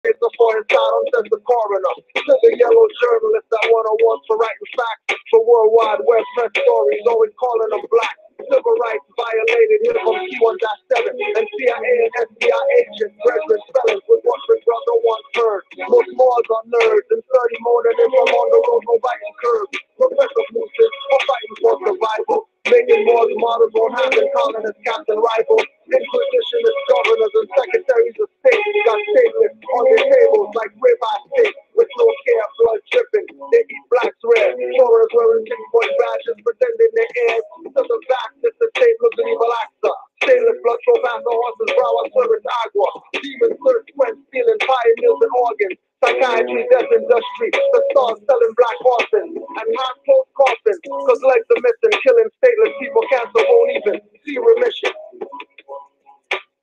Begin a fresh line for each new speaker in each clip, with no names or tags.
It's a foreign sound, says the coroner. To the yellow journalist that won awards for writing facts for World Wide Web press stories, always calling them black. Civil rights violated here from T1-7 and CIA and FBI agents, brethren, felons with what the brother once heard. Most more are nerds and 30 more than if I'm on the road, no biting curbs. Professor Mooses are fighting for survival. Making wars models won't have in common as captain rivals. Inquisitionist governors and secretaries of state got stateless on their tables like ribeye steak with no care, blood dripping. They eat blacks red. Foreigners wearing 6-point badges pretending they're heirs to the Baptist estate looks an evil actor. Stainless blood flow past the horse's brow and service agua. Demons thirst quench stealing pioneers and organs. Psychiatry, death industry, the stars selling black horses and half-closed coffins, cause legs are missing, killing stateless people, cancer won't even see remission.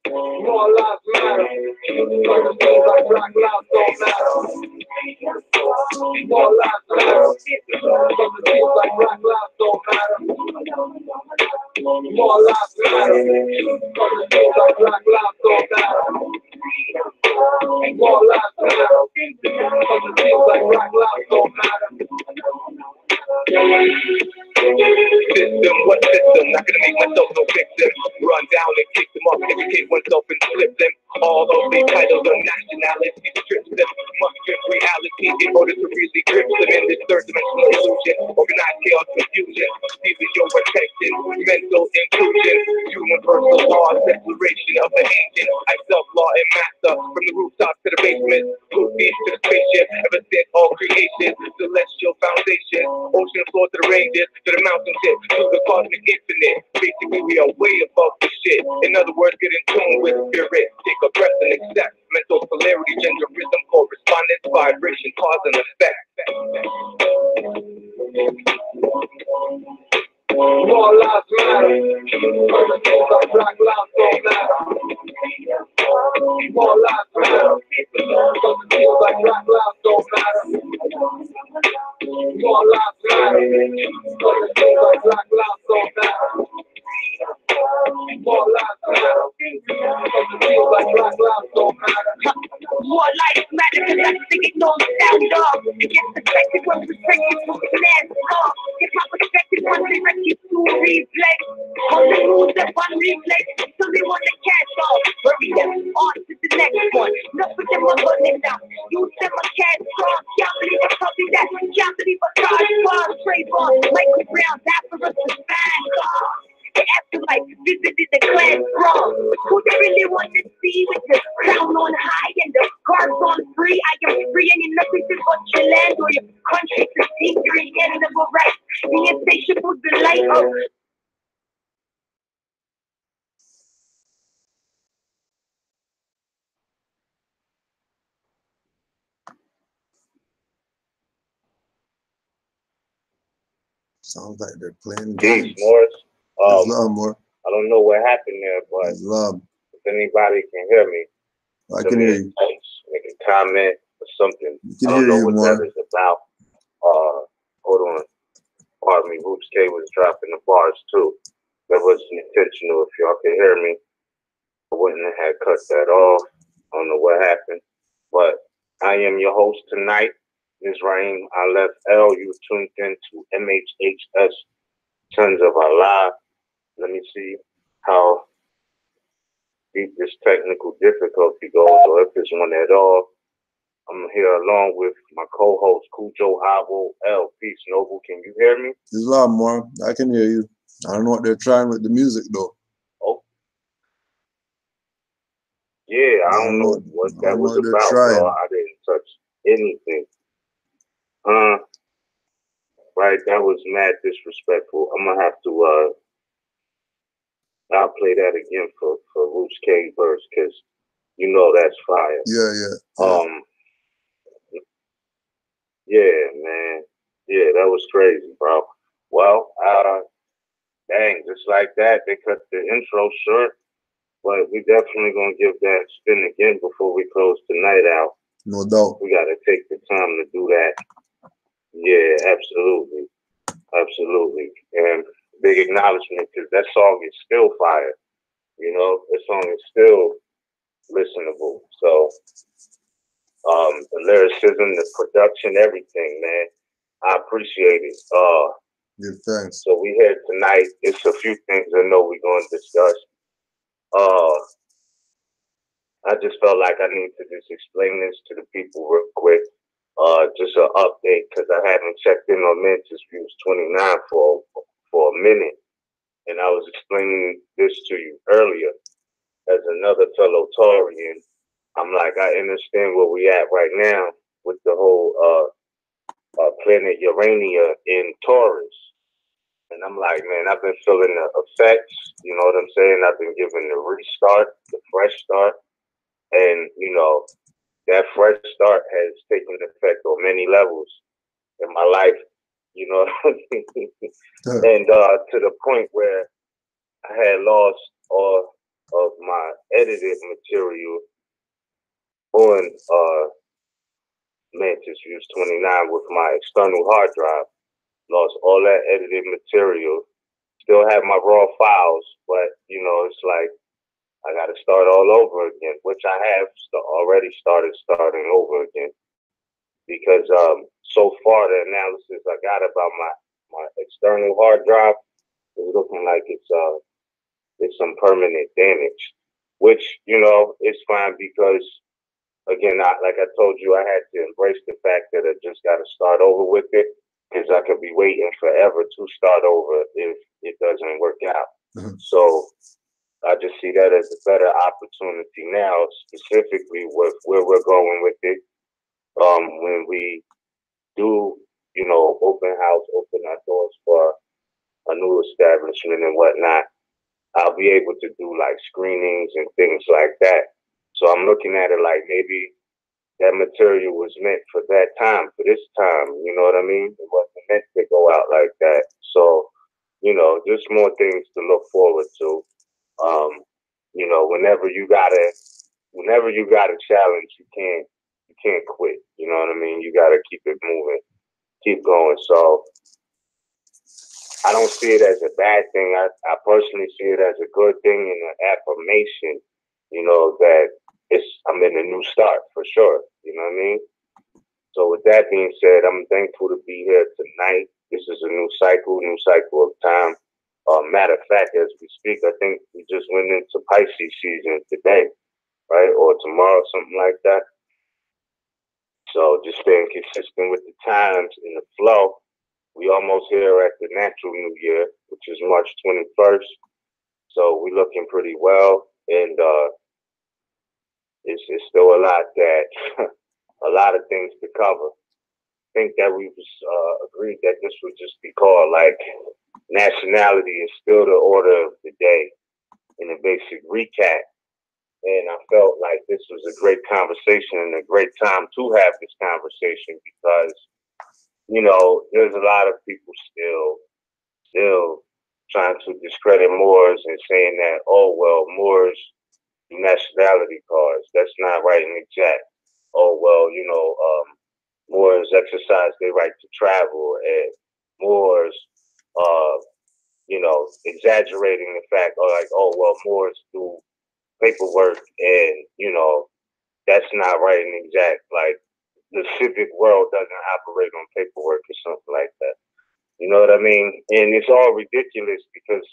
More lives matter, but it seems like black lives don't matter. More lives matter, but it seems like black lives don't matter. More lives matter, but it seems like black lives don't matter. More lives matter, but it seems like black lives don't matter.
System, what system? Not gonna make myself no victim. Run down and kick them up, educate oneself and flip them. All of the titles of nationality strips them. Must strip reality in order to really grip them in this third dimensional illusion. Organized chaos, confusion, even your protection, mental inclusion, universal law, declaration of the ancient. I self-law and master from the rooftop to the basement, blue beach to the spaceship, ever since all creation, celestial foundation, ocean floor to the ranges, to the mountaintop, to the cosmic infinite. Basically, we are way above the shit. In other words, get in tune with spirit. Take a breath and accept mental polarity, gender, rhythm, correspondence, vibration, cause and effect.
More lives matter, but it seems like black lives don't matter. More lives matter, but it seems like black lives don't matter. More lives matter, but it seems like black lives don't matter. More lives matter, but it seems like black lives don't matter.
More lives matter, cause I think it don't stand up. It gets affected when perspective from the land up. Get my perspective when they wreck you to replay. On the rules that one replay, so they want to catch off. Hurry them on to the next one. Enough of them are running down. Use them a cash strong. Can't believe a copy that. Can't believe a charge bomb. Trayvon, Michael Brown, after us to stand off. The afterlife visited the class wrong. Who they really want to see with the crown on high and the guards on free? I am free and you're nothing to but your land or your country to see free and civil rights. The insatiable delight of
sounds like they're playing
Games,
games.
Morris.
More.
I don't know what happened there, but if anybody can hear me,
I can hear you.
Make a comment or something.
I don't know what
that is about. Hold on. Pardon me, Hoops K was dropping the bars too. That wasn't intentional. If y'all can hear me, I wouldn't have had cut that off. I don't know what happened. But I am your host tonight, Ms. Raheem Aleph L. You tuned in to MHHS Sons of Allah. Let me see how deep this technical difficulty goes, or if there's one at all. I'm here along with my co-host, Cujo Avo L. Peace, Noble. Can you hear me?
There's a lot more. I can hear you. I don't know what they're trying with the music, though.
Oh. Yeah, I don't know what that was about, bro. I didn't touch anything. Right, that was mad disrespectful. I'm going to have to, I'll play that again for Roots K verse, because you know that's fire.
Yeah.
Yeah, man. Yeah, that was crazy, bro. Well, dang, just like that, they cut the intro short, but we definitely gonna give that spin again before we close tonight out.
No doubt.
We gotta take the time to do that. Yeah, absolutely. Absolutely. And big acknowledgement, because that song is still fire. You know, the song is still listenable. So The lyricism, the production, everything, man. I appreciate it.
Good, thanks.
So we here tonight. It's a few things I know we're going to discuss. I just felt like I need to just explain this to the people real quick. Just an update, because I haven't checked in on Mantis Views 29 for a minute. And I was explaining this to you earlier as another fellow Taurian. I'm like, I understand where we at right now with the whole planet Urania in Taurus. And I'm like, man, I've been feeling the effects, you know what I'm saying? I've been given the restart, the fresh start. And, you know, that fresh start has taken effect on many levels in my life, you know. And to the point where I had lost all of my edited material on Mantis Views 29 with my external hard drive. Lost all that edited material. Still have my raw files, but you know, it's like I got to start all over again, which I have already starting over again. Because so far the analysis I got about my external hard drive is looking like it's some permanent damage, which you know is fine because again, like I told you, I had to embrace the fact that I just got to start over with it. Because I could be waiting forever to start over if it doesn't work out. So I just see that as a better opportunity now, specifically with where we're going with it. When we do, you know, open our doors for a new establishment and whatnot, I'll be able to do like screenings and things like that. So I'm looking at it like maybe that material was meant for that time, for this time, you know what I mean? It wasn't meant to go out like that. So, you know, just more things to look forward to. You know, whenever you got a challenge, you can't quit. You know what I mean? You gotta keep it moving, keep going. So I don't see it as a bad thing. I personally see it as a good thing and an affirmation, you know, that I'm in a new start for sure. You know what I mean? So with that being said, I'm thankful to be here tonight. This is a new cycle of time. Matter of fact, as we speak, I think we just went into Pisces season today, right? Or tomorrow, something like that. So just staying consistent with the times and the flow. We almost here at the natural new year, which is March 21st. So we're looking pretty well. And it's still a lot a lot of things to cover. I think that we agreed that this would just be called like nationality is still the order of the day in a basic recap. And I felt like this was a great conversation and a great time to have this conversation because, you know, there's a lot of people still trying to discredit Moors and saying that, oh, well, Moors do nationality cards. That's not right and exact. Oh, well, you know, Moors exercise their right to travel and Moors, you know, exaggerating the fact, or like, oh, well, Moors do paperwork and, you know, that's not right and exact. Like, the civic world doesn't operate on paperwork or something like that. You know what I mean? And it's all ridiculous because,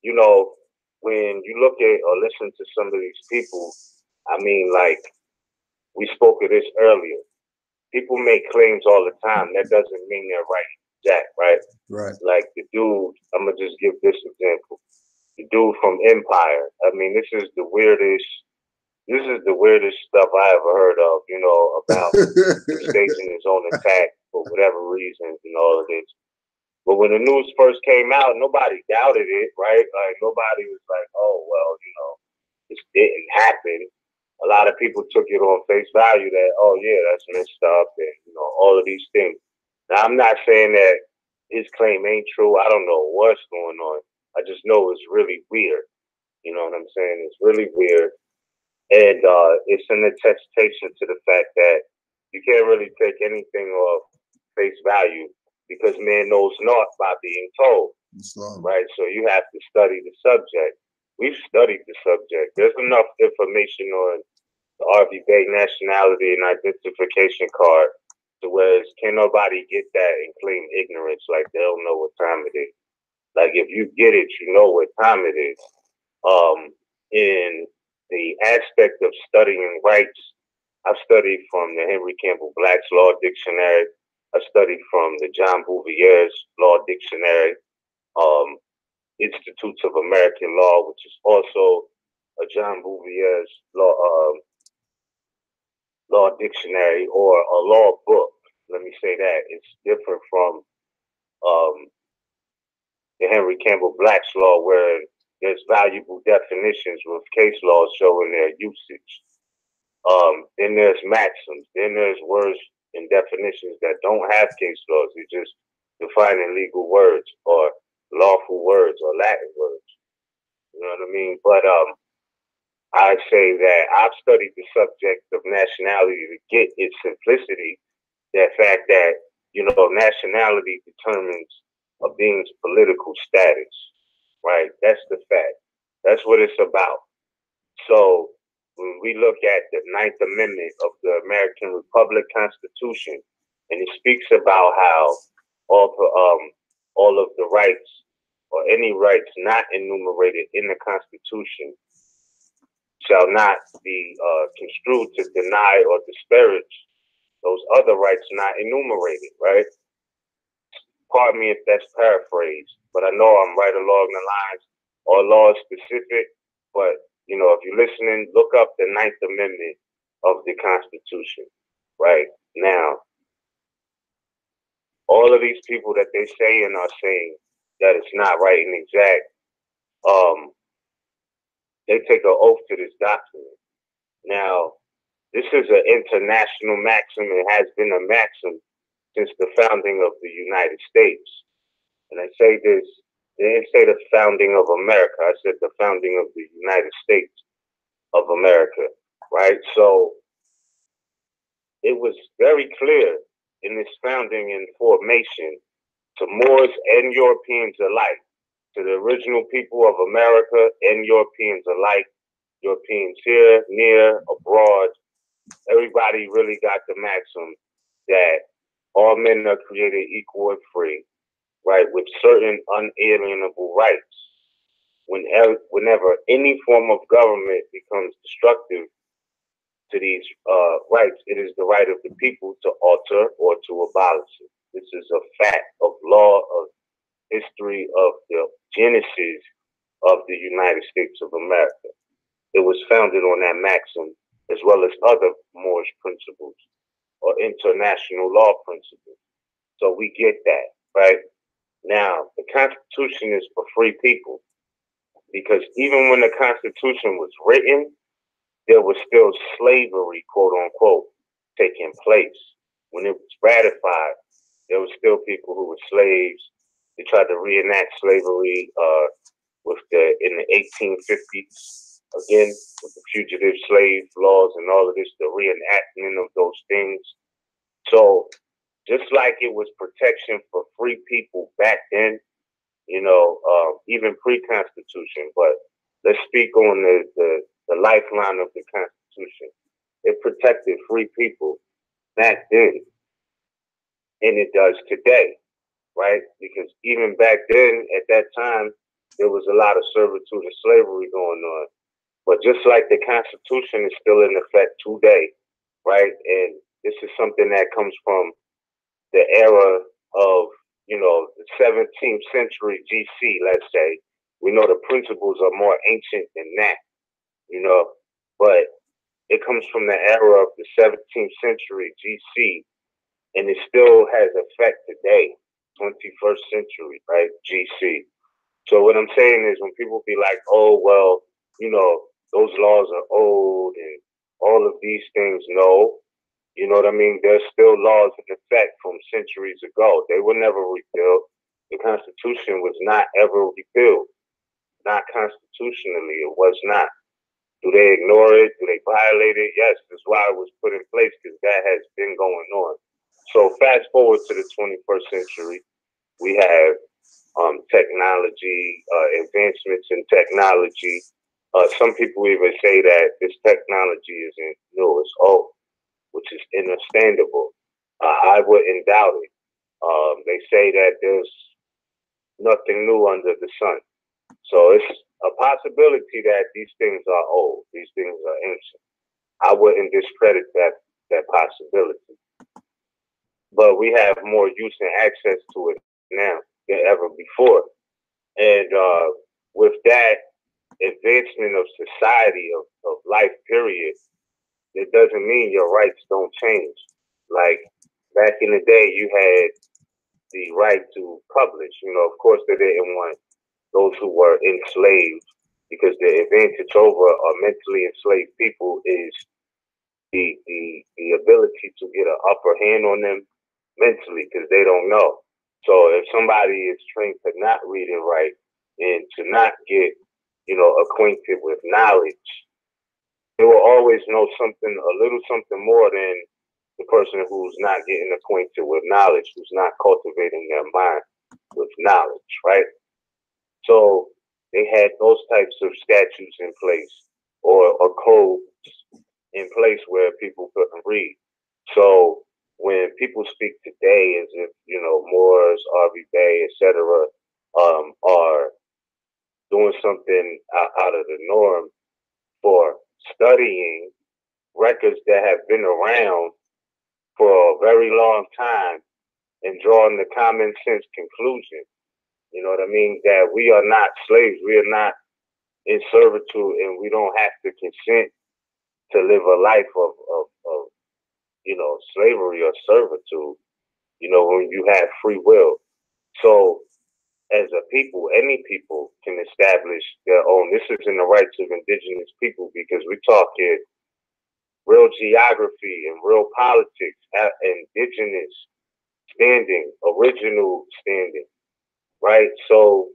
you know, when you look at or listen to some of these people, I mean, like, we spoke of this earlier. People make claims all the time. That doesn't mean they're right, exact, right?
Right.
Like the dude, I'm going to just give this example. The dude from Empire. I mean, this is the weirdest stuff I ever heard of, you know, about staging his own attack for whatever reasons and all of this. But when the news first came out, nobody doubted it, right? Like, nobody was like, oh, well, you know, this didn't happen. A lot of people took it on face value that, oh, yeah, that's messed up and, you know, all of these things. Now, I'm not saying that his claim ain't true. I don't know what's going on. I just know it's really weird. You know what I'm saying? It's really weird. And it's an attestation to the fact that you can't really take anything off face value because man knows not by being told, right? So you have to study the subject. We've studied the subject. There's enough information on the RV nationality and identification card, to where can nobody get that and claim ignorance like they don't know what time it is. Like if you get it, you know what time it is. In the aspect of studying rights, I've studied from the Henry Campbell Black's Law Dictionary. I studied from the John Bouvier's Law Dictionary, Institutes of American Law, which is also a John Bouvier's law dictionary, or a law book. Let me say that it's different from the Henry Campbell Black's law, where there's valuable definitions with case laws showing their usage. Then there's maxims. Then there's words and definitions that don't have case laws. They're just defining legal words or lawful words or Latin words. You know what I mean? But I say that I've studied the subject of nationality to get its simplicity. That fact that, nationality determines a being's political status, right? That's the fact. That's what it's about. So when we look at the 9th Amendment of the American Republic Constitution, and it speaks about how all of the rights or any rights not enumerated in the Constitution shall not be construed to deny or disparage those other rights not enumerated, right? Pardon me if that's paraphrased, but I know I'm right along the lines or law specific. But, if you're listening, look up the 9th Amendment of the Constitution, right? Now, all of these people that they say and are saying that it's not right and exact, they take an oath to this document. Now, this is an international maxim. It has been a maxim since the founding of the United States. And I say this, they didn't say the founding of America. I said the founding of the United States of America, right? So it was very clear in this founding and formation to Moors and Europeans alike, to the original people of America and Europeans alike, Europeans here, near, abroad, everybody really got the maxim that all men are created equal and free, right, with certain unalienable rights. Whenever any form of government becomes destructive to these rights, it is the right of the people to alter or to abolish it. This is a fact of law, of history, of the genesis of the United States of America. It was founded on that maxim, as well as other Moorish principles or international law principles. So we get that, right? Now, the Constitution is for free people, because even when the Constitution was written, there was still slavery, quote unquote, taking place. When it was ratified, there were still people who were slaves. They tried to reenact slavery in the 1850s, again, with the fugitive slave laws and all of this, the reenactment of those things. So just like it was protection for free people back then, even pre-Constitution, but let's speak on the lifeline of the Constitution. It protected free people back then, and it does today, right? Because even back then, at that time, there was a lot of servitude and slavery going on. But just like the Constitution is still in effect today, right? And this is something that comes from the era of, the 17th century GC, let's say. We know the principles are more ancient than that, but it comes from the era of the 17th century GC, and it still has effect today, 21st century, right? GC. So what I'm saying is, when people be like, oh, well, those laws are old and all of these things, no. You know what I mean? There's still laws in effect from centuries ago. They were never repealed. The Constitution was not ever repealed. Not constitutionally, it was not. Do they ignore it? Do they violate it? Yes, that's why it was put in place, because that has been going on. So fast forward to the 21st century, we have technology, advancements in technology, Some people even say that this technology isn't new, it's old, which is understandable. I wouldn't doubt it. They say that there's nothing new under the sun. So it's a possibility that these things are old, these things are ancient. I wouldn't discredit that possibility. But we have more use and access to it now than ever before. And with that advancement of society, of life, period, it doesn't mean your rights don't change. Like back in the day, you had the right to publish. You know, of course, they didn't want those who were enslaved, because the advantage over mentally enslaved people is the ability to get an upper hand on them mentally, because they don't know. So if somebody is trained to not read and write and to not get, acquainted with knowledge, they will always know something, a little something more than the person who's not getting acquainted with knowledge, who's not cultivating their mind with knowledge, right? So they had those types of statutes in place, or codes in place where people couldn't read. So when people speak today as if, Moors, Harvey Bay, etc., are doing something out of the norm for studying records that have been around for a very long time and drawing the common sense conclusion, you know what I mean, that we are not slaves, we are not in servitude, and we don't have to consent to live a life of slavery or servitude, when you have free will. So as a people, any people can establish their own. This is in the rights of indigenous people, because we talk in real geography and real politics, indigenous standing, original standing, right? So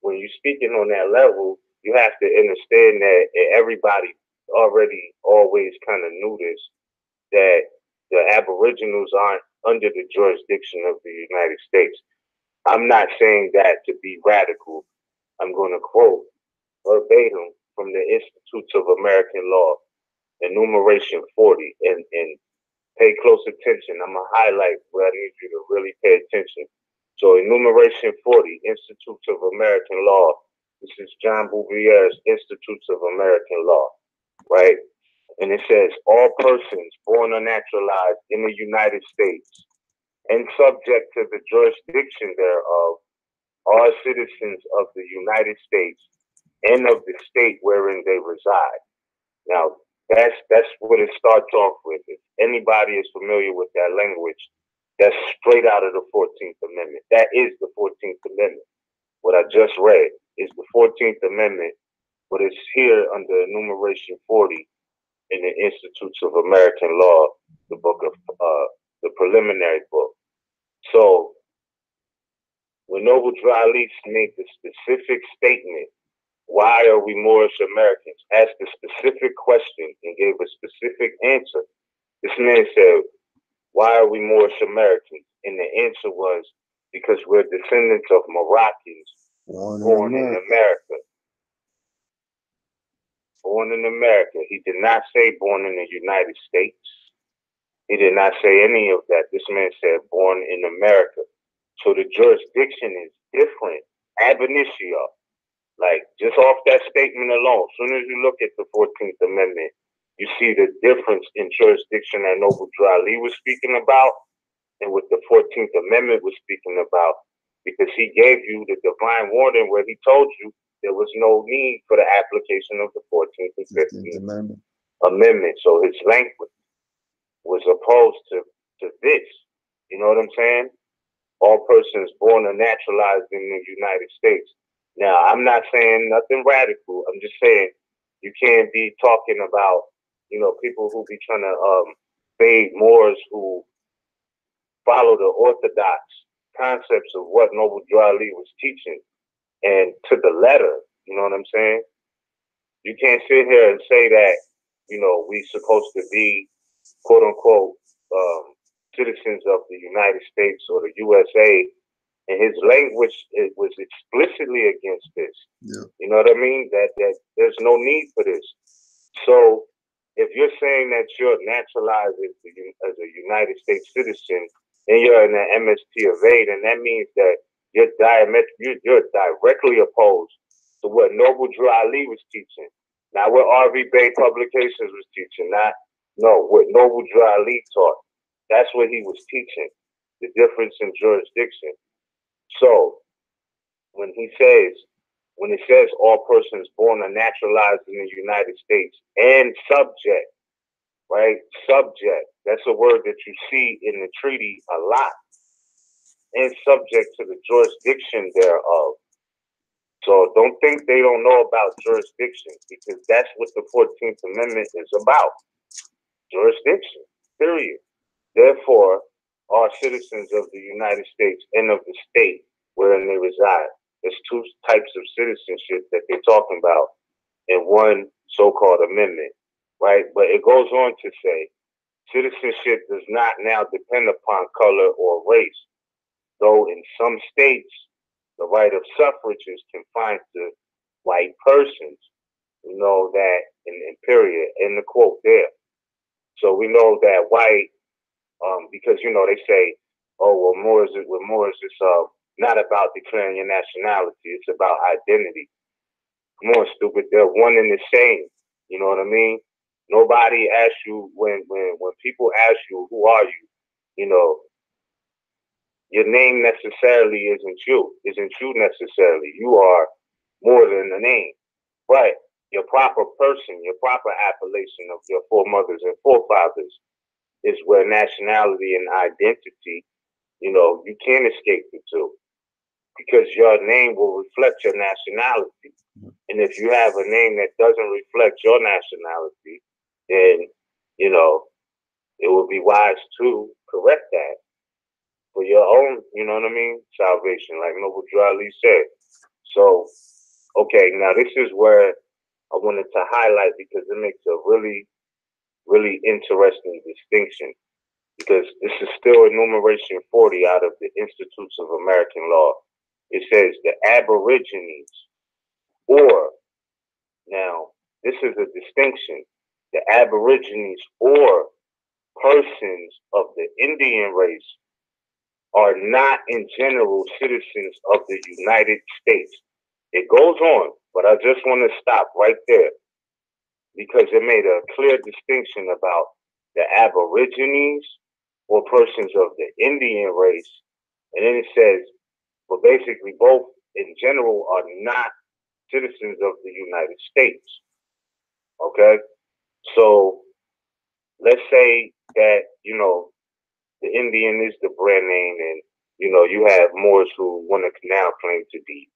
when you're speaking on that level, you have to understand that everybody already always kind of knew this, that the Aboriginals aren't under the jurisdiction of the United States. I'm not saying that to be radical. I'm going to quote verbatim from the Institutes of American Law, enumeration 40, and pay close attention. I'm going to highlight where I need you to really pay attention. So enumeration 40, Institutes of American Law. This is John Bouvier's Institutes of American Law, right? And it says, all persons born or naturalized in the United States and subject to the jurisdiction thereof are citizens of the United States and of the state wherein they reside. Now, that's what it starts off with. If anybody is familiar with that language, that's straight out of the 14th Amendment. That is the 14th Amendment. What I just read is the 14th Amendment, but it's here under enumeration 40 in the Institutes of American Law, the book of the preliminary book. So when Noble Dry Leaf made the specific statement, why are we Moorish Americans, asked a specific question and gave a specific answer, this man said, why are we Moorish Americans? And the answer was, because we're descendants of Moroccans born in America. Born in America. He did not say born in the United States. He did not say any of that. This man said born in America. So the jurisdiction is different. Ab initio. Like, just off that statement alone, as soon as you look at the 14th Amendment, you see the difference in jurisdiction that Noble Dry Lee was speaking about and what the 14th Amendment was speaking about, because he gave you the divine warning where he told you there was no need for the application of the 14th and 15th Amendment. So his language was opposed to this. You know what I'm saying? All persons born or naturalized in the United States. Now, I'm not saying nothing radical. I'm just saying you can't be talking about, people who be trying to fade Moors who follow the orthodox concepts of what Noble Dry Lee was teaching, and to the letter. You know what I'm saying? You can't sit here and say that, we supposed to be, quote unquote, citizens of the United States or the USA
And his language, it was explicitly against this.
Yeah.
You know what I mean? That there's no need for this. So if you're saying that you're naturalized as a United States citizen and you're in the MST of A, then that means that you're directly opposed to what Noble Drew Ali was teaching. Not what R.V. Bay Publications was teaching. What Noble Drew Ali taught. That's what he was teaching. The difference in jurisdiction. So when it says all persons born or naturalized in the United States and subject, right? Subject. That's a word that you see in the treaty a lot. And subject to the jurisdiction thereof. So don't think they don't know about jurisdiction, because that's what the 14th Amendment is about. Jurisdiction, period. Therefore, are citizens of the United States and of the state wherein they reside. There's two types of citizenship that they're talking about in one so-called amendment, right? But it goes on to say, citizenship does not now depend upon color or race, though in some states, the right of suffrage is confined to white persons. We know that in period, in the quote there. So we know that white, because, they say, oh, well, Moors, it's not about declaring your nationality. It's about identity. Come on, stupid. They're one and the same. You know what I mean? Nobody asks you, when people ask you, who are you? Your name necessarily isn't you necessarily. You are more than a name. But your proper person, your proper appellation of your foremothers and forefathers is where nationality and identity, you can't escape the two. Because your name will reflect your nationality. And if you have a name that doesn't reflect your nationality, then, it would be wise to correct that for your own, salvation, like Noble Drew Ali said. So, okay, now this is where I wanted to highlight, because it makes a really, really interesting distinction, because this is still enumeration 40 out of the Institutes of American Law. It says the Aborigines, or, now this is a distinction, the Aborigines or persons of the Indian race are not in general citizens of the United States. It goes on, but I just want to stop right there, because it made a clear distinction about the Aborigines or persons of the Indian race. And then it says, well, basically both in general are not citizens of the United States. Okay? So let's say that, the Indian is the brand name, and, you have Moors who want to now claim to be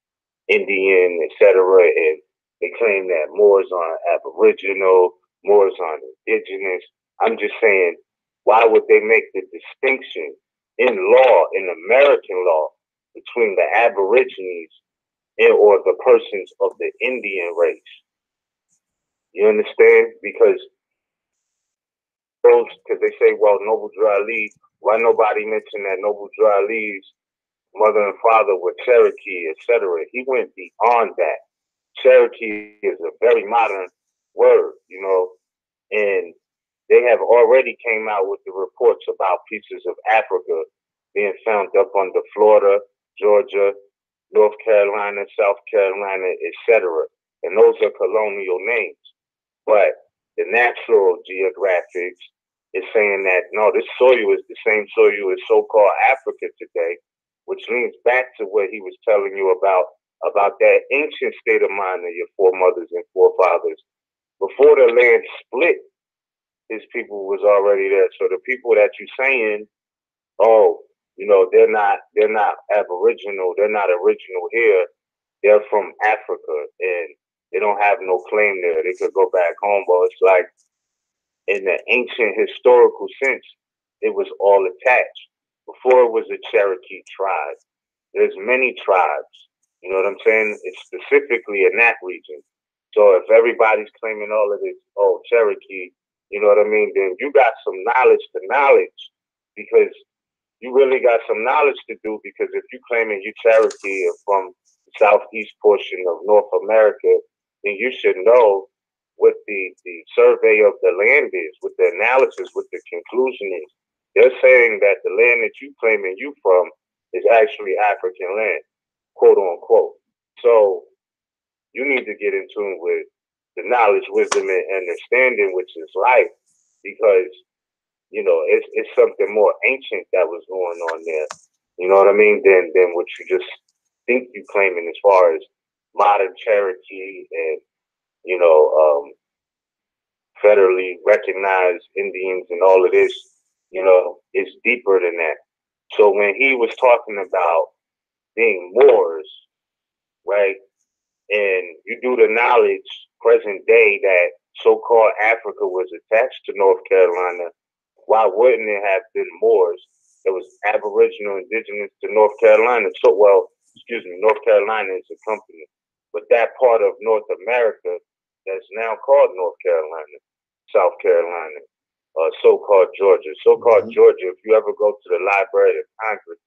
Indian, etc., and they claim that Moors are Aboriginal, Moors are indigenous. I'm just saying, why would they make the distinction in law, in American law, between the Aborigines or the persons of the Indian race? You understand? Because they say, well, Noble Drew Ali, why nobody mentioned that Noble Drew Ali's mother and father were Cherokee, etc.? He went beyond that. Cherokee is a very modern word, and they have already came out with the reports about pieces of Africa being found up under Florida, Georgia, North Carolina, South Carolina, etc. And those are colonial names. But the natural geographics is saying that, no, this soil is the same soil as so-called Africa today, which leans back to what he was telling you about that ancient state of mind of your foremothers and forefathers. Before the land split, his people was already there. So the people that you're saying, they're not Aboriginal, they're not original here, they're from Africa, and they don't have no claim there. They could go back home, but it's like, in the ancient historical sense, it was all attached. Before it was a Cherokee tribe. There's many tribes. You know what I'm saying? It's specifically in that region. So if everybody's claiming all of this, Cherokee, you know what I mean? Then you got some knowledge to knowledge, because you really got some knowledge to do, because if you claiming you Cherokee and from the southeast portion of North America, then you should know what the survey of the land is, what the analysis, what the conclusion is. They're saying that the land that you claiming you from is actually African land, quote unquote. So you need to get in tune with the knowledge, wisdom, and understanding, which is life, because you know it's something more ancient that was going on there. You know what I mean? Than what you just think you claiming as far as modern Cherokee and federally recognized Indians and all of this. You know, it's deeper than that. So when he was talking about being Moors, right? And you do the knowledge present day that so-called Africa was attached to North Carolina, why wouldn't it have been Moors? It was Aboriginal indigenous to North Carolina. So, North Carolina is a company. But that part of North America that's now called North Carolina, South Carolina, so-called Georgia. So-called Georgia, if you ever go to the Library of Congress,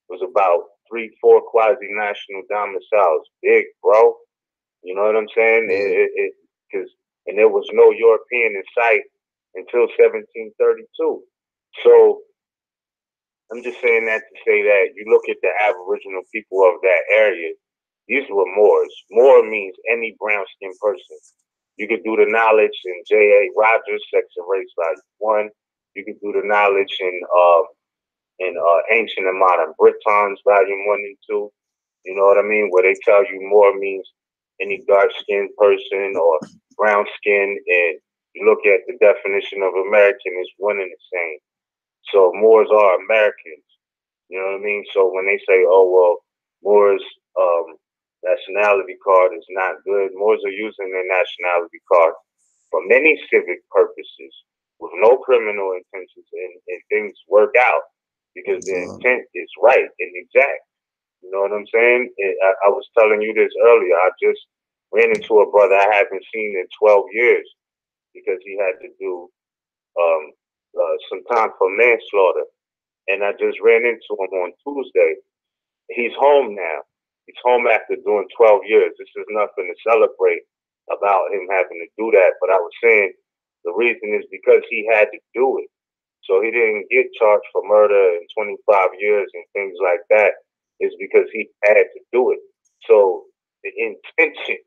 was about 3-4 quasi-national domiciles. Big, bro. You know what I'm saying? And there was no European in sight until 1732. So I'm just saying that to say that you look at the Aboriginal people of that area, these were Moors. Moor means any brown-skinned person. You could do the knowledge in J.A. Rogers, Sex and Race, Volume 1. You could do the knowledge in Ancient and Modern Britons, Volume 1 and 2. You know what I mean? Where they tell you Moor means any dark-skinned person or brown-skinned, and you look at the definition of American, it's one and the same. So Moors are Americans. You know what I mean? So when they say, oh, well, Moors' nationality card is not good, Moors are using their nationality card for many civic purposes with no criminal intentions, and things work out because the intent is right and exact. You know what I'm saying? I was telling you this earlier. I just ran into a brother I haven't seen in 12 years because he had to do some time for manslaughter. And I just ran into him on Tuesday. He's home now. He's home after doing 12 years. This is nothing to celebrate about him having to do that. But I was saying the reason is because he had to do it. So he didn't get charged for murder in 25 years and things like that. Is because he had to do it. So the intention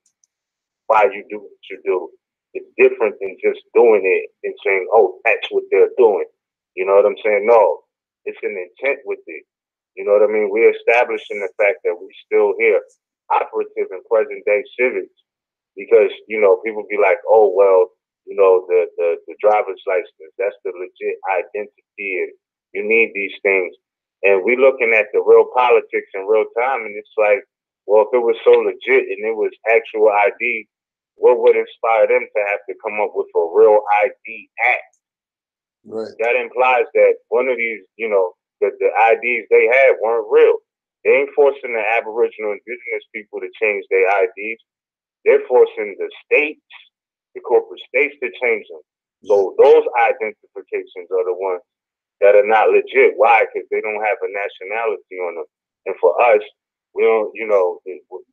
why you do what you do is different than just doing it and saying, oh, that's what they're doing. You know what I'm saying? No, it's an intent with it. You know what I mean? We're establishing the fact that we're still here, operative in present day civics, because, you know, people be like, oh, well, you know, the driver's license, that's the legit identity, and you need these things. And we looking at the real politics in real time, and it's like, well, if it was so legit and it was actual ID, what would inspire them to have to come up with a real ID act?
Right.
That implies that one of these, you know, the IDs they had weren't real. They ain't forcing the Aboriginal indigenous people to change their IDs. They're forcing the states, the corporate states, to change them. So those identifications are the ones that are not legit. Why? Because they don't have a nationality on them. And for us, we don't, you know,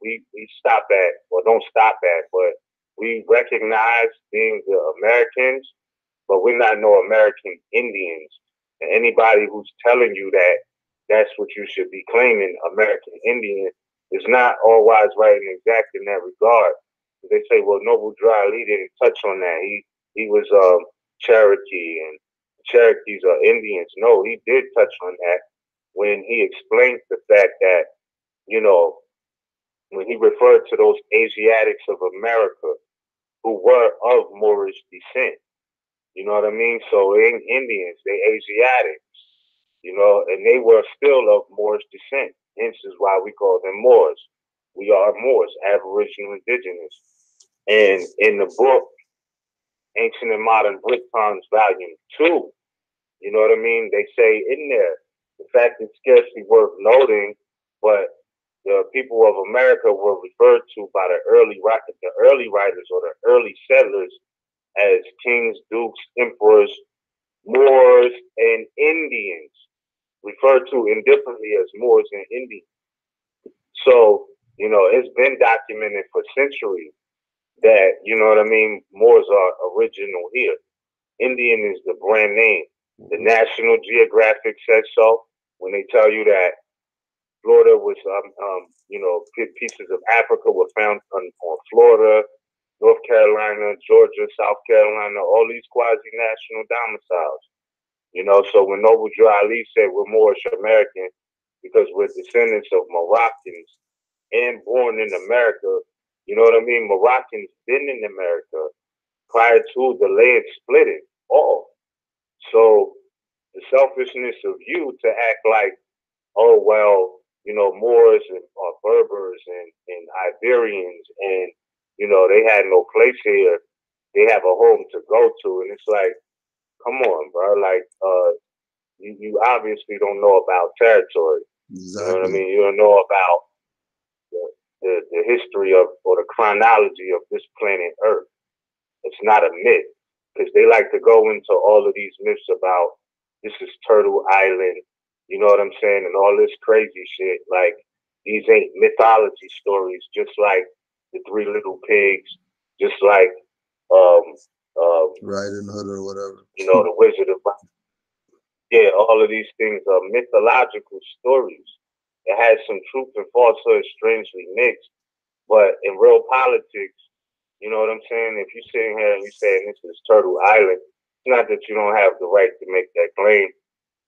we stop at, or don't stop at, but we recognize being the Americans, but we're not no American Indians. And anybody who's telling you that that's what you should be claiming, American Indian, is not always right and exact in that regard. They say, well, Noble Dry Lee didn't touch on that. He was Cherokee, and Cherokees are Indians. No, he did touch on that when he explained the fact that, you know, when he referred to those Asiatics of America who were of Moorish descent. You know what I mean? So they ain't Indians, they Asiatics, you know, and they were still of Moorish descent. Hence is why we call them Moors. We are Moors, Aboriginal indigenous. And in the book, Ancient and Modern Britons, Volume 2, you know what I mean? They say in there, the fact is scarcely worth noting, but the people of America were referred to by the early writers or the early settlers as kings, dukes, emperors, Moors, and Indians. referred to indifferently as Moors and Indians. So, you know, it's been documented for centuries that, you know what I mean, Moors are original here. Indian is the brand name. The National Geographic says so when they tell you that Florida was, you know, pieces of Africa were found on Florida, North Carolina, Georgia, South Carolina, all these quasi-national domiciles. You know, so when Noble Drew Ali said we're Moorish American because we're descendants of Moroccans and born in America, you know what I mean? Moroccans been in America prior to the land splitting off. So the selfishness of you to act like, oh, well, you know, Moors and Berbers and Iberians and, you know, they had no place here. They have a home to go to. And it's like, come on, bro. Like, you obviously don't know about territory.
Exactly.
You know what I mean? You don't know about the history of or the chronology of this planet Earth. It's not a myth because they like to go into all of these myths about this is Turtle Island, you know what I'm saying, and all this crazy shit. Like, these ain't mythology stories, just like the Three Little Pigs, just like
Riding Hood or whatever.
You know, the Wizard of Oz. Yeah, all of these things are mythological stories. It has some truth and falsehood strangely mixed, but in real politics, you know what I'm saying? If you're sitting here and you're saying this is Turtle Island, it's not that you don't have the right to make that claim,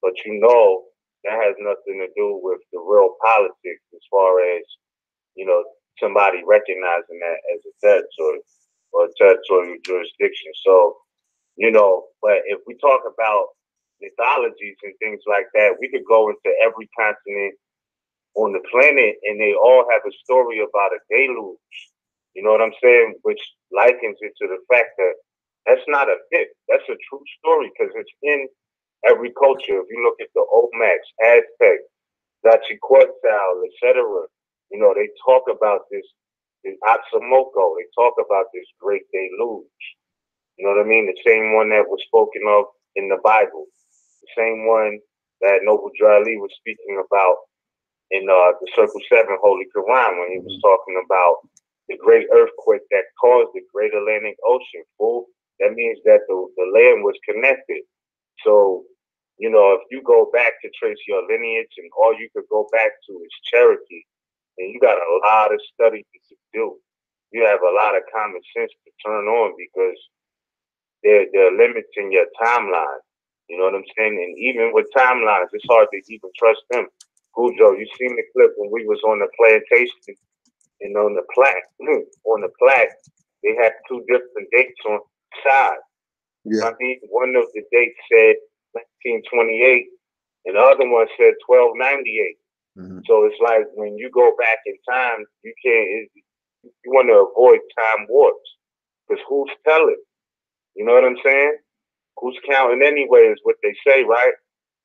but you know that has nothing to do with the real politics as far as, you know, somebody recognizing that as a territory or a territorial jurisdiction. So, you know, but if we talk about mythologies and things like that, we could go into every continent on the planet and they all have a story about a deluge. You know what I'm saying? Which likens it to the fact that that's not a myth. That's a true story because it's in every culture. If you look at the Olmecs, Aztecs, Dachiquetzal, etc., you know, they talk about this Oxomoco. They talk about this great deluge. You know what I mean? The same one that was spoken of in the Bible. The same one that Noble Drew Ali was speaking about in the Circle 7 Holy Quran when he was talking about the great earthquake that caused the Great Atlantic Ocean. Fool. That means that the land was connected. So, you know, if you go back to trace your lineage and all you could go back to is Cherokee, then you got a lot of study to do. You have a lot of common sense to turn on because they're limiting your timeline. You know what I'm saying? And even with timelines, it's hard to even trust them. Cujo, you seen the clip when we was on the plantation and on the plaque, they had two different dates on the side.
Yeah.
I mean, one of the dates said 1928 and the other one said 1298.
Mm-hmm.
So it's like when you go back in time, you want to avoid time warps because who's telling? You know what I'm saying? Who's counting anyway is what they say, right?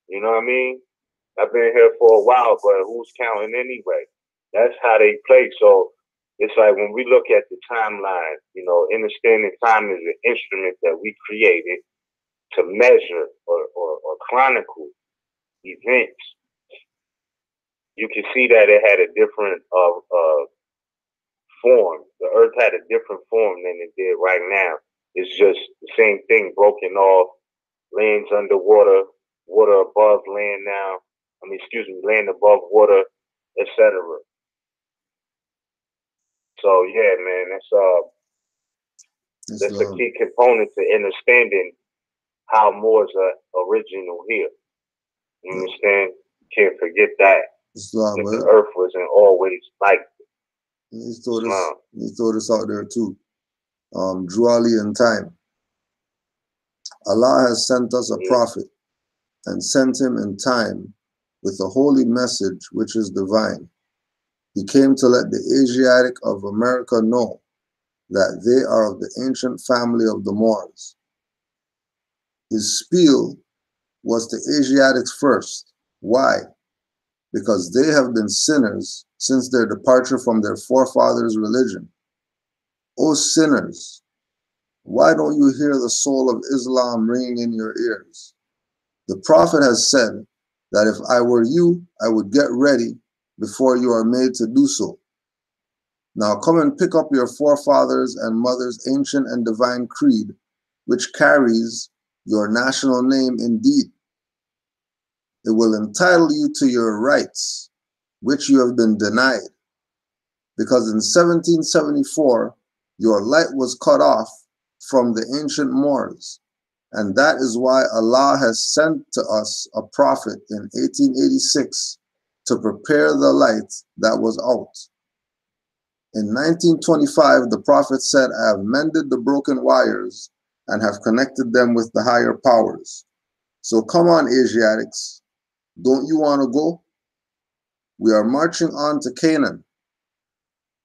You know what I mean? I've been here for a while, but who's counting anyway? That's how they play. So it's like when we look at the timeline, you know, understanding time is an instrument that we created to measure or chronicle events. You can see that it had a different form. The earth had a different form than it did right now. It's just the same thing, broken off, lands underwater, water above land now. Land above water, etc. So yeah, man, that's a key component to understanding how Moors are original here. You understand? Can't forget that.
Islam,
the earth wasn't always like
this. He throw this out there too. Drew Ali in time. Allah has sent us a prophet and sent him in time with a holy message which is divine. He came to let the Asiatic of America know that they are of the ancient family of the Moors. His spiel was to Asiatics first. Why? Because they have been sinners since their departure from their forefathers' religion. O sinners, why don't you hear the soul of Islam ringing in your ears? The Prophet has said that if I were you, I would get ready before you are made to do so. Now come and pick up your forefathers and mothers' ancient and divine creed, which carries your national name indeed. It will entitle you to your rights, which you have been denied, because in 1774, your light was cut off from the ancient Moors, and that is why Allah has sent to us a prophet in 1886 to prepare the light that was out. In 1925, the prophet said, I have mended the broken wires and have connected them with the higher powers. So come on, Asiatics, don't you want to go? We are marching on to Canaan.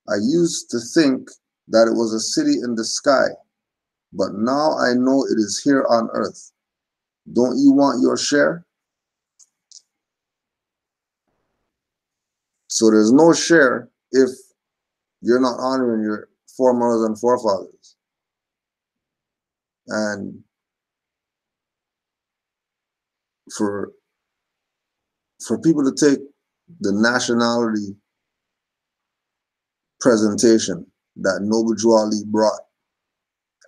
I used to think that it was a city in the sky, but now I know it is here on earth. Don't you want your share? So there's no share if you're not honoring your foremothers and forefathers. And for people to take the nationality presentation that Noble Drew Ali brought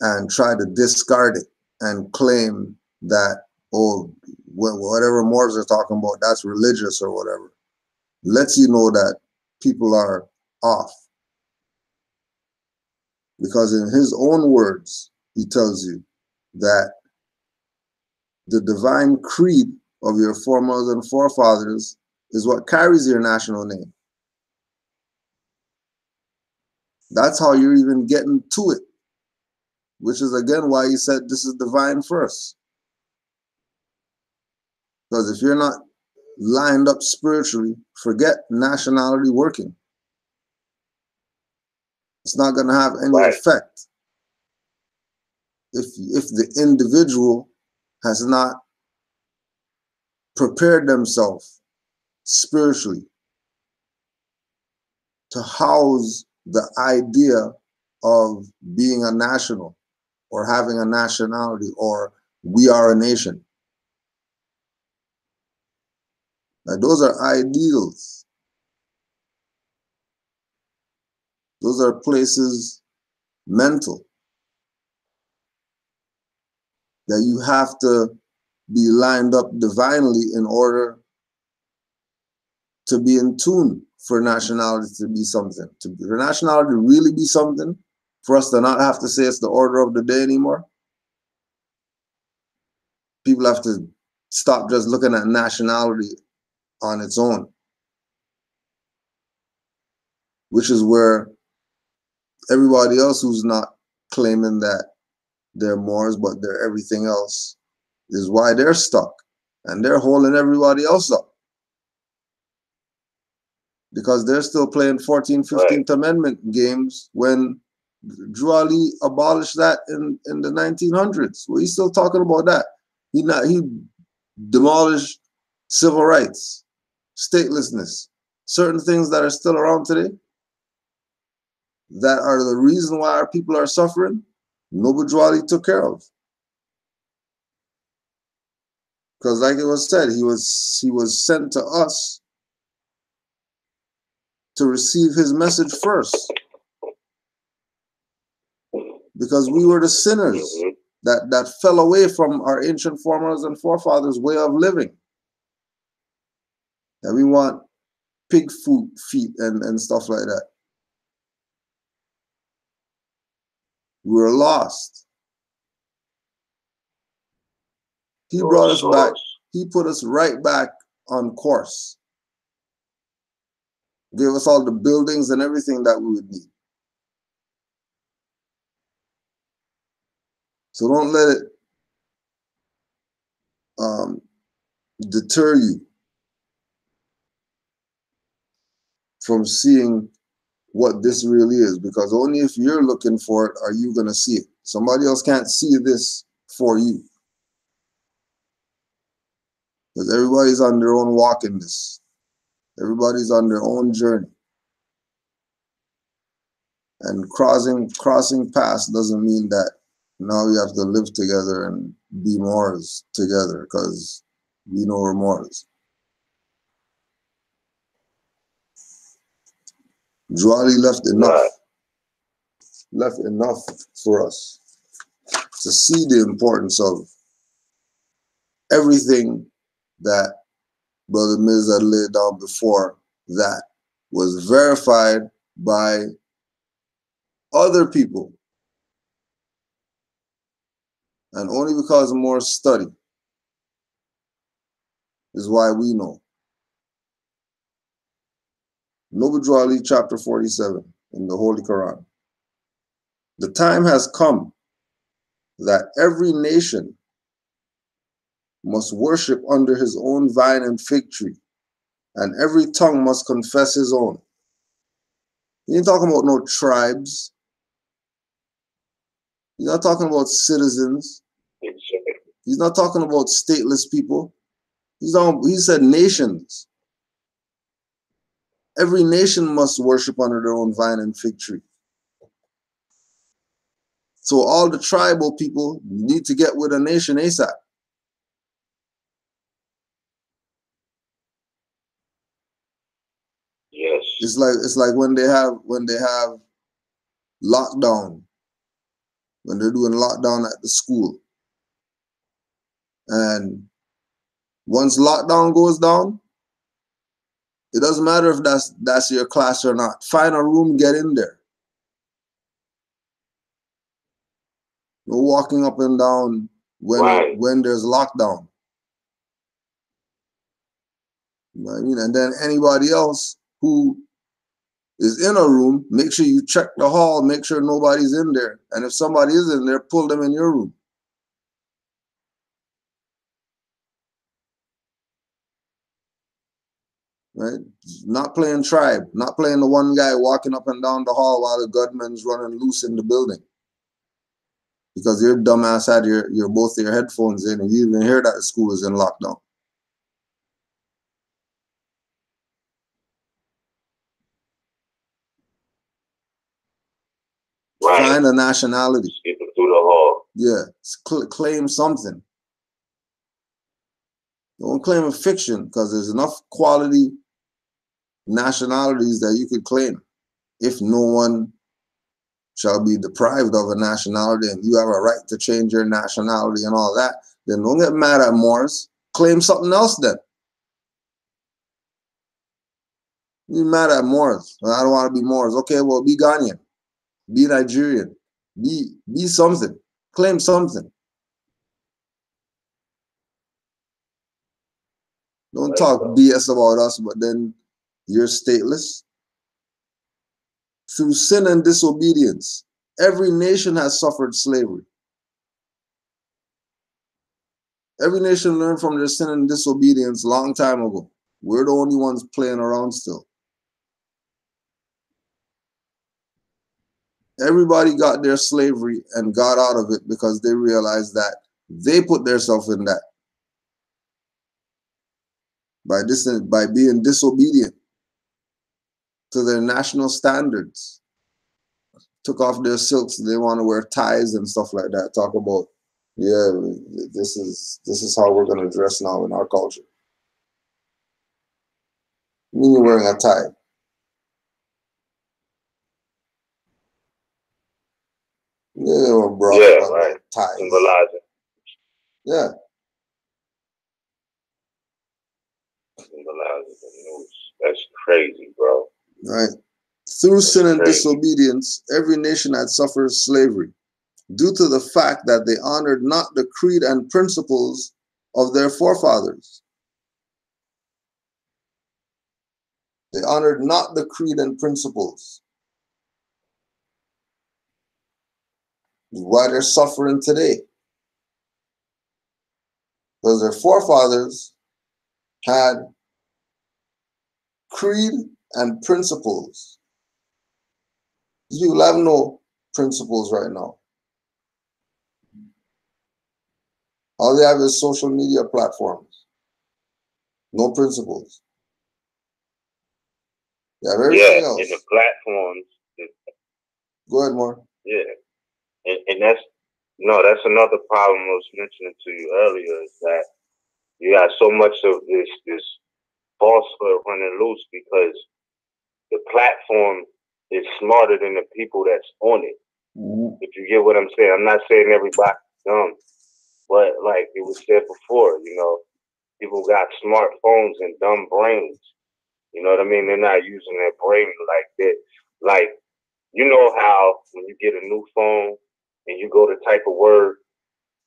and try to discard it and claim that, oh, whatever Moors are talking about, that's religious or whatever, lets you know that people are off. Because in his own words, he tells you that the divine creed of your foremothers and forefathers is what carries your national name. That's how you're even getting to it, which is again why he said this is divine first. Because if you're not lined up spiritually, forget nationality working. It's not going to have any effect if the individual has not prepared themselves spiritually to house the idea of being a national or having a nationality or we are a nation. Now, those are ideals. Those are places mental that you have to be lined up divinely in order to be in tune for nationality to be something. For nationality to really be something, for us to not have to say it's the order of the day anymore, people have to stop just looking at nationality on its own, which is where everybody else who's not claiming that they're Moors, but they're everything else, is why they're stuck. And they're holding everybody else up. Because they're still playing 15th Amendment games when Drew Ali abolished that in the 1900s. Well, he's still talking about that. He demolished civil rights, statelessness, certain things that are still around today that are the reason why our people are suffering. Noble Drew Ali took care of. Because like it was said, he was sent to us to receive his message first. Because we were the sinners that fell away from our ancient foremothers and forefathers' way of living. And we want pig feet and stuff like that. We were lost. He brought us back. He put us right back on course. Gave us all the buildings and everything that we would need. So don't let it deter you from seeing what this really is, because only if you're looking for it are you going to see it. Somebody else can't see this for you. Because everybody's on their own walk in this. Everybody's on their own journey. And crossing paths doesn't mean that now we have to live together and be Moors together, because we know we're Moors. Drawley left enough for us to see the importance of everything that Brother Mills had laid down before that was verified by other people. And only because of more study is why we know. Noble Drawley, chapter 47 in the Holy Quran. The time has come that every nation must worship under his own vine and fig tree, and every tongue must confess his own. He ain't talking about no tribes. He's not talking about citizens. He's not talking about stateless people. He said nations. Every nation must worship under their own vine and fig tree. So all the tribal people need to get with a nation ASAP.
Yes.
It's like when they have lockdown, when they're doing lockdown at the school. And once lockdown goes down, it doesn't matter if that's your class or not. Find a room, get in there. No walking up and down when there's lockdown. You know what I mean? And then anybody else who is in a room, make sure you check the hall, make sure nobody's in there. And if somebody is in there, pull them in your room. Right? Not playing tribe, not playing the one guy walking up and down the hall while the gunman's running loose in the building. Because your dumbass had both your headphones in and you didn't even hear that the school is in lockdown. Right. Find a nationality.
Skipping through the hall.
Yeah, claim something. Don't claim a fiction, because there's enough quality nationalities that you could claim. If no one shall be deprived of a nationality and you have a right to change your nationality and all that, then don't get mad at Moors. Claim something else then. You're mad at Moors. Well, I don't want to be Moors. Okay, well, be Ghanaian. Be Nigerian. Be something. Claim something. Don't talk BS about us, but then you're stateless. Through sin and disobedience, every nation has suffered slavery. Every nation learned from their sin and disobedience a long time ago. We're the only ones playing around still. Everybody got their slavery and got out of it because they realized that they put themselves in that. By being disobedient to their national standards. Took off their silks, they want to wear ties and stuff like that. Talk about, yeah, this is how we're going to dress now in our culture. I mean, you're wearing a tie. Yeah, bro.
Yeah, right.
Ties.
Symbolizing.
Yeah.
Symbolizing the news. That's crazy, bro.
Right. Through sin and disobedience, every nation had suffered slavery due to the fact that they honored not the creed and principles of their forefathers. They honored not the creed and principles. Why they're suffering today. Because their forefathers had creed and principles. You have no principles right now. All they have is social media platforms. No principles. They have everything else.
And the platforms.
Go ahead, Mark.
Yeah. And that's another problem I was mentioning to you earlier, is that you got so much of this falsehood running loose because the platform is smarter than the people that's on it.
Mhm.
If you get what I'm saying, I'm not saying everybody's dumb, but like it was said before, you know, people got smartphones and dumb brains. You know what I mean? They're not using their brain like that. Like, you know how when you get a new phone and you go to type a word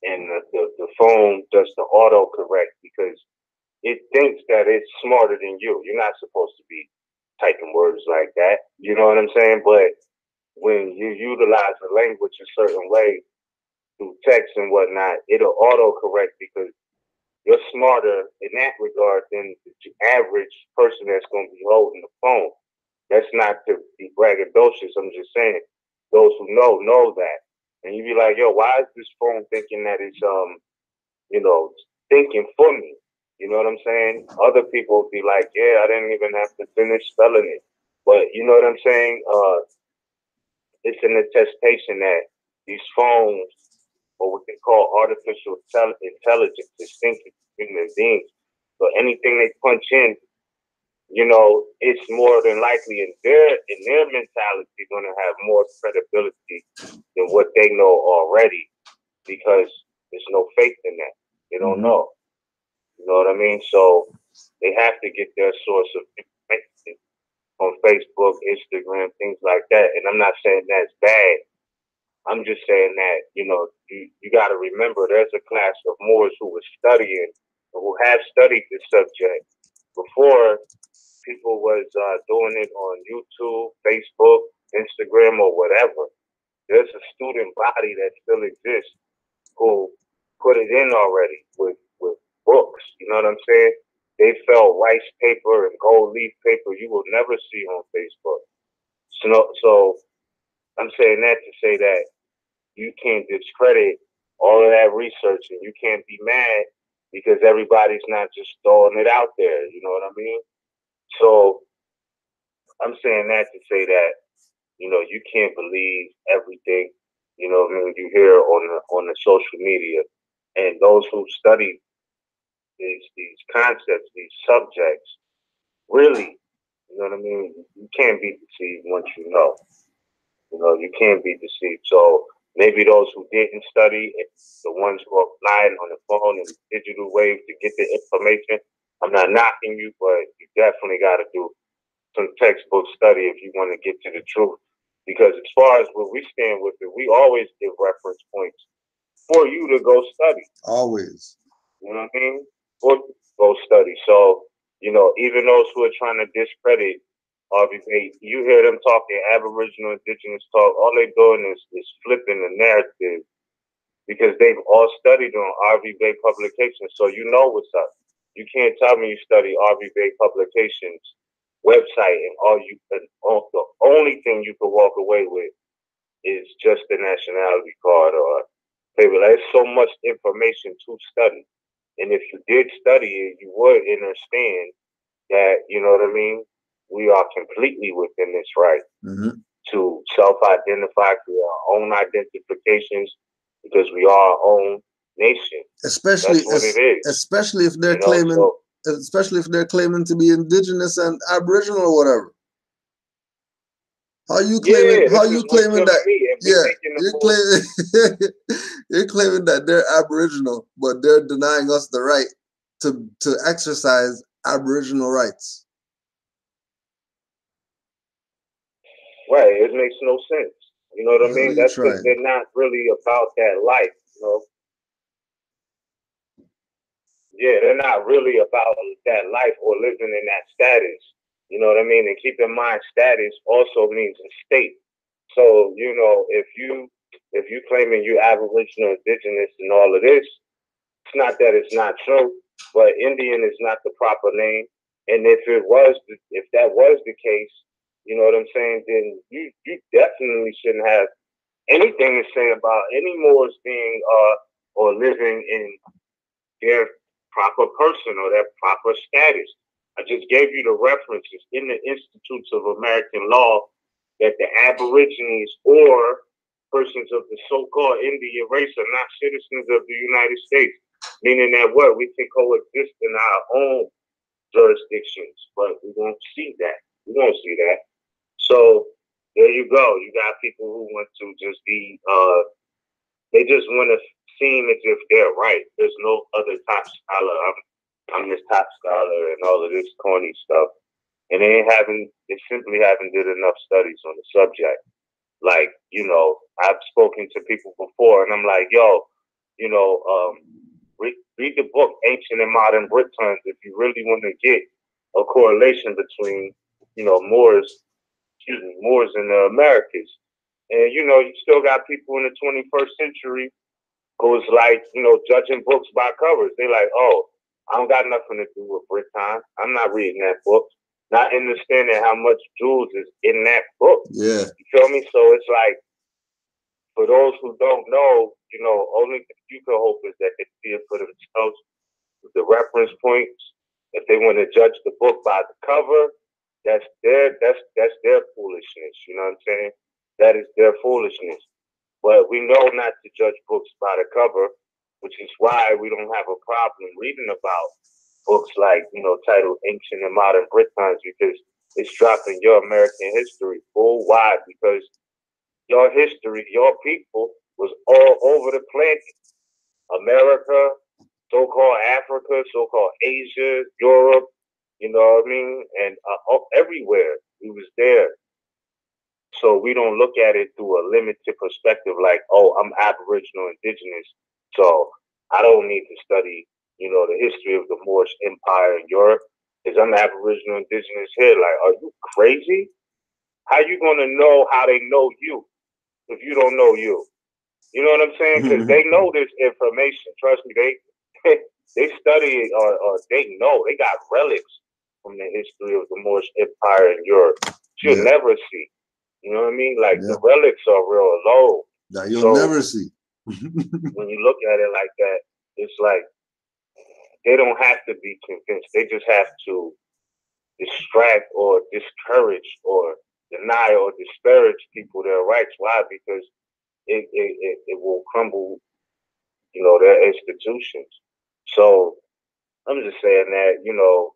and the phone does the autocorrect because it thinks that it's smarter than you. You're not supposed to be typing words like that. You know what I'm saying? But when you utilize the language a certain way through text and whatnot, it'll autocorrect because you're smarter in that regard than the average person that's going to be holding the phone. That's not to be braggadocious. I'm just saying those who know that. And you be like, yo, why is this phone thinking that it's you know, thinking for me? You know what I'm saying? Other people be like, yeah, I didn't even have to finish spelling it. But you know what I'm saying? It's an attestation that these phones, or what they call artificial intelligence, is thinking human beings. So anything they punch in, you know, it's more than likely in their mentality going to have more credibility than what they know already, because there's no faith in that. They don't know. You know what I mean? So they have to get their source of information on Facebook, Instagram, things like that. And I'm not saying that's bad. I'm just saying that, you know, you got to remember there's a class of Moors who were studying, who have studied this subject before people was doing it on YouTube, Facebook, Instagram, or whatever. There's a student body that still exists who put it in already with books. You know what I'm saying? They fell rice paper and gold leaf paper you will never see on Facebook. So I'm saying that to say that you can't discredit all of that research, and you can't be mad because everybody's not just throwing it out there. You know what I mean? So I'm saying that to say that, you know, you can't believe everything, you know what I mean, you hear on the social media. And those who study these concepts, these subjects, really, you know what I mean, you can't be deceived once you know. You know, you can't be deceived. So maybe those who didn't study, the ones who are flying on the phone and digital wave to get the information, I'm not knocking you, but you definitely got to do some textbook study if you want to get to the truth. Because as far as where we stand with it, we always give reference points for you to go study.
Always.
You know what I mean? For go study. So, you know, even those who are trying to discredit RVB, you hear them talking Aboriginal, Indigenous talk, all they're doing is flipping the narrative because they've all studied on RVB publications. So you know what's up. You can't tell me you study RVB publications website and the only thing you can walk away with is just the nationality card or paper. There's so much information to study. And if you did study it, you would understand that, you know what I mean, we are completely within this right to self-identify, through our own identifications, because we are our own nation.
Especially,
that's what it is.
Especially if they're especially if they're claiming to be indigenous and Aboriginal or whatever. How you claiming? How you claiming that? You're claiming that they're Aboriginal, but they're denying us the right to exercise Aboriginal rights.
Right, it makes no sense. You know what I mean? That's because they're not really about that life. You know. Yeah, they're not really about that life or living in that status. You know what I mean? And keep in mind, status also means a state. So, you know, if you claiming you Aboriginal, Indigenous, and all of this, it's not that it's not true, but Indian is not the proper name. And if that was the case, you know what I'm saying, then you definitely shouldn't have anything to say about any Moors being or living in their proper person or their proper status. I just gave you the references in the Institutes of American Law that the Aborigines or persons of the so-called Indian race are not citizens of the United States, meaning that what? We can coexist in our own jurisdictions, but we won't see that. We won't see that. So There you go. You got people who want to just be, they just want to seem as if they're right. There's no other top scholar. I'm this top scholar and all of this corny stuff. And they simply haven't did enough studies on the subject. Like, you know, I've spoken to people before and I'm like, yo, you know, read the book, Ancient and Modern Britons, if you really want to get a correlation between, you know, Moors in the Americas. And, you know, you still got people in the 21st century who's like, you know, judging books by covers. They like, oh, I don't got nothing to do with Britain. I'm not reading that book. Not understanding how much jewels is in that book.
Yeah.
You feel me? So it's like, for those who don't know, you know, only thing you can hope is that they see it for themselves with the reference points. If they want to judge the book by the cover, that's their foolishness. You know what I'm saying? That is their foolishness. But we know not to judge books by the cover, which is why we don't have a problem reading about books like, you know, titled Ancient and Modern Britons, because it's dropping your American history full wide, because your history, your people was all over the planet. America, so-called Africa, so-called Asia, Europe, you know what I mean? And everywhere we was there. So we don't look at it through a limited perspective like, oh, I'm Aboriginal Indigenous, so I don't need to study, you know, the history of the Moorish Empire in Europe because I'm Aboriginal Indigenous here. Like, are you crazy? How you going to know how they know you if you don't know you? You know what I'm saying? Because they know this information. Trust me, they study or they know. They got relics from the history of the Moorish Empire in Europe. You'll never see. You know what I mean? Like the relics are real low.
That you'll never see.
When you look at it like that, it's like they don't have to be convinced. They just have to distract or discourage or deny or disparage people their rights. Why? Because it will crumble, you know, their institutions. So I'm just saying that, you know,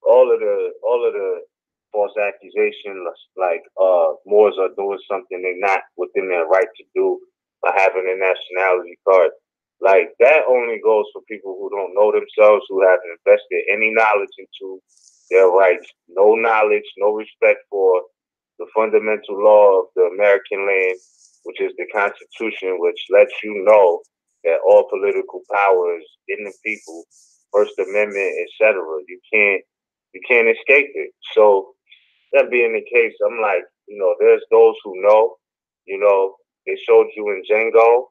all of the false accusations like Moors are doing something they're not within their right to do by having a nationality card. Like that only goes for people who don't know themselves, who haven't invested any knowledge into their rights, no knowledge, no respect for the fundamental law of the American land, which is the Constitution, which lets you know that all political power is in the people, First Amendment, etc. You can't escape it. So that being the case, I'm like, you know, there's those who know, you know, they showed you in Django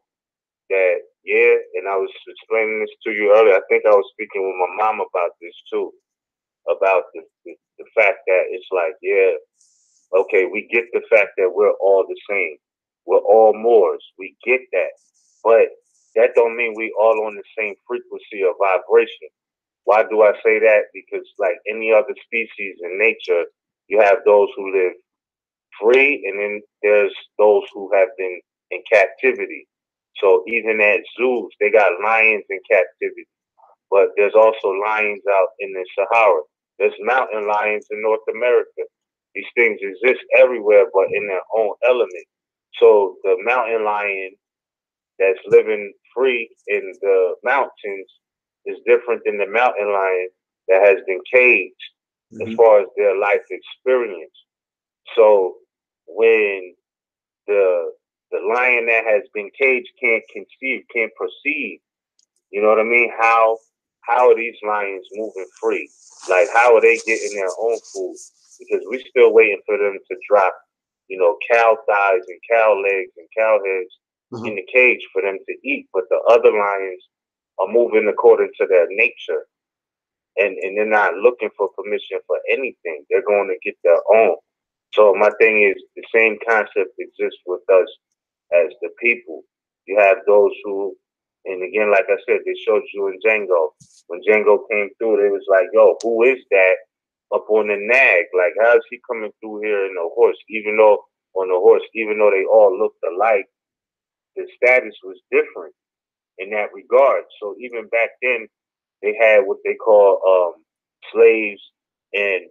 that, yeah, and I was explaining this to you earlier. I think I was speaking with my mom about this too, about the fact that it's like, yeah, okay, we get the fact that we're all the same. We're all Moors. We get that. But that don't mean we all on the same frequency or vibration. Why do I say that? Because like any other species in nature, you have those who live free, and then there's those who have been in captivity. So even at zoos, they got lions in captivity. But there's also lions out in the Sahara. There's mountain lions in North America. These things exist everywhere, but in their own element. So the mountain lion that's living free in the mountains is different than the mountain lion that has been caged as far as their life experience. So when the lion that has been caged can't conceive, can't perceive, you know what I mean? How are these lions moving free? Like, how are they getting their own food? Because we're still waiting for them to drop, you know, cow thighs and cow legs and cow heads in the cage for them to eat. But the other lions are moving according to their nature. And they're not looking for permission for anything. They're going to get their own. So my thing is, the same concept exists with us as the people. You have those who, and again, like I said, they showed you in Django. When Django came through, they was like, yo, who is that up on the nag? Like, how is he coming through here in a horse? Even though they all looked alike, the status was different in that regard. So even back then, they had what they call slaves and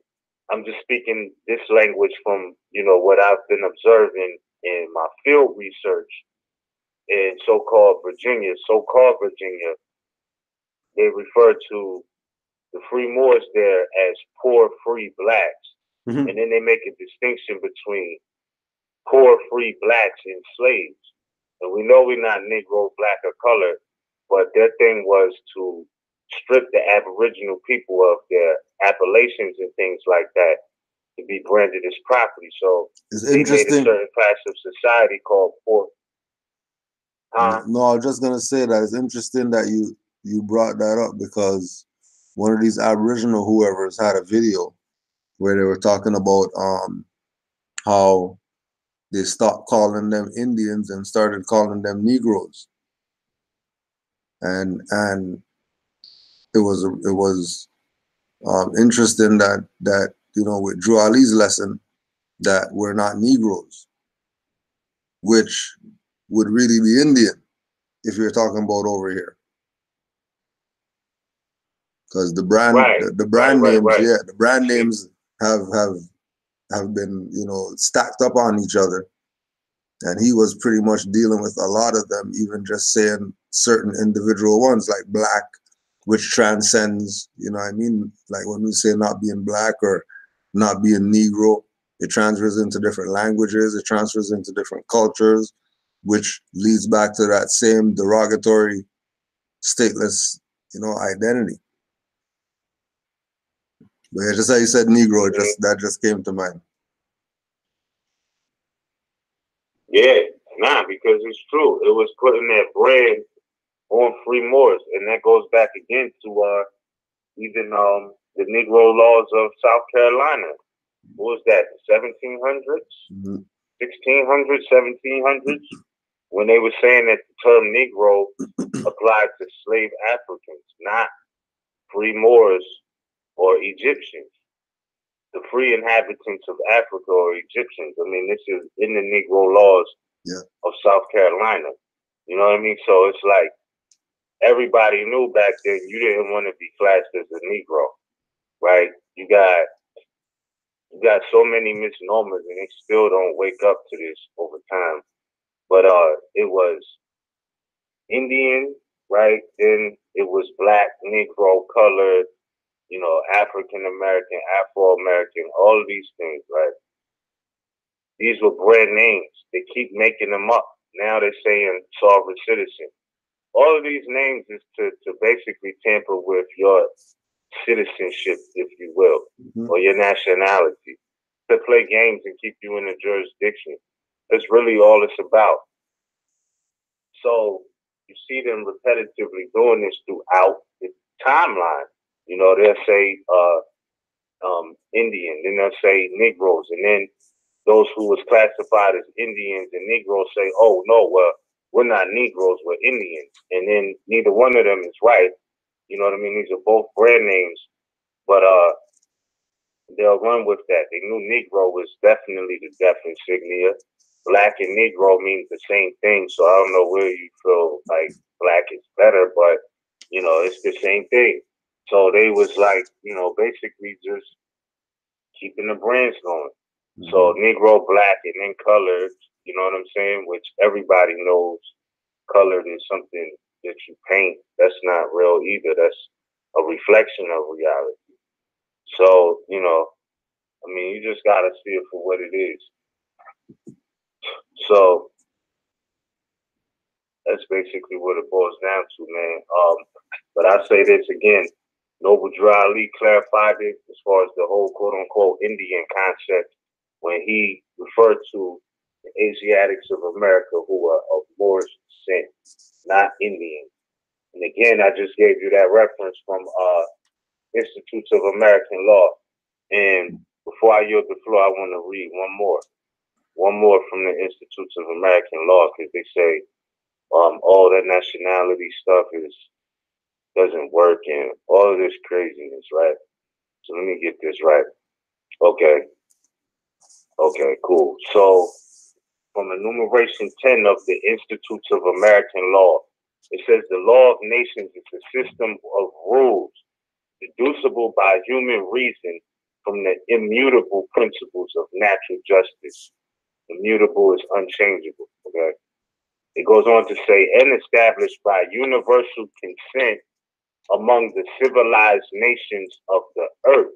I'm just speaking this language from, you know, what I've been observing in my field research in so-called Virginia. They refer to the free Moors there as poor free blacks.
Mm-hmm.
And then they make a distinction between poor free blacks and slaves. And we know we're not Negro, black, or colored, but their thing was to strip the Aboriginal people of their appellations and things like that to be branded as property. So
It's
they made a
interesting.
certain class of society called poor.
No, I was just gonna say that it's interesting that you brought that up, because one of these Aboriginal whoever's had a video where they were talking about how they stopped calling them Indians and started calling them Negroes, and it was interesting that you know, with Drew Ali's lesson that we're not Negroes, which would really be Indian if you're talking about over here, because the brand names, yeah, the brand names have been, you know, stacked up on each other. And he was pretty much dealing with a lot of them, even just saying certain individual ones like black, which transcends, you know what I mean? Like when we say not being black or not being Negro, it transfers into different languages, it transfers into different cultures, which leads back to that same derogatory, stateless, you know, identity. But yeah, just how you said Negro, that just came to mind.
Yeah, because it's true. It was putting that brand on free Moors, and that goes back again to even the Negro Laws of South Carolina. What was that? The 1700s, 1600s, 1700s, when they were saying that the term Negro applied to slave Africans, not free Moors or Egyptians. The free inhabitants of Africa or Egyptians. I mean, this is in the Negro Laws of South Carolina. You know what I mean? So it's like everybody knew back then you didn't want to be classed as a Negro, right? You got so many misnomers, and they still don't wake up to this over time. But it was Indian, right? Then it was black, Negro, colored, you know, African American, Afro American, all of these things, right? These were brand names. They keep making them up. Now they're saying sovereign citizen. All of these names is to basically tamper with your citizenship, if you will, or your nationality, to play games and keep you in a jurisdiction. That's really all it's about. So you see them repetitively doing this throughout the timeline. You know, they'll say Indian, then they'll say Negroes, and then those who was classified as Indians and Negroes say, oh, no, well, we're not Negroes, we're Indians. And then neither one of them is right. You know what I mean? These are both brand names, but they'll run with that. They knew Negro was definitely the death insignia. Black and Negro means the same thing, so I don't know where you feel like black is better, but, you know, it's the same thing. So they was like, you know, basically just keeping the brands going. So Negro, black, and then colored, you know what I'm saying? Which everybody knows colored is something that you paint. That's not real either. That's a reflection of reality. So, you know, I mean, you just got to see it for what it is. So that's basically what it boils down to, man. But I say this again, Noble Drew Ali clarified it as far as the whole quote-unquote Indian concept when he referred to the Asiatics of America who are of Moorish descent, not Indian. And again, I just gave you that reference from Institutes of American Law. And before I yield the floor, I want to read one more from the Institutes of American Law, because they say all that nationality stuff doesn't work and all of this craziness, right? So let me get this right. Okay, cool. So from enumeration 10 of the Institutes of American Law, it says the law of nations is a system of rules deducible by human reason from the immutable principles of natural justice. Immutable is unchangeable, okay? It goes on to say, and established by universal consent among the civilized nations of the earth.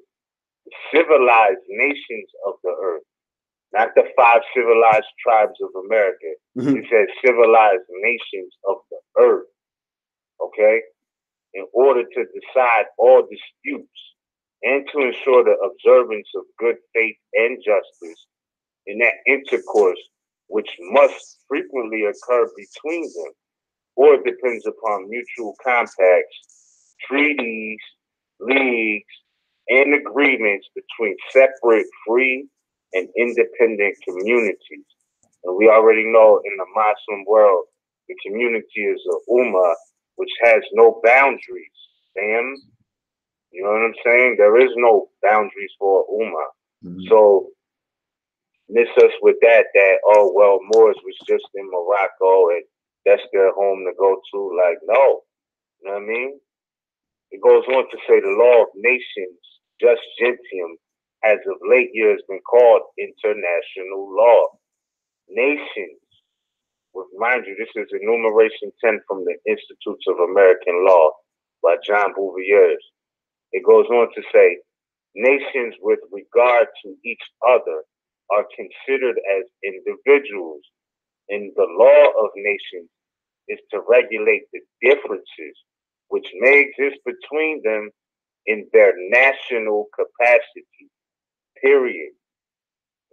The civilized nations of the earth, not the 5 civilized tribes of America. It says civilized nations of the earth, okay? In order to decide all disputes and to ensure the observance of good faith and justice in that intercourse which must frequently occur between them, or depends upon mutual compacts, treaties, leagues, and agreements between separate, free, and independent communities. And we already know in the Muslim world, the community is a ummah, which has no boundaries. Damn, you know what I'm saying? There is no boundaries for ummah. So miss us with that, oh, well, Moors was just in Morocco and that's their home to go to. Like, no, you know what I mean? It goes on to say the law of nations, just gentium, has of late years been called international law. Nations, mind you, this is enumeration 10 from the Institutes of American Law by John Bovi. It goes on to say, nations with regard to each other are considered as individuals, and the law of nations is to regulate the differences which may exist between them in their national capacity, period.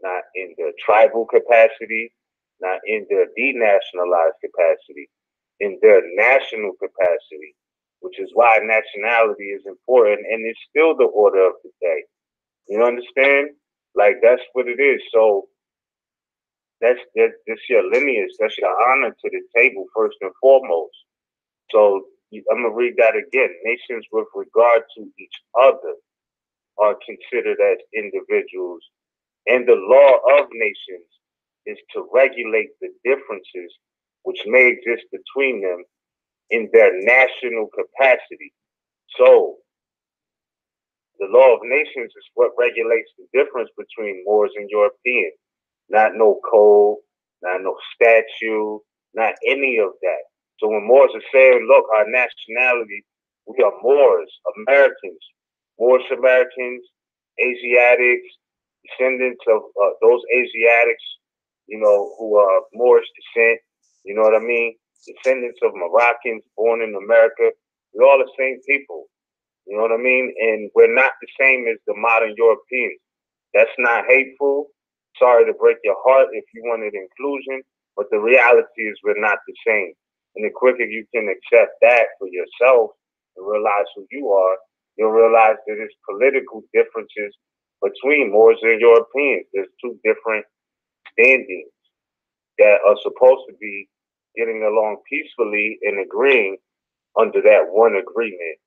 Not in their tribal capacity, not in their denationalized capacity, in their national capacity, which is why nationality is important, and it's still the order of the day. You understand? Like, that's what it is. So that's your lineage, that's your honor to the table first and foremost. So I'm gonna read that again. Nations with regard to each other are considered as individuals, and the law of nations is to regulate the differences which may exist between them in their national capacity. So the law of nations is what regulates the difference between Moors and Europeans. Not no code, not no statute, not any of that. So when Moors are saying, look, our nationality, we are Moors, Americans, Moorish Americans, Asiatics, descendants of those Asiatics, you know, who are Moorish descent, you know what I mean? Descendants of Moroccans born in America. We're all the same people, you know what I mean? And we're not the same as the modern Europeans. That's not hateful. Sorry to break your heart if you wanted inclusion, but the reality is we're not the same. And the quicker you can accept that for yourself and realize who you are, you'll realize that there's political differences between Moors and Europeans. There's 2 different standings that are supposed to be getting along peacefully and agreeing under that one agreement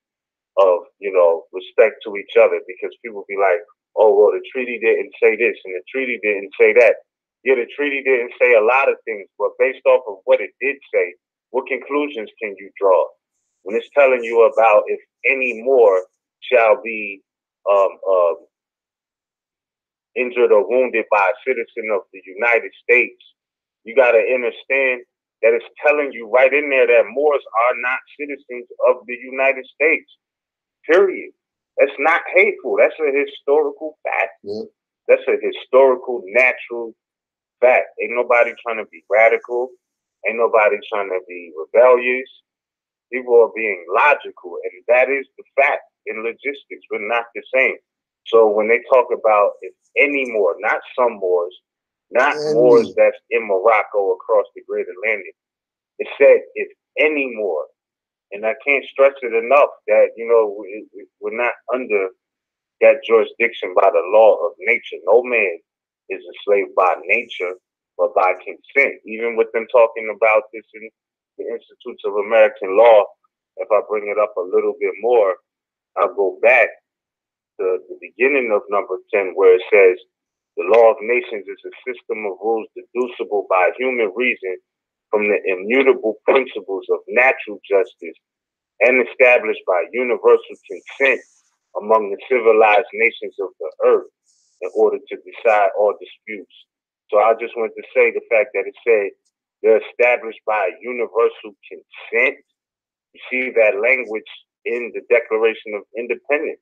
of, you know, respect to each other, because people be like, oh, well, the treaty didn't say this and the treaty didn't say that. Yeah, the treaty didn't say a lot of things, but based off of what it did say, what conclusions can you draw? When it's telling you about if any more shall be injured or wounded by a citizen of the United States, you got to understand that it's telling you right in there that Moors are not citizens of the United States, period. That's not hateful. That's a historical fact. Yeah. That's a historical, natural fact. Ain't nobody trying to be radical. Ain't nobody trying to be rebellious. People are being logical, and that is the fact in logistics. We're not the same. So when they talk about if any more, not some Moors, not Moors that's in Morocco across the Great Atlantic, it said if any more. And I can't stress it enough that, you know, we're not under that jurisdiction by the law of nature. No man is a slave by nature, but by consent. Even with them talking about this in the Institutes of American Law, if I bring it up a little bit more, I'll go back to the beginning of number 10, where it says, the law of nations is a system of rules deducible by human reason from the immutable principles of natural justice and established by universal consent among the civilized nations of the earth in order to decide all disputes. So I just wanted to say the fact that it said they're established by universal consent. You see that language in the Declaration of Independence.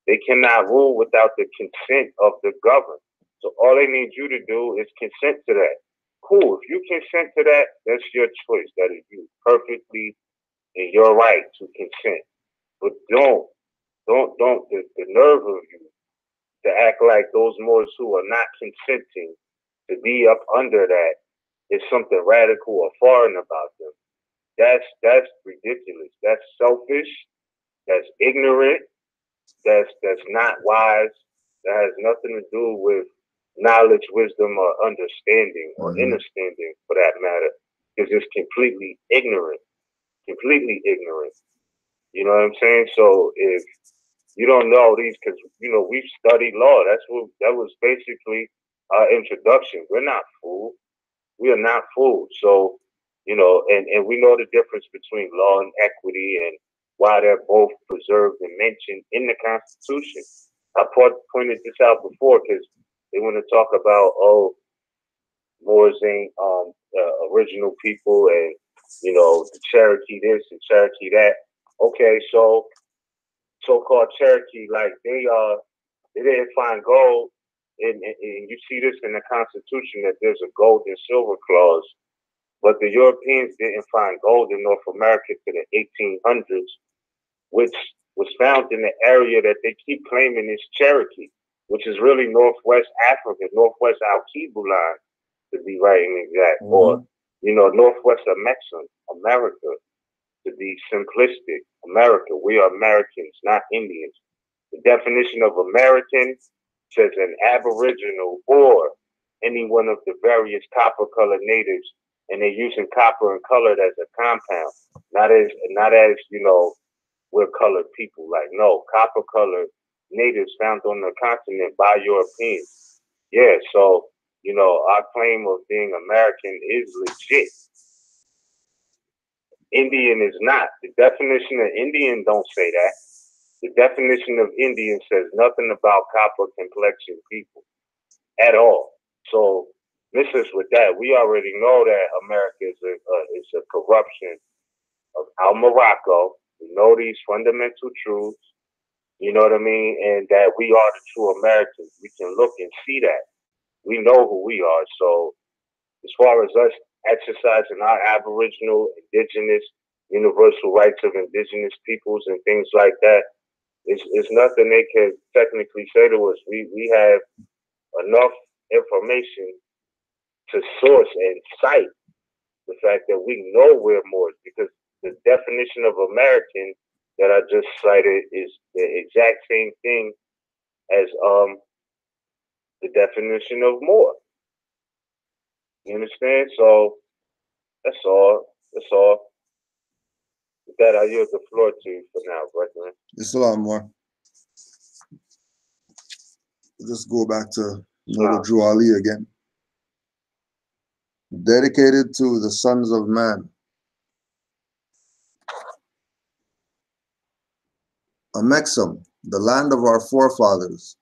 They cannot rule without the consent of the governed. So all they need you to do is consent to that. Cool. If you consent to that, that's your choice. That is you perfectly in your right to consent. But don't the nerve of you to act like those Moors who are not consenting to be up under that is something radical or foreign about them. That's ridiculous. That's selfish. That's ignorant. That's not wise. That has nothing to do with knowledge, wisdom, or understanding, or understanding for that matter, because it's completely ignorant. Completely ignorant. You know what I'm saying? So if you don't know these, because we've studied law. That was basically our introduction. We're not fools. We are not fools. So and we know the difference between law and equity and why they're both preserved and mentioned in the Constitution. I pointed this out before because they want to talk about Moors ain't original people and the Cherokee this and Cherokee that. Okay, so-called Cherokee, like they didn't find gold, and you see this in the Constitution that there's a gold and silver clause, but the Europeans didn't find gold in North America to the 1800s, which was found in the area that they keep claiming is Cherokee, which is really Northwest Africa, Northwest Alkebu line, to be right and exact, or Northwest America, to be simplistic. America, we are Americans, not Indians. The definition of American says an Aboriginal or any one of the various copper-colored natives, and they're using copper and colored as a compound, not as we're colored people. Like, no, copper-colored natives found on the continent by Europeans. Yeah, so our claim of being American is legit. Indian is not. The definition of Indian don't say that. The definition of Indian says nothing about copper complexion people at all. So miss us with that. We already know that America is a corruption of Al Morocco. We know these fundamental truths. You know what I mean? And that we are the true Americans. We can look and see that. We know who we are. So as far as us exercising our Aboriginal, Indigenous, universal rights of Indigenous peoples and things like that, it's nothing they can technically say to us. We have enough information to source and cite the fact that we know we're Moors, because the definition of American that I just cited is the exact same thing as the definition of Moor. You understand? So that's all. That's all. With that, I yield the floor to you for now, brethren.
It's a lot more. Just go back to Noble Drew Ali again. Dedicated to the sons of man. Amexem, the land of our forefathers,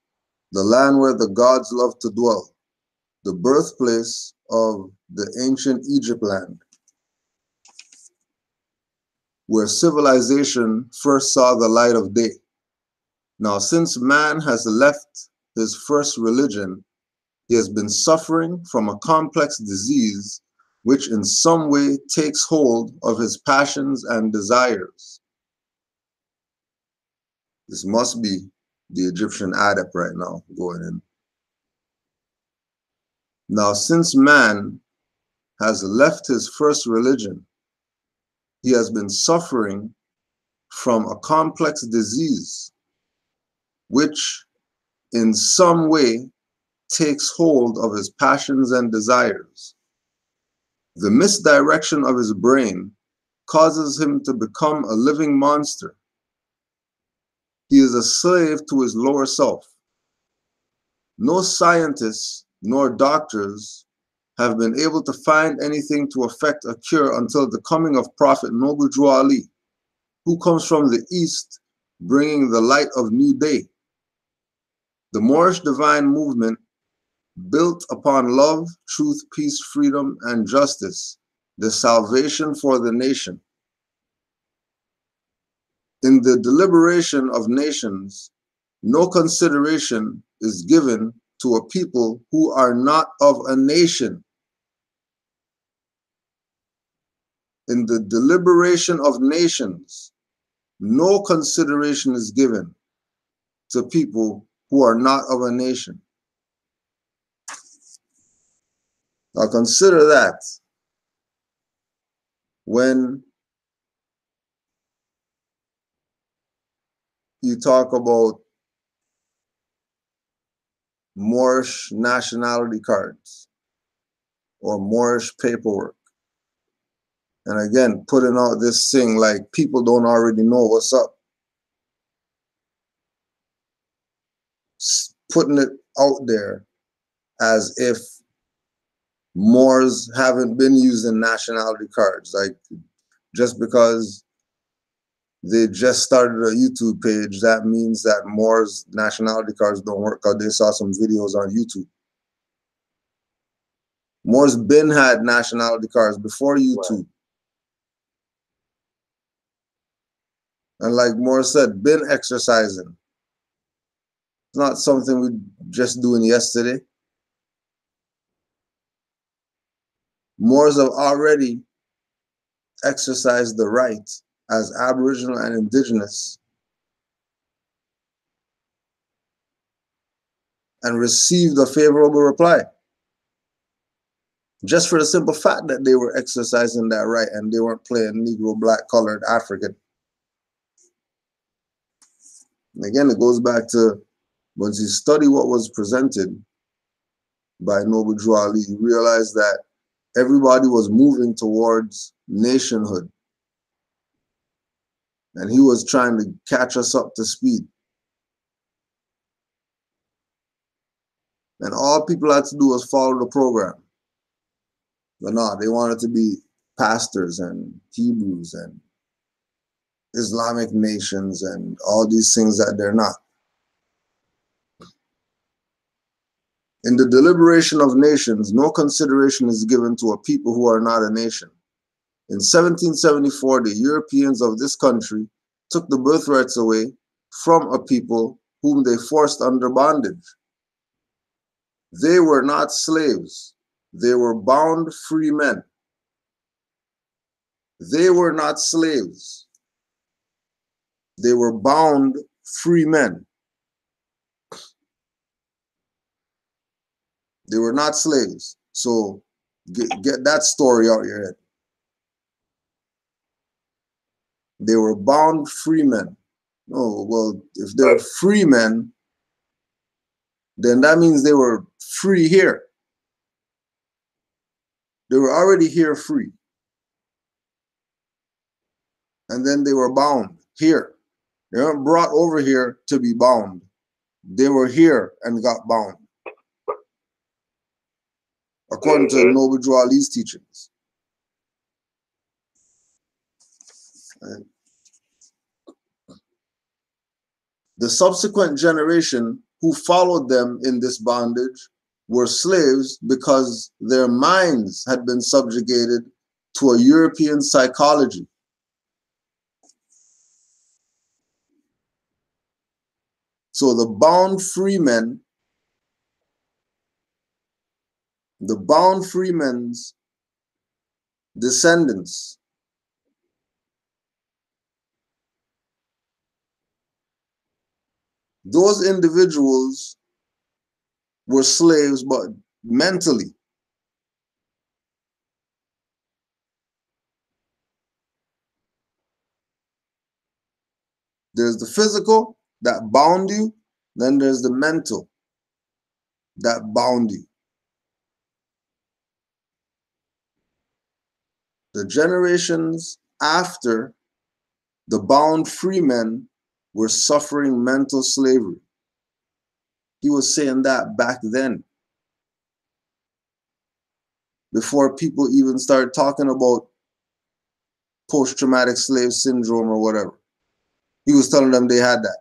the land where the gods love to dwell, the birthplace of the ancient Egypt land, where civilization first saw the light of day. Now, since man has left his first religion, he has been suffering from a complex disease which in some way takes hold of his passions and desires. This must be the Egyptian adept right now going in. Now, since man has left his first religion, he has been suffering from a complex disease which in some way takes hold of his passions and desires. The misdirection of his brain causes him to become a living monster. He is a slave to his lower self. No scientists nor doctors have been able to find anything to effect a cure until the coming of Prophet Noble Drew Ali, who comes from the east bringing the light of new day. The Moorish divine movement built upon love, truth, peace, freedom, and justice, the salvation for the nation. In the deliberation of nations, no consideration is given to a people who are not of a nation. In the deliberation of nations, no consideration is given to people who are not of a nation. Now consider that when you talk about Moorish nationality cards or Moorish paperwork, and again, putting out this thing like people don't already know what's up. Putting it out there as if Moors haven't been using nationality cards. Like just because they just started a YouTube page, that means that Moors nationality cards don't work because they saw some videos on YouTube. Moors been had nationality cards before YouTube. And like Moors said, been exercising. It's not something we just doing yesterday. Moors have already exercised the right as Aboriginal and Indigenous and received a favorable reply. Just for the simple fact that they were exercising that right and they weren't playing Negro, black, colored, African. And again, it goes back to once you study what was presented by Noble Drew Ali, you realize that everybody was moving towards nationhood. And he was trying to catch us up to speed. And all people had to do was follow the program. But no, they wanted to be pastors and Hebrews and Islamic nations and all these things that they're not. In the deliberation of nations, no consideration is given to a people who are not a nation. In 1774, the Europeans of this country took the birthrights away from a people whom they forced under bondage. They were not slaves. They were bound free men. They were not slaves. They were bound free men. They were not slaves. So get that story out your head. They were bound free men. Oh, well, if they're free men, then that means they were free here. They were already here free. And then they were bound here. They weren't brought over here to be bound. They were here and got bound, according to Noble Drew Ali's teachings. Right. The subsequent generation who followed them in this bondage were slaves because their minds had been subjugated to a European psychology. So the bound freemen's descendants those individuals were slaves, but mentally. There's the physical that bound you, then there's the mental that bound you. The generations after the bound freemen were suffering mental slavery. He was saying that back then, before people even started talking about post-traumatic slave syndrome or whatever. He was telling them they had that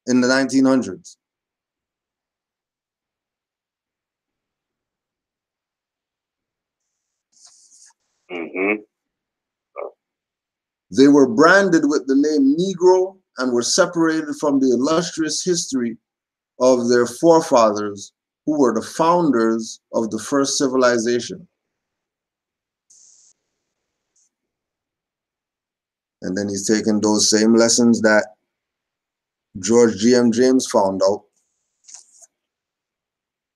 in the 1900s. They were branded with the name Negro and were separated from the illustrious history of their forefathers, who were the founders of the first civilization. And then he's taking those same lessons that George G.M. James found out,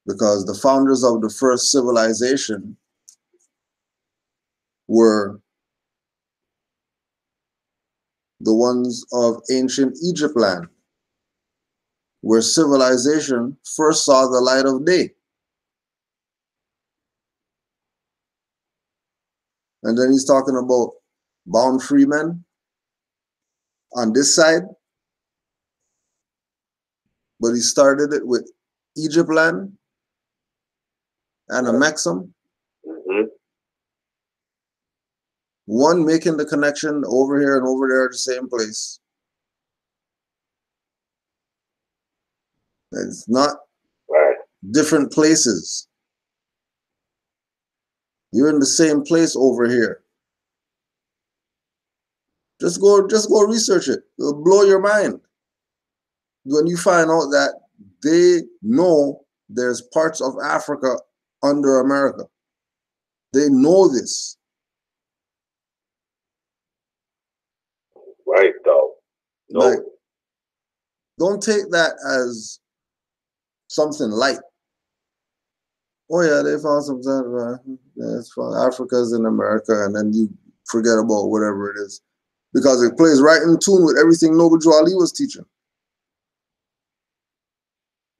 because the founders of the first civilization were the ones of ancient Egypt land, where civilization first saw the light of day. And then he's talking about bound free men on this side, but he started it with Egypt land and a Maxim. One making the connection over here and over there at the same place. It's not different places. You're in the same place over here. Just go research it. It'll blow your mind when you find out that they know there's parts of Africa under America. They know this.
Right, though. No.
Like, don't take that as something light. Oh yeah, they found something. It's from Africa's in America, and then you forget about whatever it is, because it plays right in tune with everything Noble Drew Ali was teaching.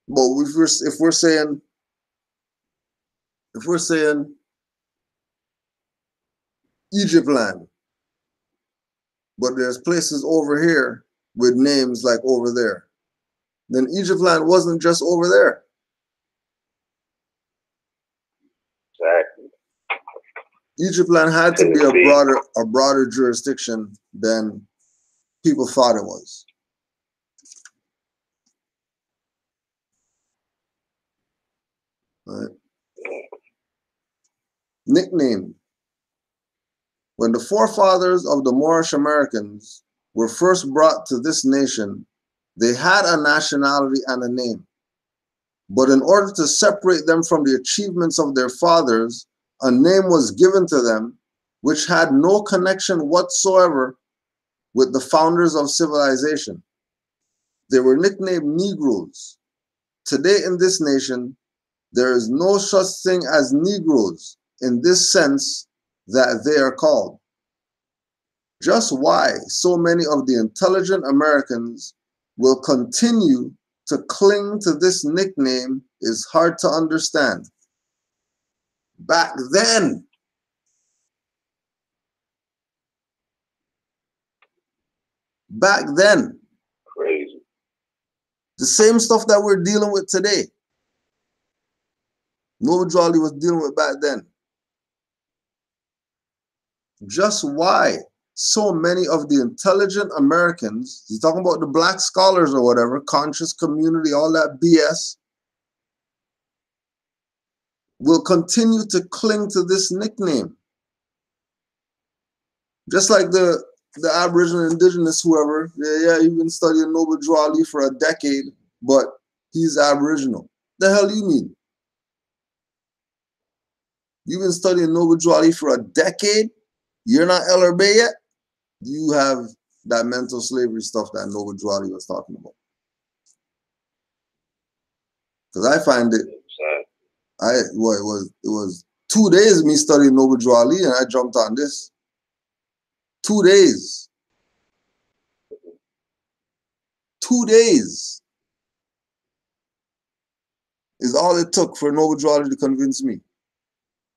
But if we're saying Egypt land, but there's places over here with names like over there, then Egypt land wasn't just over there.
Exactly.
Egypt land had to be a broader jurisdiction than people thought it was. Right. Nickname. When the forefathers of the Moorish Americans were first brought to this nation, they had a nationality and a name. But in order to separate them from the achievements of their fathers, a name was given to them which had no connection whatsoever with the founders of civilization. They were nicknamed Negroes. Today in this nation, there is no such thing as Negroes in this sense that they are called. Just why so many of the intelligent Americans will continue to cling to this nickname is hard to understand. Back then,
crazy.
The same stuff that we're dealing with today, Noble Drew Ali was dealing with back then. Just why so many of the intelligent Americans, he's talking about the black scholars or whatever, conscious community, all that BS, will continue to cling to this nickname. Just like the Aboriginal, Indigenous, whoever, yeah, you've been studying Noble Drew Ali for a decade, but he's Aboriginal. The hell you mean? You've been studying Noble Drew Ali for a decade? You're not LRB yet? You have that mental slavery stuff that Noble Drew Ali was talking about. Because I find it, it was 2 days of me studying Noble Drew Ali and I jumped on this. 2 days. 2 days is all it took for Noble Drew Ali to convince me.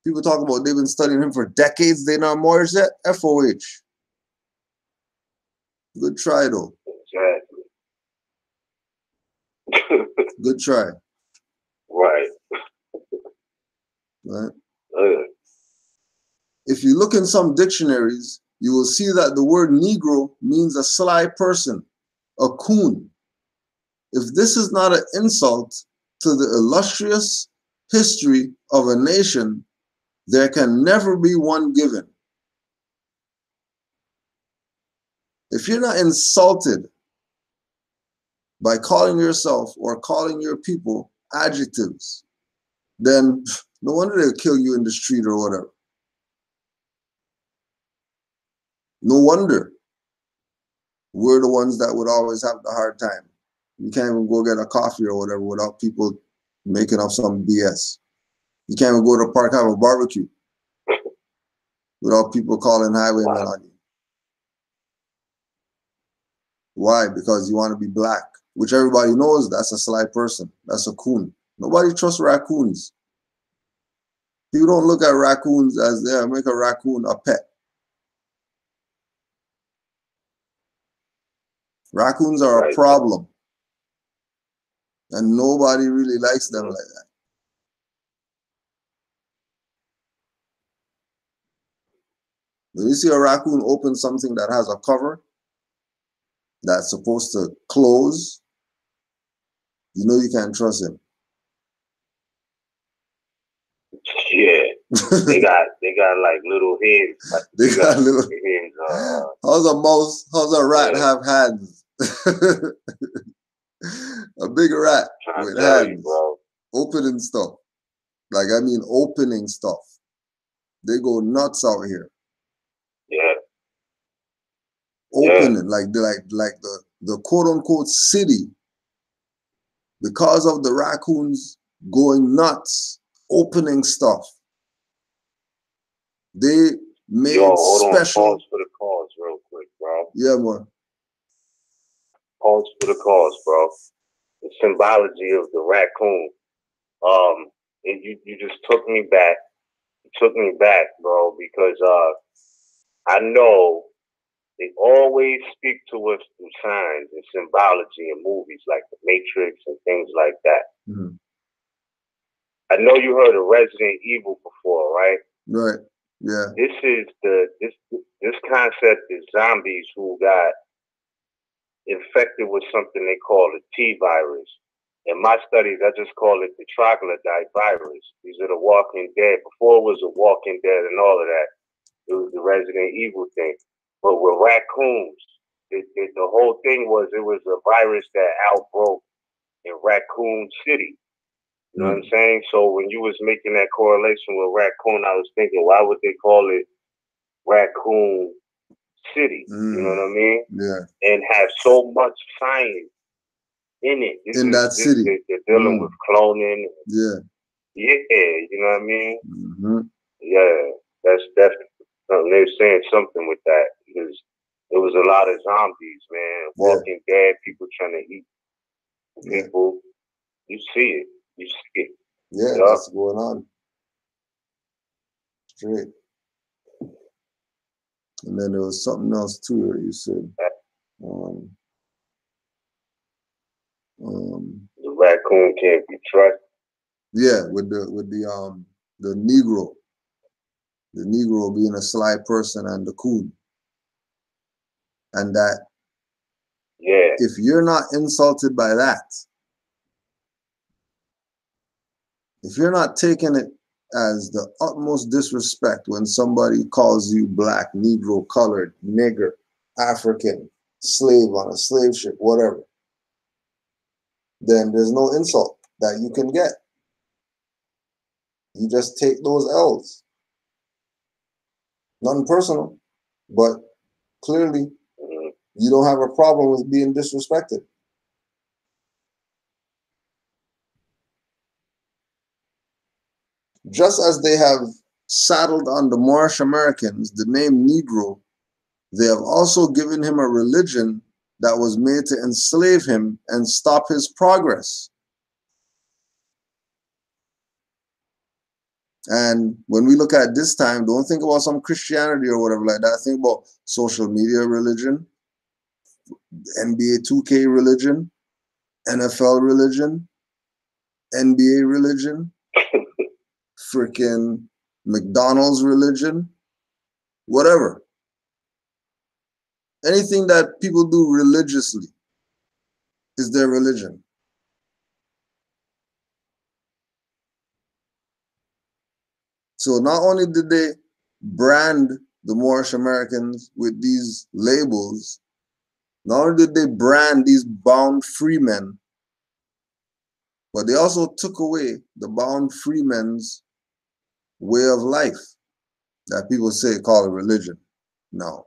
People talk about they've been studying him for decades, they not Moorish yet? FOH. Good try though.
Exactly.
Good try.
Right.
Right. If you look in some dictionaries, you will see that the word Negro means a sly person, a coon. If this is not an insult to the illustrious history of a nation, there can never be one given. If you're not insulted by calling yourself or calling your people adjectives, then no wonder they'll kill you in the street or whatever. No wonder we're the ones that would always have the hard time. You can't even go get a coffee or whatever without people making up some BS. You can't even go to the park, have a barbecue without people calling highwaymen on you. Why? Because you want to be black, which everybody knows that's a sly person. That's a coon. Nobody trusts raccoons. People don't look at raccoons as they make a raccoon a pet. Raccoons are a problem. And nobody really likes them like that. When you see a raccoon open something that has a cover that's supposed to close, you know you can't trust him.
Yeah, they got like little hands. Like,
they got little
hands.
How's a rat have hands? A big rat with hands, opening stuff. Like, I mean, opening stuff. They go nuts out here.
Yeah.
Opening, like the quote unquote city, because of the raccoons going nuts, opening stuff. They made special.
Pause for the cause real quick, bro.
Yeah, man.
Pause for the cause, bro. The symbology of the raccoon. And you just took me back. You took me back, bro, because I know they always speak to us through signs and symbology in movies like The Matrix and things like that.
Mm-hmm.
I know you heard of Resident Evil before, right?
Right. Yeah.
This is this concept is zombies who got infected with something they call the T virus. In my studies, I just call it the troglodyte virus. These are the Walking Dead. Before it was a Walking Dead and all of that, it was the Resident Evil thing. But with raccoons, the whole thing was it was a virus that outbroke in Raccoon City. You know what I'm saying? So when you was making that correlation with raccoon, I was thinking, why would they call it Raccoon City? You know what I mean?
Yeah.
And have so much science in it.
That city.
They're dealing with cloning.
Yeah.
Yeah, you know what I mean?
Mm-hmm.
Yeah, that's definitely something. They're saying something with that because there was a lot of zombies, man. Walking Dead, people trying to eat people. You see it. You see it.
Yeah, that's going on. Straight. And then there was something else too that you said.
The raccoon can't be trusted.
Yeah, with the Negro. The Negro being a sly person and the coon. And that if you're not insulted by that, if you're not taking it as the utmost disrespect when somebody calls you black, Negro, colored, nigger, African, slave on a slave ship, whatever, then there's no insult that you can get. You just take those L's. Nothing personal, but clearly you don't have a problem with being disrespected. Just as they have saddled on the Moorish Americans the name Negro, they have also given him a religion that was made to enslave him and stop his progress. And when we look at this time, don't think about some Christianity or whatever like that. Think about social media religion, NBA 2K religion, NFL religion, NBA religion, freaking McDonald's religion, whatever. Anything that people do religiously, is their religion. So not only did they brand the Moorish Americans with these labels, not only did they brand these bound free men, but they also took away the bound free men's way of life that people say call a religion now.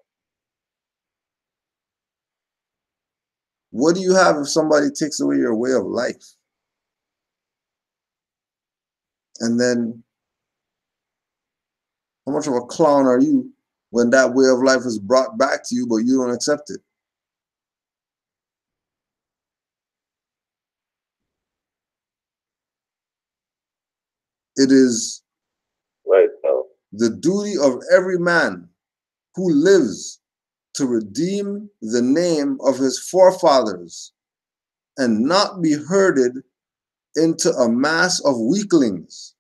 What do you have if somebody takes away your way of life? And then how much of a clown are you when that way of life is brought back to you, but you don't accept it? It is
right,
the duty of every man who lives to redeem the name of his forefathers and not be herded into a mass of weaklings.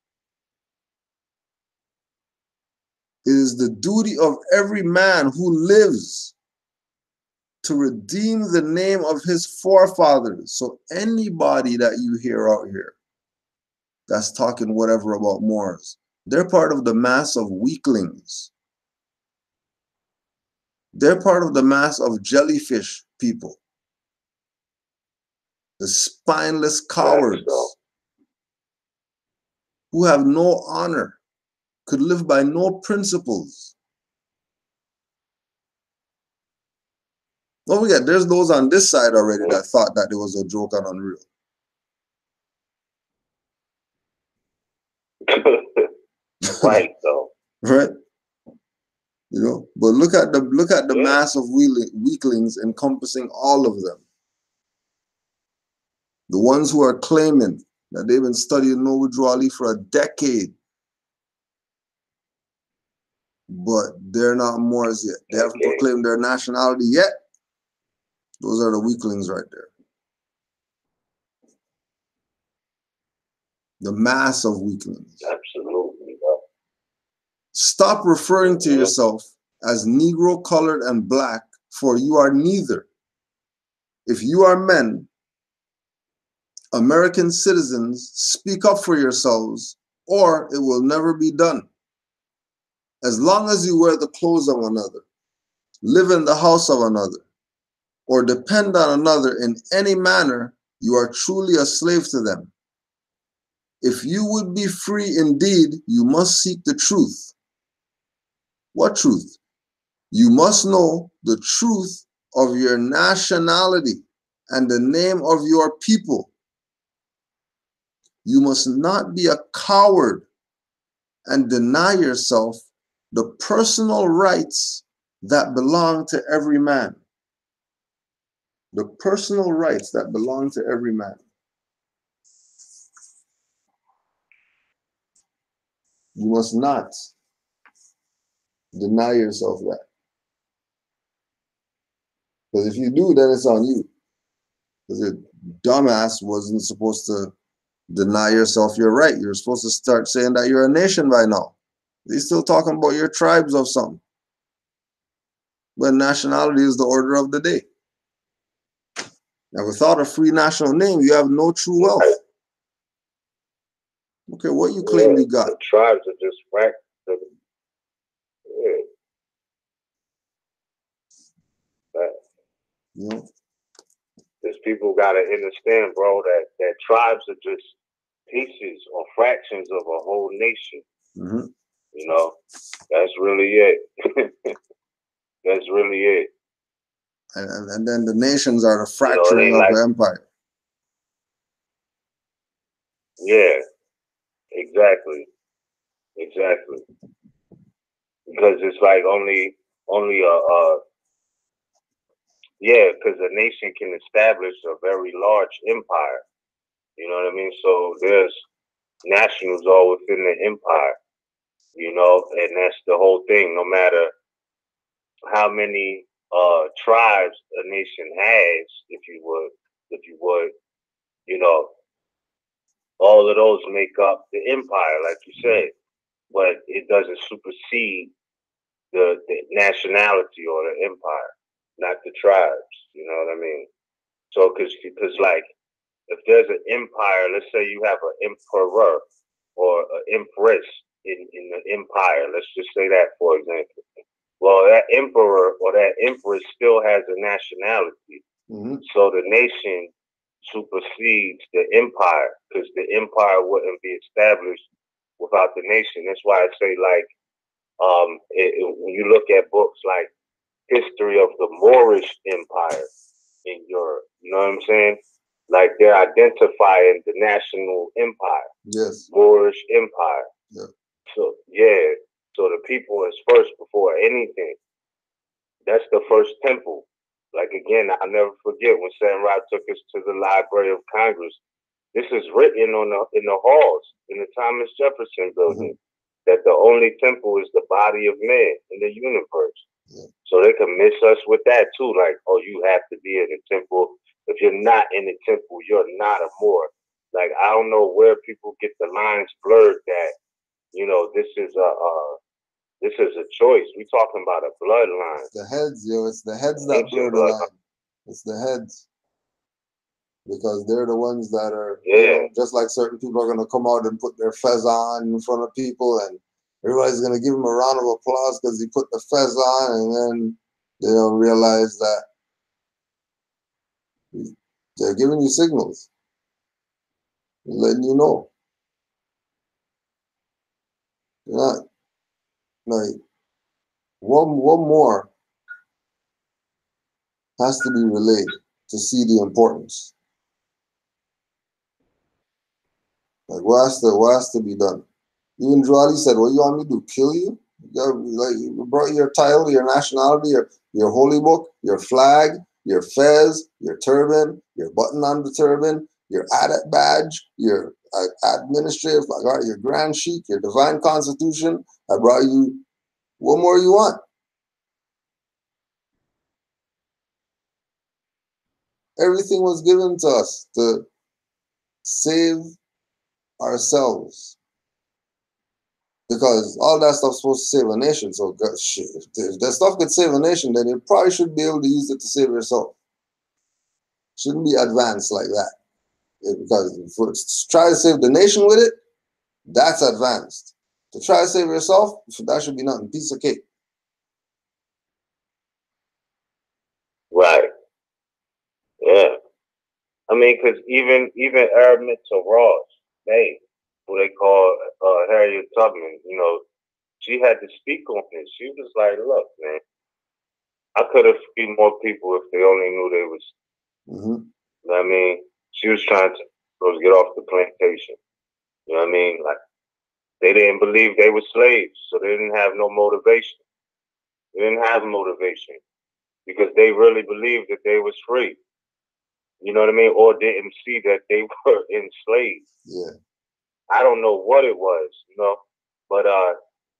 It is the duty of every man who lives to redeem the name of his forefathers. So anybody that you hear out here that's talking whatever about Moors, they're part of the mass of weaklings. They're part of the mass of jellyfish people, the spineless cowards who have no honor, could live by no principles. Don't forget, there's those on this side already that thought that it was a joke and unreal.
Right, though.
Right? You know, but look at the mass of weaklings encompassing all of them. The ones who are claiming that they've been studying No Withdrawal for a decade, but they're not Moors yet. They haven't proclaimed their nationality yet. Those are the weaklings right there. The mass of weaklings.
Absolutely.
Stop referring to yourself as Negro, colored, and black, for you are neither. If you are men, American citizens, speak up for yourselves, or it will never be done. As long as you wear the clothes of another, live in the house of another, or depend on another in any manner, you are truly a slave to them. If you would be free indeed, you must seek the truth. What truth? You must know the truth of your nationality and the name of your people. You must not be a coward and deny yourself the personal rights that belong to every man. The personal rights that belong to every man. You must not deny yourself that. Because if you do, then it's on you. Because your dumbass wasn't supposed to deny yourself your right. You're supposed to start saying that you're a nation by now. You're still talking about your tribes of something. But nationality is the order of the day. Now, without a free national name, you have no true wealth. Okay, what you claim you got?
The tribes are just fractured.
You know?
Because people got to understand, bro, that tribes are just pieces or fractions of a whole nation.
Mm-hmm.
You know, that's really it. That's really it.
And then the nations are the fracturing of the empire.
Yeah, exactly. Exactly. Because it's like only because a nation can establish a very large empire. You know what I mean? So there's nationals all within the empire, you know, and that's the whole thing. No matter how many tribes a nation has, if you would, you know, all of those make up the empire, like you said. But it doesn't supersede the nationality or the empire, not the tribes. You know what I mean? So, because like, if there's an empire, let's say you have an emperor or an empress in the empire, let's just say that, for example. Well, that emperor or that empress still has a nationality. So the nation supersedes the empire, because the empire wouldn't be established without the nation. That's why I say, like, when you look at books like History of the Moorish Empire in Europe, you know what I'm saying? Like, they're identifying the national empire.
Yes.
Moorish Empire.
Yeah.
So, yeah. So the people is first before anything. That's the first temple. Like, again, I'll never forget when Sam Ra took us to the Library of Congress. This is written in the halls in the Thomas Jefferson building, that the only temple is the body of man in the universe. Yeah. So they can miss us with that too. Like, oh, you have to be in the temple. If you're not in the temple, you're not a Moor. Like, I don't know where people get the lines blurred that, you know, this is a choice. We're talking about a bloodline.
It's the heads, yo. It's the heads that blur the line. It's the heads. Because they're the ones that are, you know, just like certain people are going to come out and put their fez on in front of people, and everybody's going to give him a round of applause because he put the fez on, and then they don't realize that they're giving you signals, letting you know. You're not, like, one more has to be relayed to see the importance. Like, what has to be done? Even Joali said, what you want me to do, kill you? Like, you brought your title, your nationality, your holy book, your flag, your fez, your turban, your button on the turban, your adat badge, your administrative, I got your grand sheik, your divine constitution. I brought you, what more you want? Everything was given to us to save ourselves. Because all that stuff's supposed to save a nation. So, shit, if that stuff could save a nation, then you probably should be able to use it to save yourself. Shouldn't be advanced like that. Because to try to save the nation with it, that's advanced. To try to save yourself, that should be nothing. Piece of cake.
Right. Yeah. I mean, because even Arabic to Ross, hey, who they call Harriet Tubman, you know, she had to speak on this. She was like, look, man, I could have freed more people if they only knew they was, you know what I mean? She was trying to get off the plantation. You know what I mean? Like, they didn't believe they were slaves, so they didn't have no motivation. They didn't have motivation because they really believed that they was free. You know what I mean? Or didn't see that they were enslaved.
Yeah.
I don't know what it was, you know, but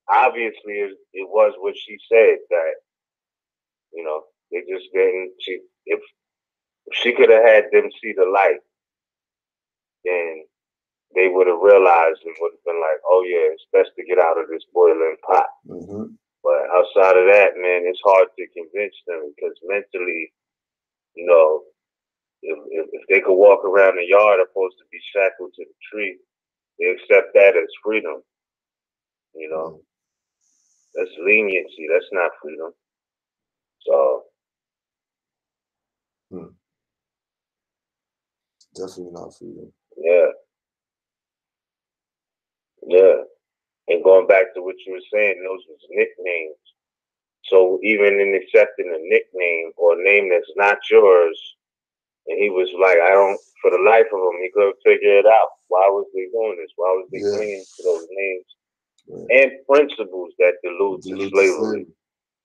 obviously it was what she said, that, you know, they just didn't. If she could have had them see the light, then they would have realized and would have been like, oh yeah, it's best to get out of this boiling pot. But outside of that, man, it's hard to convince them, because mentally, you know, if they could walk around the yard opposed to be shackled to the tree, they accept that as freedom. You know, that's leniency. That's not freedom. So,
definitely not freedom.
Yeah. Yeah. And going back to what you were saying, those was nicknames. So even in accepting a nickname or a name that's not yours, and he was like, for the life of him, he couldn't figure it out. Why was they doing this? Why was they clinging to those names and principles that delude to slavery?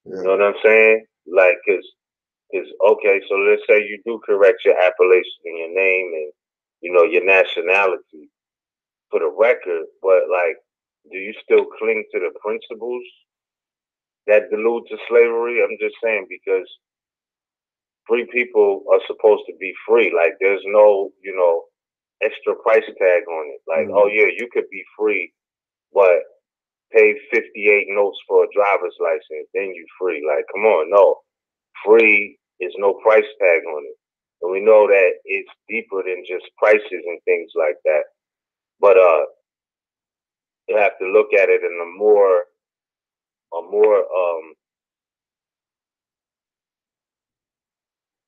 You know what I'm saying? Like, cause okay, so let's say you do correct your appellation and your name and, you know, your nationality for the record, but like, do you still cling to the principles that delude to slavery? I'm just saying, because free people are supposed to be free. Like, there's no, you know, extra price tag on it. Like, oh yeah, you could be free, but pay 58 notes for a driver's license, then you free. Like, come on, no. Free is no price tag on it. And we know that it's deeper than just prices and things like that. But you have to look at it in a more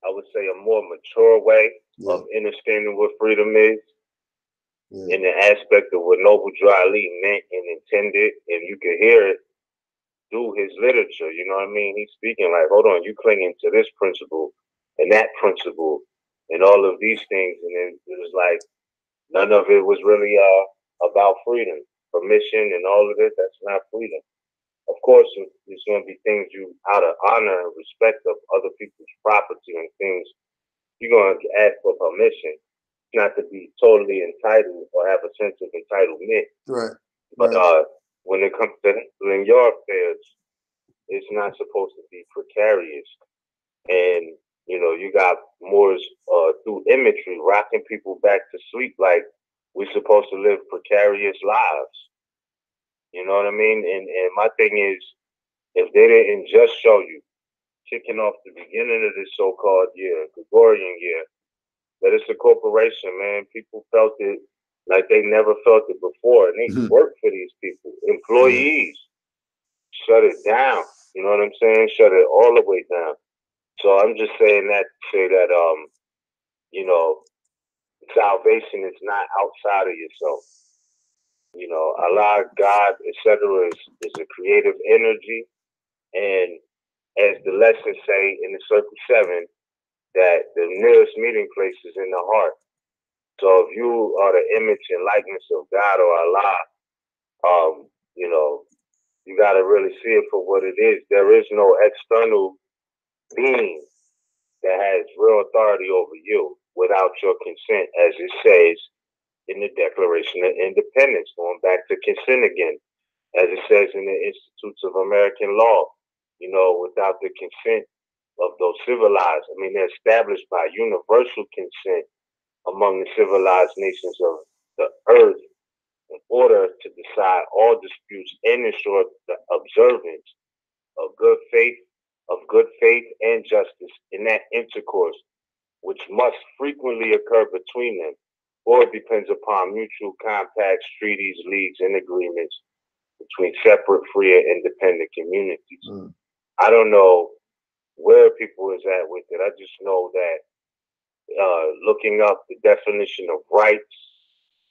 I would say a more mature way of understanding what freedom is. In the aspect of what Noble Drew Ali meant and intended, and you can hear it through his literature. You know what I mean? He's speaking like, hold on, you clinging to this principle and that principle and all of these things, and then it was like none of it was really about freedom, permission, and all of it. That's not freedom. Of course, there's going to be things you out of honor and respect of other people's property and things you're going to ask for permission. Not to be totally entitled or have a sense of entitlement.
Right.
But when it comes to in your affairs, it's not supposed to be precarious. And, you know, you got Moors through imagery rocking people back to sleep like we're supposed to live precarious lives. You know what I mean? And my thing is, if they didn't just show you, kicking off the beginning of this so-called year, Gregorian year, that it's a corporation, man. People felt it like they never felt it before. And they work for these people. Employees. Shut it down. You know what I'm saying? Shut it all the way down. So I'm just saying that to say that, you know, salvation is not outside of yourself. You know, Allah, God, etc. is a creative energy. And as the lessons say in the Circle 7, that the nearest meeting place is in the heart. So if you are the image and likeness of God or Allah, you know, you got to really see it for what it is. There is no external being that has real authority over you without your consent, as it says in the Declaration of Independence, going back to consent again, as it says in the Institutes of American Law, you know, without the consent of those civilized. I mean, they're established by universal consent among the civilized nations of the earth in order to decide all disputes and ensure the observance of good faith and justice in that intercourse, which must frequently occur between them, or it depends upon mutual compacts, treaties, leagues, and agreements between separate, free, and independent communities. I don't know where people is at with it. I just know that looking up the definition of rights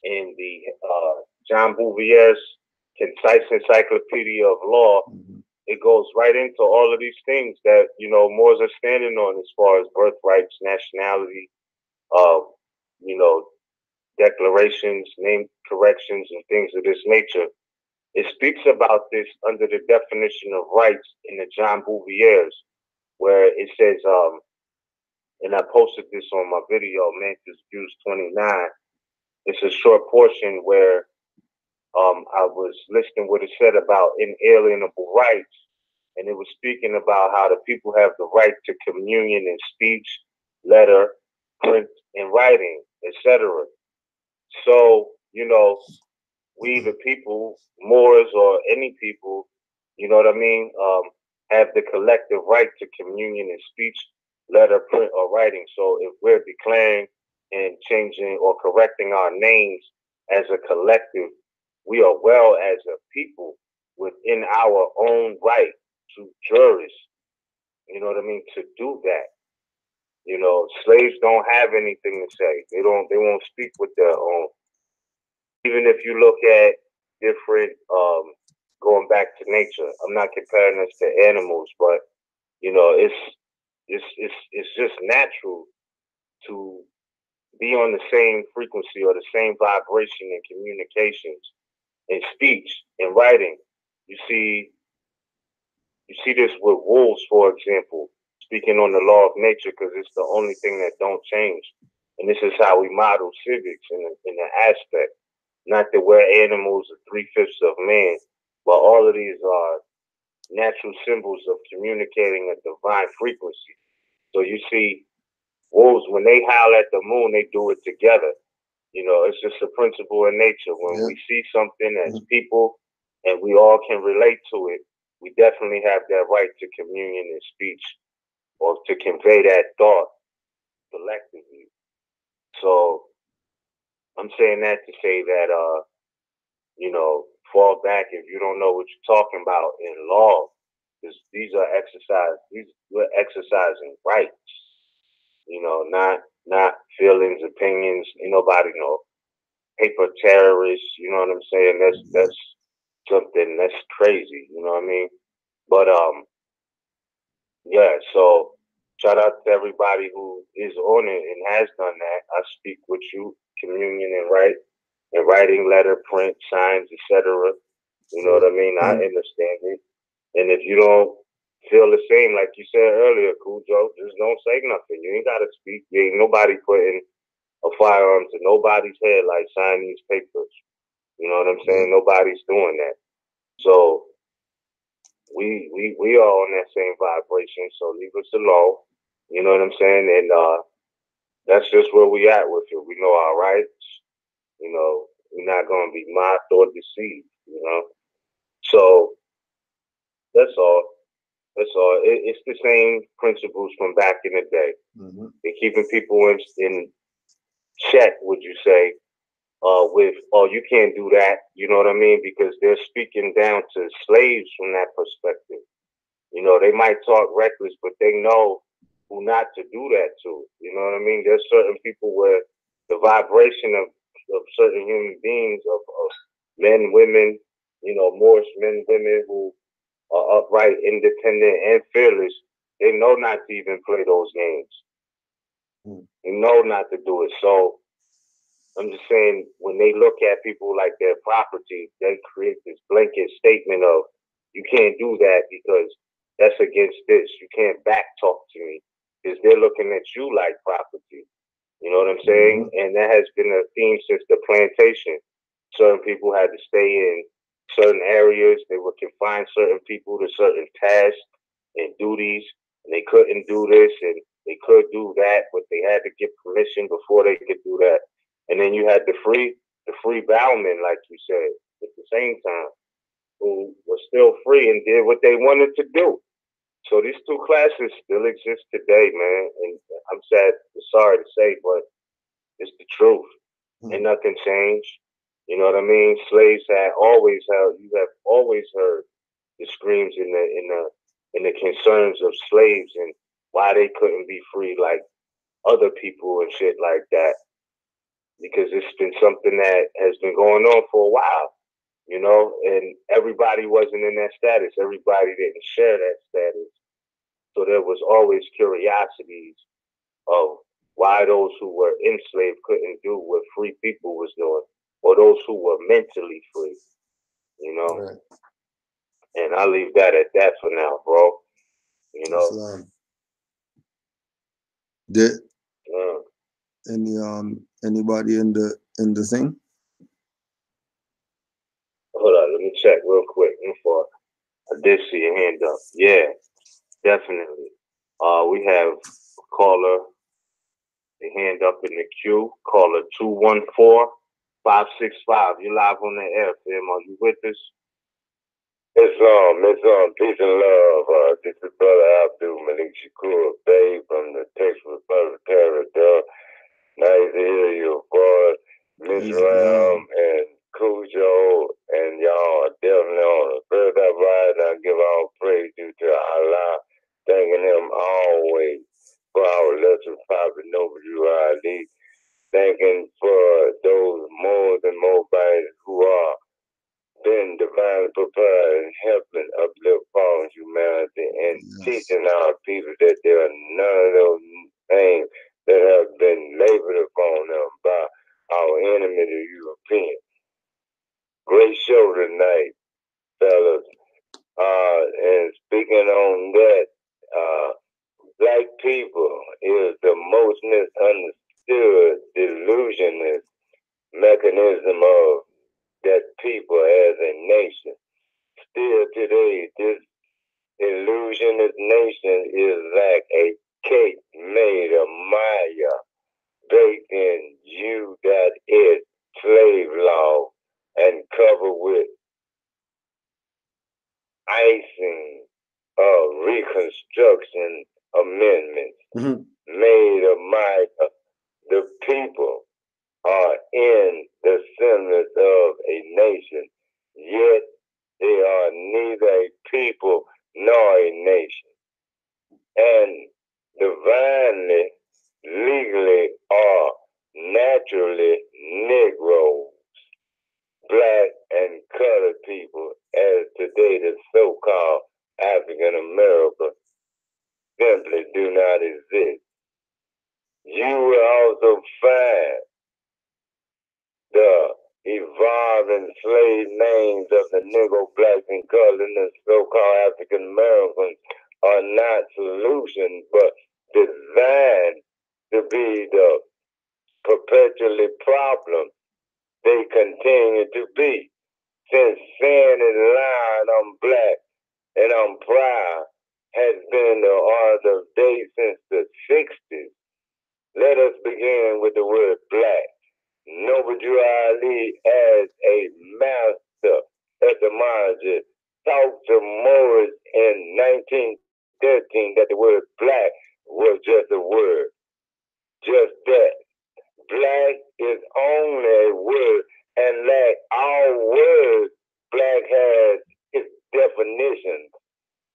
in the John Bouvier's Concise Encyclopedia of Law, it goes right into all of these things that, you know, Moors are standing on as far as birthrights, nationality, you know, declarations, name corrections, and things of this nature. It speaks about this under the definition of rights in the John Bouvier's, where it says, and I posted this on my video, Mantis Views 29. It's a short portion where I was listening what it said about inalienable rights, and it was speaking about how the people have the right to communion in speech, letter, print, and writing, etc. So, you know, we the people, Moors or any people, you know what I mean, have the collective right to communion in speech, letter, print, or writing. So if we're declaring and changing or correcting our names as a collective, we are well as a people within our own right to jurist, you know what I mean, to do that. You know, slaves don't have anything to say. They won't speak with their own. Even if you look at different, going back to nature, I'm not comparing us to animals, but you know, it's just natural to be on the same frequency or the same vibration in communications, in speech, in writing. You see this with wolves, for example, speaking on the law of nature, because it's the only thing that don't change. And this is how we model civics in an aspect. Not that we're animals or 3/5 of man, but all of these are natural symbols of communicating a divine frequency. So you see wolves, when they howl at the moon, they do it together. You know, it's just a principle in nature. When we see something as people and we all can relate to it, we definitely have that right to communion in speech or to convey that thought. collectively. So I'm saying that to say that, you know, fall back if you don't know what you're talking about in law, because we're exercising rights, you know, not feelings, opinions. Ain't nobody know paper terrorists, you know what I'm saying? That's something that's crazy, you know what I mean? But yeah, so shout out to everybody who is on it and has done that. I speak with you, communion and writing, letter, print, signs, etc. You know what I mean? I understand it. And if you don't feel the same, like you said earlier, Cujo, just don't say nothing. You ain't gotta speak. You ain't nobody putting a firearm to nobody's head like sign these papers. You know what I'm saying? Nobody's doing that. So we are on that same vibration. So leave us alone. You know what I'm saying? And that's just where we at with it. We know our rights. You know, we're not gonna be mocked or deceived. You know, so that's all. That's all. It's the same principles from back in the day. They're keeping people in check, would you say? With, oh, you can't do that, you know what I mean? Because they're speaking down to slaves from that perspective. You know, they might talk reckless, but they know who not to do that to. You know what I mean? There's certain people where the vibration of certain human beings, of men, women, you know, Moorish men, women who are upright, independent, and fearless, they know not to even play those games. They know not to do it. So I'm just saying, when they look at people like their property, they create this blanket statement of, you can't do that because that's against this. You can't back talk to me, because they're looking at you like property. You know what I'm saying? And that has been a theme since the plantation. Certain people had to stay in certain areas. They would confine certain people to certain tasks and duties, and they couldn't do this and they could do that, but they had to get permission before they could do that. And then you had the free bowmen, like you said, at the same time, who were still free and did what they wanted to do. So these two classes still exist today, man. And I'm sorry to say, but it's the truth. Ain't nothing changed. You know what I mean? Slaves you have always heard the screams in the concerns of slaves and why they couldn't be free like other people and shit like that. Because it's been something that has been going on for a while, you know, and everybody wasn't in that status. Everybody didn't share that status. So there was always curiosities of why those who were enslaved couldn't do what free people was doing, or those who were mentally free, you know. Right. And I'll leave that at that for now, bro. You know.
Did anybody in the thing?
Hold on, let me check real quick. I did see a hand up. Yeah, definitely. We have a caller, the hand up in the queue. Caller 214-565. You're live on the air, fam. Are you with us?
It's peace and love. This is Brother Abdul Malik Shakur Bay from the Texas Republic Territory. Nice to hear your voice, Miss Ram and Cujo, and y'all are definitely on the first ride. I give all praise due to Allah, thanking him always for our lesson, Prophet WID, thanking for those Moors and Moabites who are been divinely prepared and helping uplift fallen humanity and teaching our people that there are none of those things that have been labored upon them by our enemy, the Europeans. Great show tonight, fellas. And speaking on that, black people is the most misunderstood delusionist mechanism of that people as a nation. Still today, this illusionist nation is like a cake made of Maya, baked in Jew.it slave law and covered with icing of Reconstruction amendments made of my and the semblance of a nation, yet they are neither a people nor a nation, and divinely, legally, are naturally Negroes, black and colored people, as today the so-called African America simply do not exist. You will also find the evolving slave names of the Negro, blacks, and colored, and the so-called African Americans are not solutions, but designed to be the perpetually problem they continue to be. Since saying it loud, I'm black and I'm proud, has been the order of day since the 60s. Let us begin with the word black. Noble Drew Ali, as a master etymologist, talked to Morris in 1913 that the word black was just a word. Just that. Black is only a word, and like all words, black has its definitions,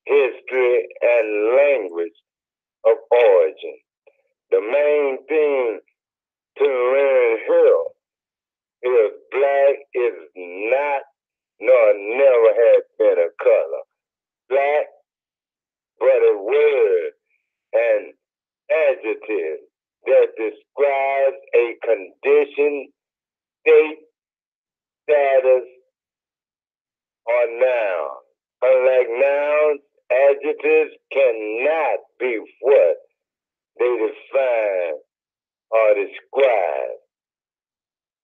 history, and language of origin. The main thing to learn here is black is not nor never has been a color. Black, but a word and adjective that describes a condition, state, status, or noun. Unlike nouns, adjectives cannot be what they define or describe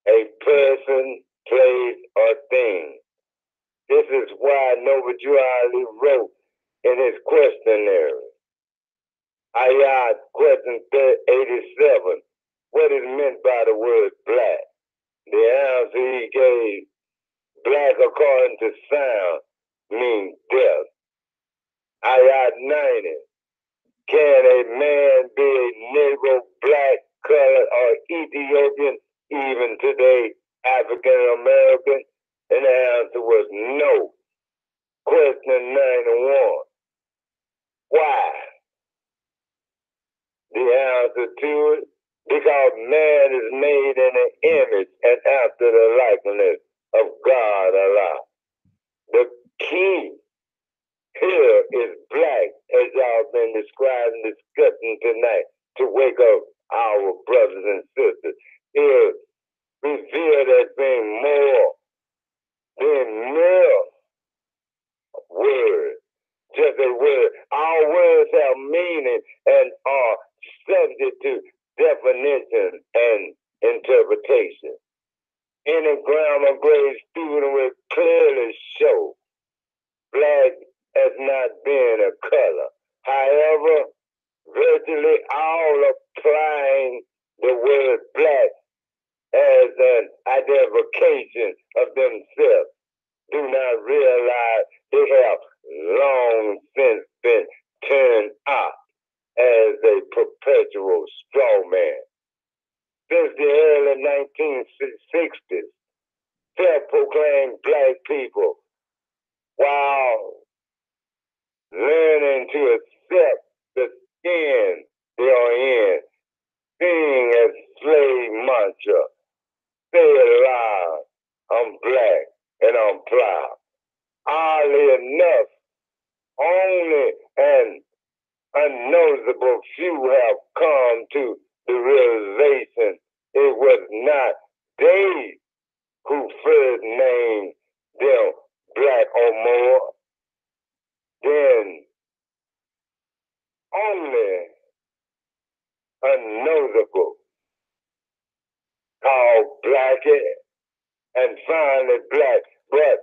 a person, place, or thing. This is why Noble Drew Ali wrote in his questionnaire, Ayat question 87, what is meant by the word black? The answer he gave, black according to sound, means death. Ayat 90, can a man be a Negro, black, colored, or Ethiopian, even today African American? And the answer was no. Question 91, why? The answer to it, because man is made in the image and after the likeness of God Allah. The key here is black, as y'all been describing, discussing tonight, to wake up our brothers and sisters. Is revealed as being more than mere words, just a word. Our words have meaning and are subject to definition and interpretation. Any grammar grade student will clearly show black has not been a color. However, virtually all applying the word black as an identification of themselves do not realize they have long since been turned out as a perpetual straw man. Since the early 1960s, self-proclaimed black people, while learning to accept the skin they are in, being a slave mantra, say it loud, I'm black and I'm proud. Oddly enough, only an unnoticeable few have come to the realization it was not they who first named them black or more, then only unnoticeable called blackie and finally black. But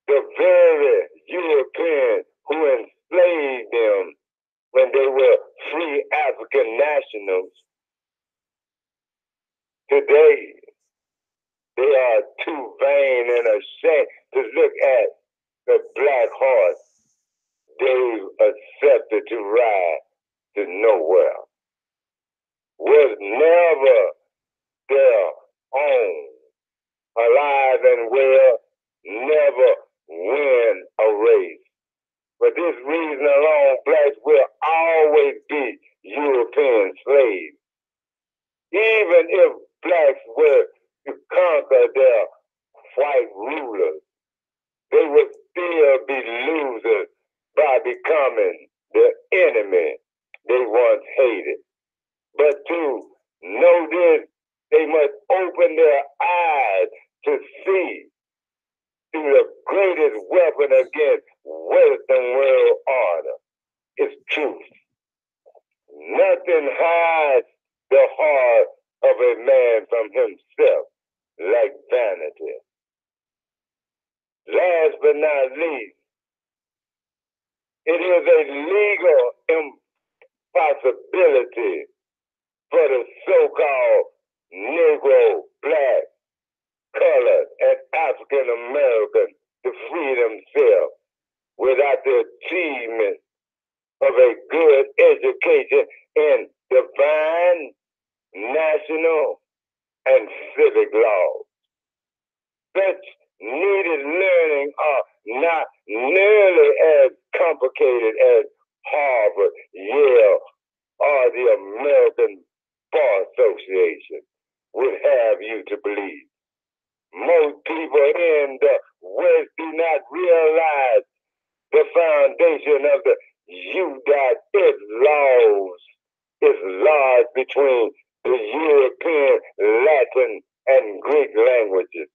the very Europeans who enslaved them when they were free African nationals, today they are too vain and ashamed to look at the black horse they accepted to ride to nowhere. Was never their and well never win a race. For this reason alone, blacks will always be European slaves. Even if blacks were to conquer their white rulers, they would still be losers by becoming the enemy they once hated. But to know this, they must open their eyes to see through the greatest weapon against Western world order is truth. Nothing hides the heart of a man from himself like vanity. Last but not least, it is a legal impossibility for the so-called Negro, Black, Colored, and African American to free themselves without the achievement of a good education in divine, national, and civic laws. Such needed learning are not nearly as complicated as Harvard, Yale, or the American Bar Association would have you to believe. Most people in the West do not realize the foundation of the U.S. laws is large between the European, Latin, and Greek languages.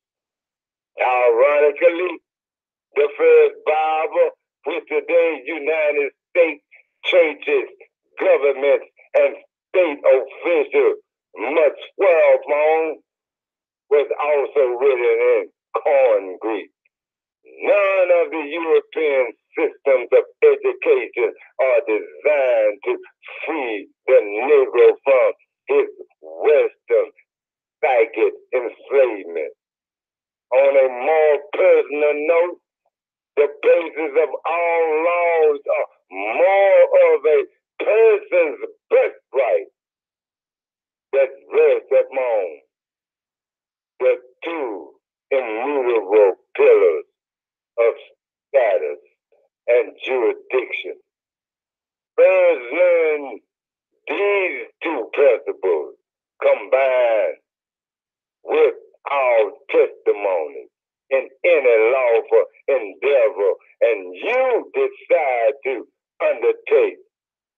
Ironically, the first Bible, which today's United States churches, governments, and state officials must swear upon, was also written in corn Greek. None of the European systems of education are designed to free the Negro from his Western psychic enslavement. On a more personal note, the basis of all laws are more of a person's birthright that rests upon the two immutable pillars of status and jurisdiction. First, learn these two principles combined with our testimony in any lawful endeavor, and you decide to undertake,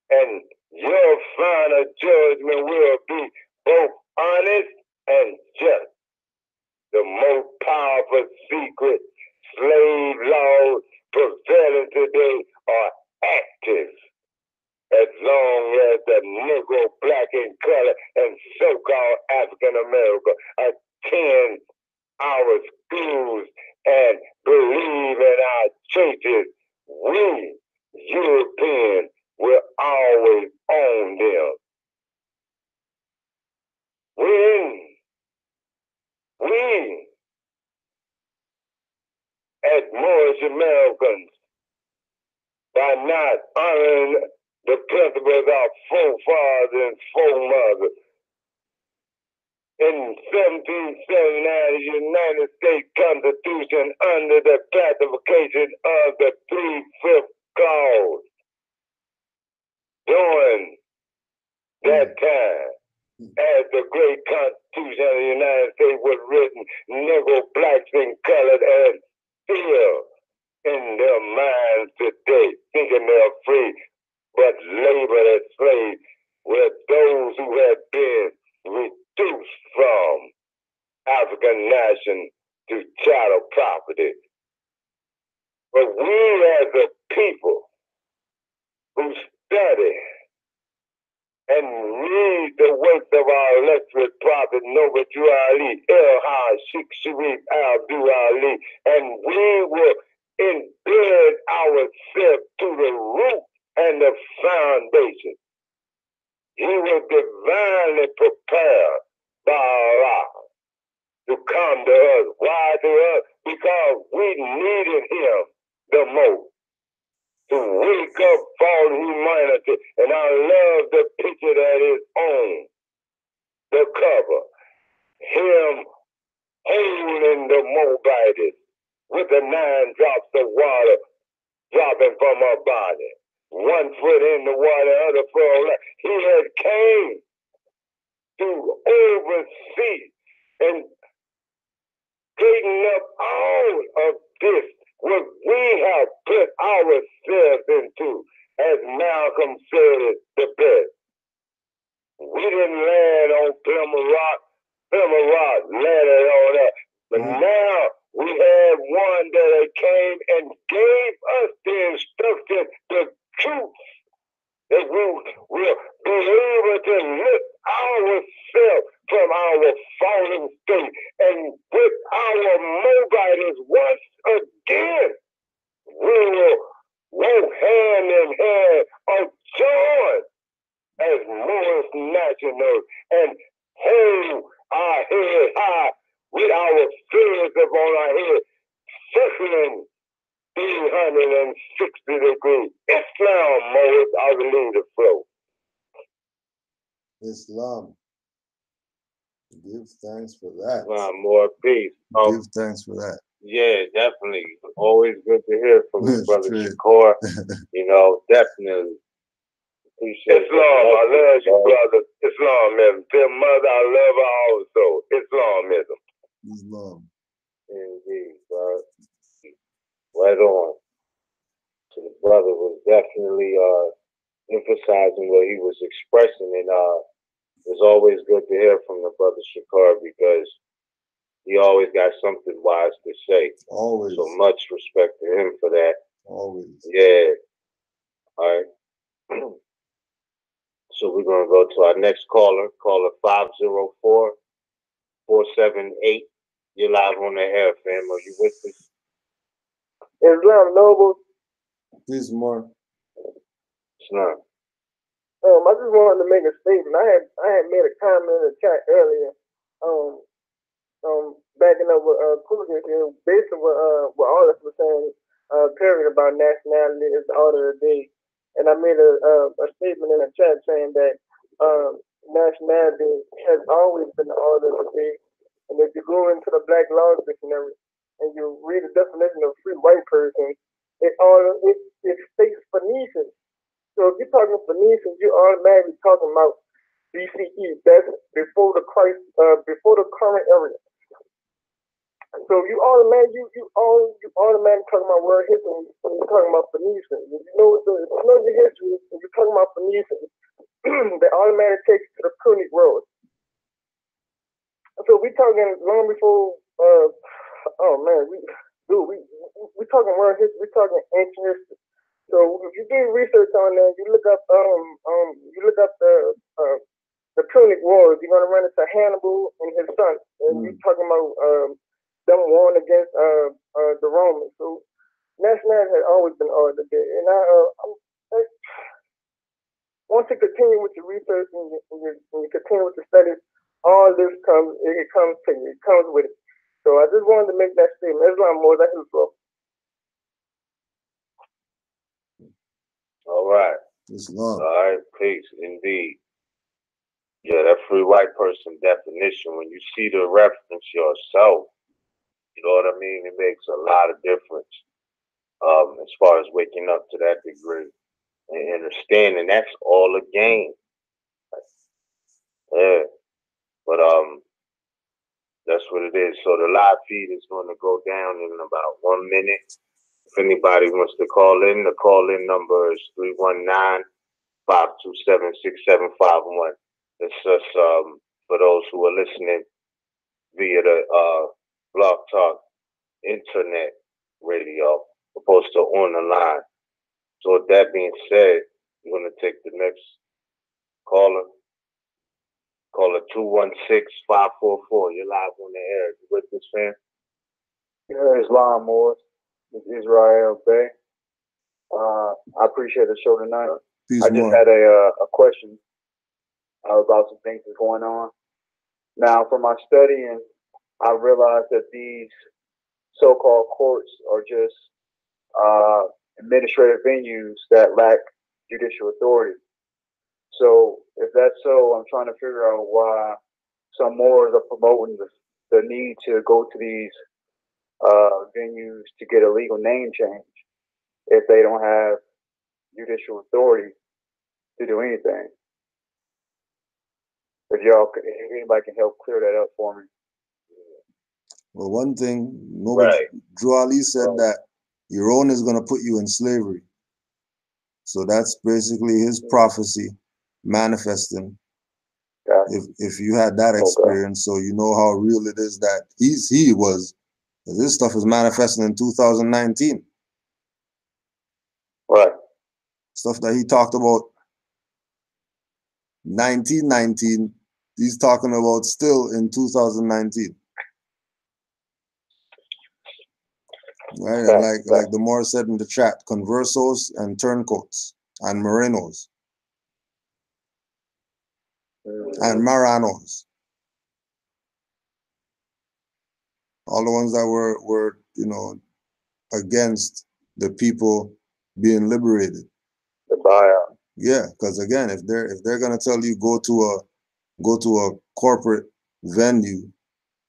and your final judgment will be both honest and just. The most powerful secret slave laws prevailing today are active. As long as the Negro, Black, and Colored, and so-called African American attend our schools and believe in our churches, we, Europeans, will always own them. When we, as Moorish Americans, by not honoring the principles of our forefathers and foremothers, in 1779, the United States Constitution, under the classification of the 3/5 clause, during that time, as the great Constitution of the United States was written, Negro, Blacks, and Colored, and still in their minds today, thinking they're free, but labored as slaves, were those who had been reduced from African nation to chattel property. But we as a people who study and read the works of our illustrious prophet Noble Ali, Sheikh Sharif Abdul-Ali, and we will embed ourselves to the root and the foundation. He was divinely prepared by Allah to come to us. Why to us? Because we needed him the most to wake up fallen humanity. And I love the picture that is on the cover. Him holding the the Moabites with the 9 drops of water dropping from her body. 1 foot in the water, other foot on land. He had came to oversee and straighten up all of this, what we have put ourselves into, as Malcolm said it the best. We didn't land on Plymouth Rock landed on us. But now we had one that came and gave us the instruction, the truth, that we will be able to lift ourselves from our fallen state. And with our Moabites once again, we will walk hand in hand or join as Morris nationals and hold our head high with our fingers upon our head, circling 360 degrees. Islam, Morris, I believe the flow.
Islam. Give thanks for that.
More peace.
Give thanks for that.
Yeah, definitely. Always good to hear from his brother Shakur. Definitely. Appreciate
Islam, I love you, brother. Islamism. Dear mother, I love her also. Islamism.
Islam.
Indeed, bro. Right on. So the brother was definitely emphasizing what he was expressing, and it's always good to hear from the brother Shakur because he always got something wise to say.
Always.
So much respect to him for that.
Always.
Yeah. All right. So we're going to go to our next caller 504-478. You're live on the air, fam. Are you with us?
Islam Noble.
Please more.
Islam.
I just wanted to make a statement. I had made a comment in the chat earlier. Backing up with Coolidge, based on what all of us were saying, period, about nationality is the order of the day. And I made a statement in the chat saying that nationality has always been the order of the day. And if you go into the Black Laws Dictionary and you read the definition of free white person, it states Phoenicians. So if you're talking Phoenicians, you're automatically talking about BCE. That's before the current era. So you automatically talking about world history when you're talking about Phoenicians. If you know your history, if you're talking about Phoenicians, they automatically take you to the Punic world. So we talking long before. We talking world history. We talking ancient history. So if you do research on that, you look up the Punic Wars, you're gonna run into Hannibal and his son, and you're talking about them warring against the Romans. So nationality has always been ordered there. And once you continue with your research and you continue with the studies, all this comes to you. It comes with it. So I just wanted to make that statement. Islam more than his book.
All right.
Islam.
All right. Peace. Indeed. Yeah, that free white person definition, when you see the reference yourself, you know what I mean? It makes a lot of difference as far as waking up to that degree and understanding that's all a game. Yeah. But that's what it is. So the live feed is going to go down in about 1 minute. If anybody wants to call in, the call-in number is 319-527-6751. It's just for those who are listening via the Blog Talk Internet radio, opposed to on the line. So with that being said, I'm going to take the next caller. Caller 216-544. You're live on the air. You with this, fam?
Yeah, Islam Morris. It's Israel Bay. I appreciate the show tonight. I just had a question about some things that's going on. Now, from my studying, I realized that these so-called courts are just administrative venues that lack judicial authority. So if that's so, I'm trying to figure out why some Moors are promoting the need to go to these venues to get a legal name change if they don't have judicial authority to do anything. If anybody can help clear that up for me.
Well, one thing, nobody, Drew Ali said that your own is going to put you in slavery. So that's basically his prophecy manifesting. If you had that experience, so you know how real it is that he was. This stuff is manifesting in 2019.
Right.
Stuff that he talked about 1919, he's talking about still in 2019. Right, and like the more said in the chat, conversos and turncoats and merinos and maranos, all the ones that were against the people being liberated.
The buyout.
Yeah, because again, if they're gonna tell you go to a corporate venue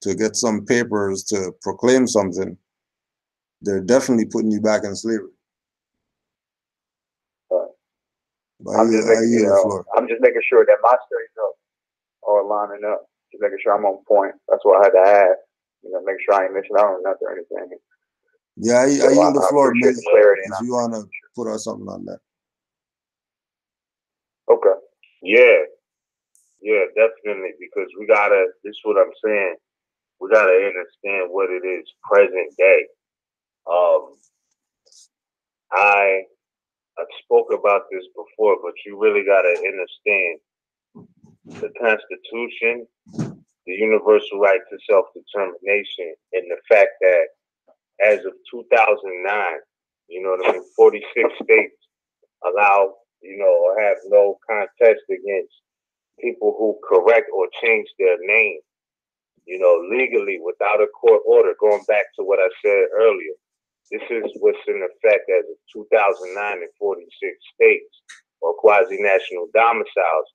to get some papers to proclaim something, they're definitely putting you back in slavery.
I'm just making sure that my studies are lining up. Just making sure I'm on point. That's what I had to add. Make sure I ain't missing out on nothing or anything.
Yeah, I yield the floor, Miz, if you want to put out something on that.
Okay. Yeah, definitely. Because this is what I'm saying. We gotta understand what it is present day. I spoke about this before, but you really gotta understand the Constitution, the universal right to self-determination, and the fact that as of 2009, 46 states allow, or have no contest against people who correct or change their name, legally without a court order. Going back to what I said earlier, this is what's in effect as of 2009 in 46 states or quasi-national domiciles.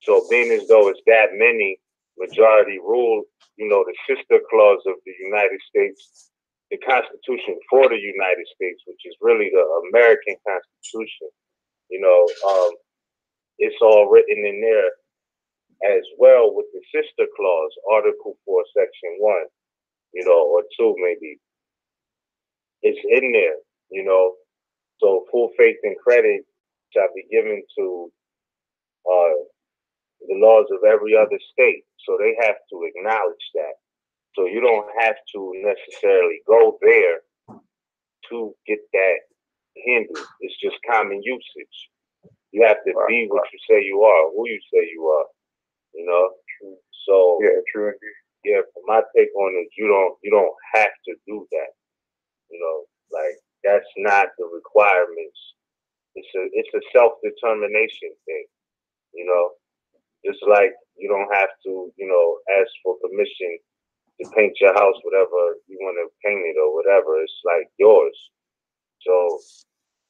So being as though it's that many, majority rule, the sister clause of the United States, the Constitution for the United States, which is really the American Constitution, it's all written in there as well with the sister clause, Article 4, Section 1, or 2 maybe. It's in there, So full faith and credit shall be given to the laws of every other state. So they have to acknowledge that. So you don't have to necessarily go there to get that handled. It's just common usage. You have to be what you say you are, who you say you are. So
true.
Yeah, my take on it, you don't have to do that. That's not the requirements. It's a self-determination thing. Just like you don't have to, ask for permission to paint your house whatever you want to paint it or whatever. It's like yours. So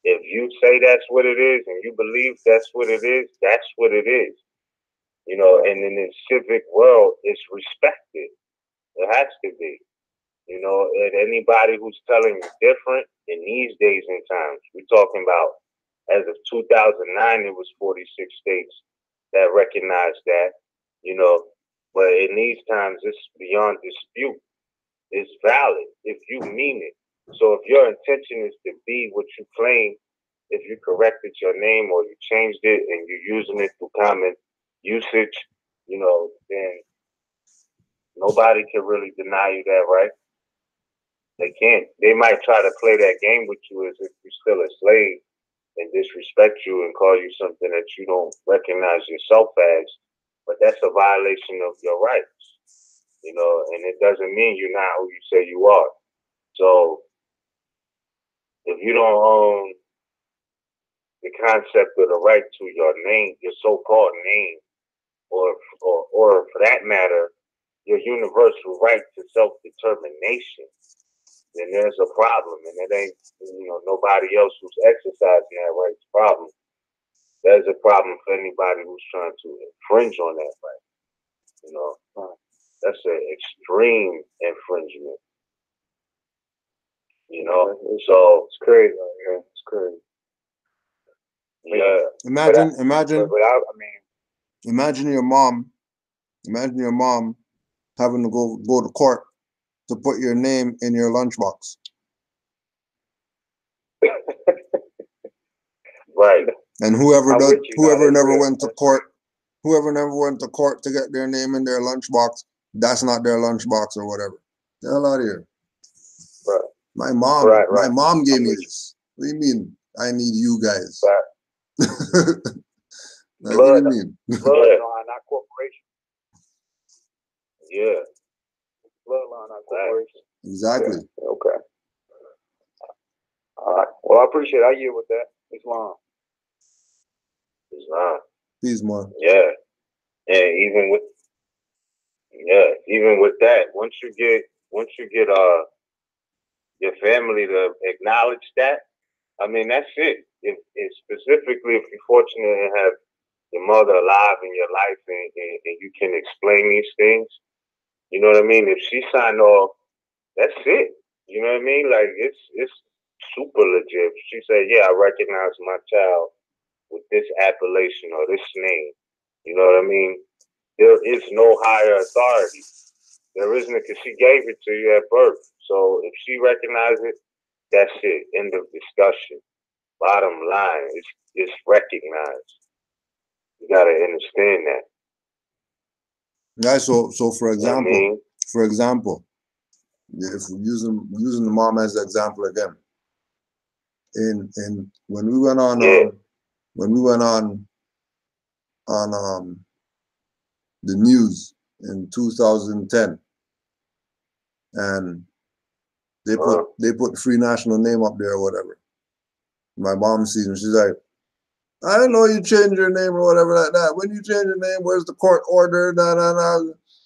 if you say that's what it is and you believe that's what it is, that's what it is. And in the civic world, it's respected. It has to be. And anybody who's telling you different in these days and times, we're talking about as of 2009, it was 46 states that recognized that, but in these times, it's beyond dispute. It's valid if you mean it. So if your intention is to be what you claim, if you corrected your name or you changed it and you're using it through common usage, then nobody can really deny you that, right? They can't. They might try to play that game with you as if you're still a slave and disrespect you and call you something that you don't recognize yourself as, but that's a violation of your rights, and it doesn't mean you're not who you say you are. So if you don't own the concept of the right to your name, your so-called name, or for that matter, your universal right to self-determination, then there's a problem, and it ain't, nobody else who's exercising that right's problem. There's a problem for anybody who's trying to infringe on that right. That's an extreme infringement. You know, so
it's crazy. Yeah, it's crazy.
Yeah.
Imagine your mom having to go to court to put your name in your lunchbox.
Right.
And whoever never went to court to get their name in their lunchbox, that's not their lunchbox or whatever. Get the hell out of here.
Right.
My mom gave me this. What do you mean? I need you guys.
Right.
Like, what do you mean?
Bloodline, not corporation.
Yeah.
Bloodline, not corporation.
Exactly.
Yeah. Okay. All right. Well, I appreciate it. I yield with that. Islam.
Peace, man.
Yeah. And even with that, once you get your family to acknowledge that, I mean, that's it. If specifically if you're fortunate to have your mother alive in your life and you can explain these things, you know what I mean? If she signed off, that's it. You know what I mean? Like it's super legit. She said, yeah, I recognize my child with this appellation or this name. You know what I mean? There is no higher authority. There isn't, because she gave it to you at birth. So if she recognizes it, that's it. End of discussion. Bottom line, it's recognized. You gotta understand that.
Yeah. So for example,
you know
for example, if we're using the mom as an example again, in when we went on the news in 2010, and they put free national name up there or whatever. My mom sees me, she's like, I didn't know you changed your name or whatever like that. When you change your name, where's the court order? Nah.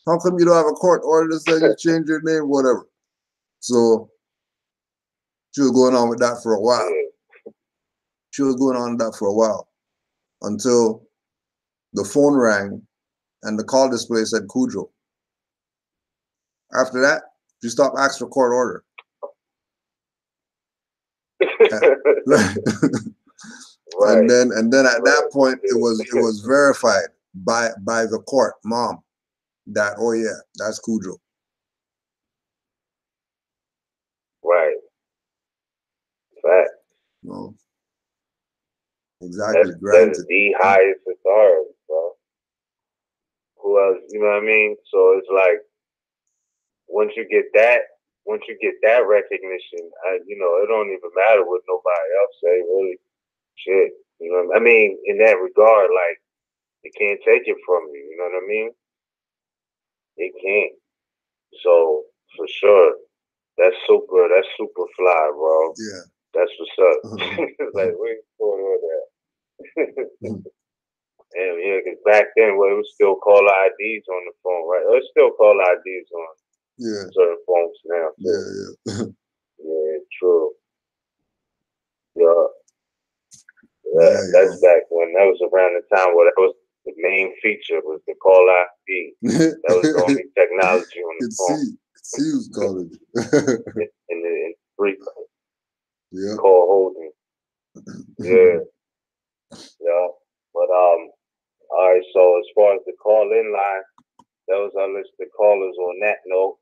How come you don't have a court order that says you change your name, whatever? So she was going on with that for a while. Until the phone rang and the call display said Cujo. After that, she stopped asking for court order.
Right.
And then at that point it was verified by the court, mom, that oh yeah, that's Cujo.
Right. Fact.
No. Exactly.
That's the highest authority, bro. Who else? You know what I mean? So it's like once you get that recognition, it don't even matter what nobody else say, really. Shit. You know what I mean? In that regard, like, it can't take it from you, you know what I mean? It can't. So for sure, that's super fly, bro.
Yeah.
That's what's up. Like, where's going on there? And yeah, because back then, it was still caller IDs on the phone, right? It's still caller IDs on certain phones now. So. Yeah, true. Yeah. That's back when that was around the time where that was the main feature was the call ID. That was the only technology on the phone.
See who's calling.
And the frequent. Yeah. Call holding. Yeah. Yeah. But all right, so as far as the call-in line, that was our list of callers on that note.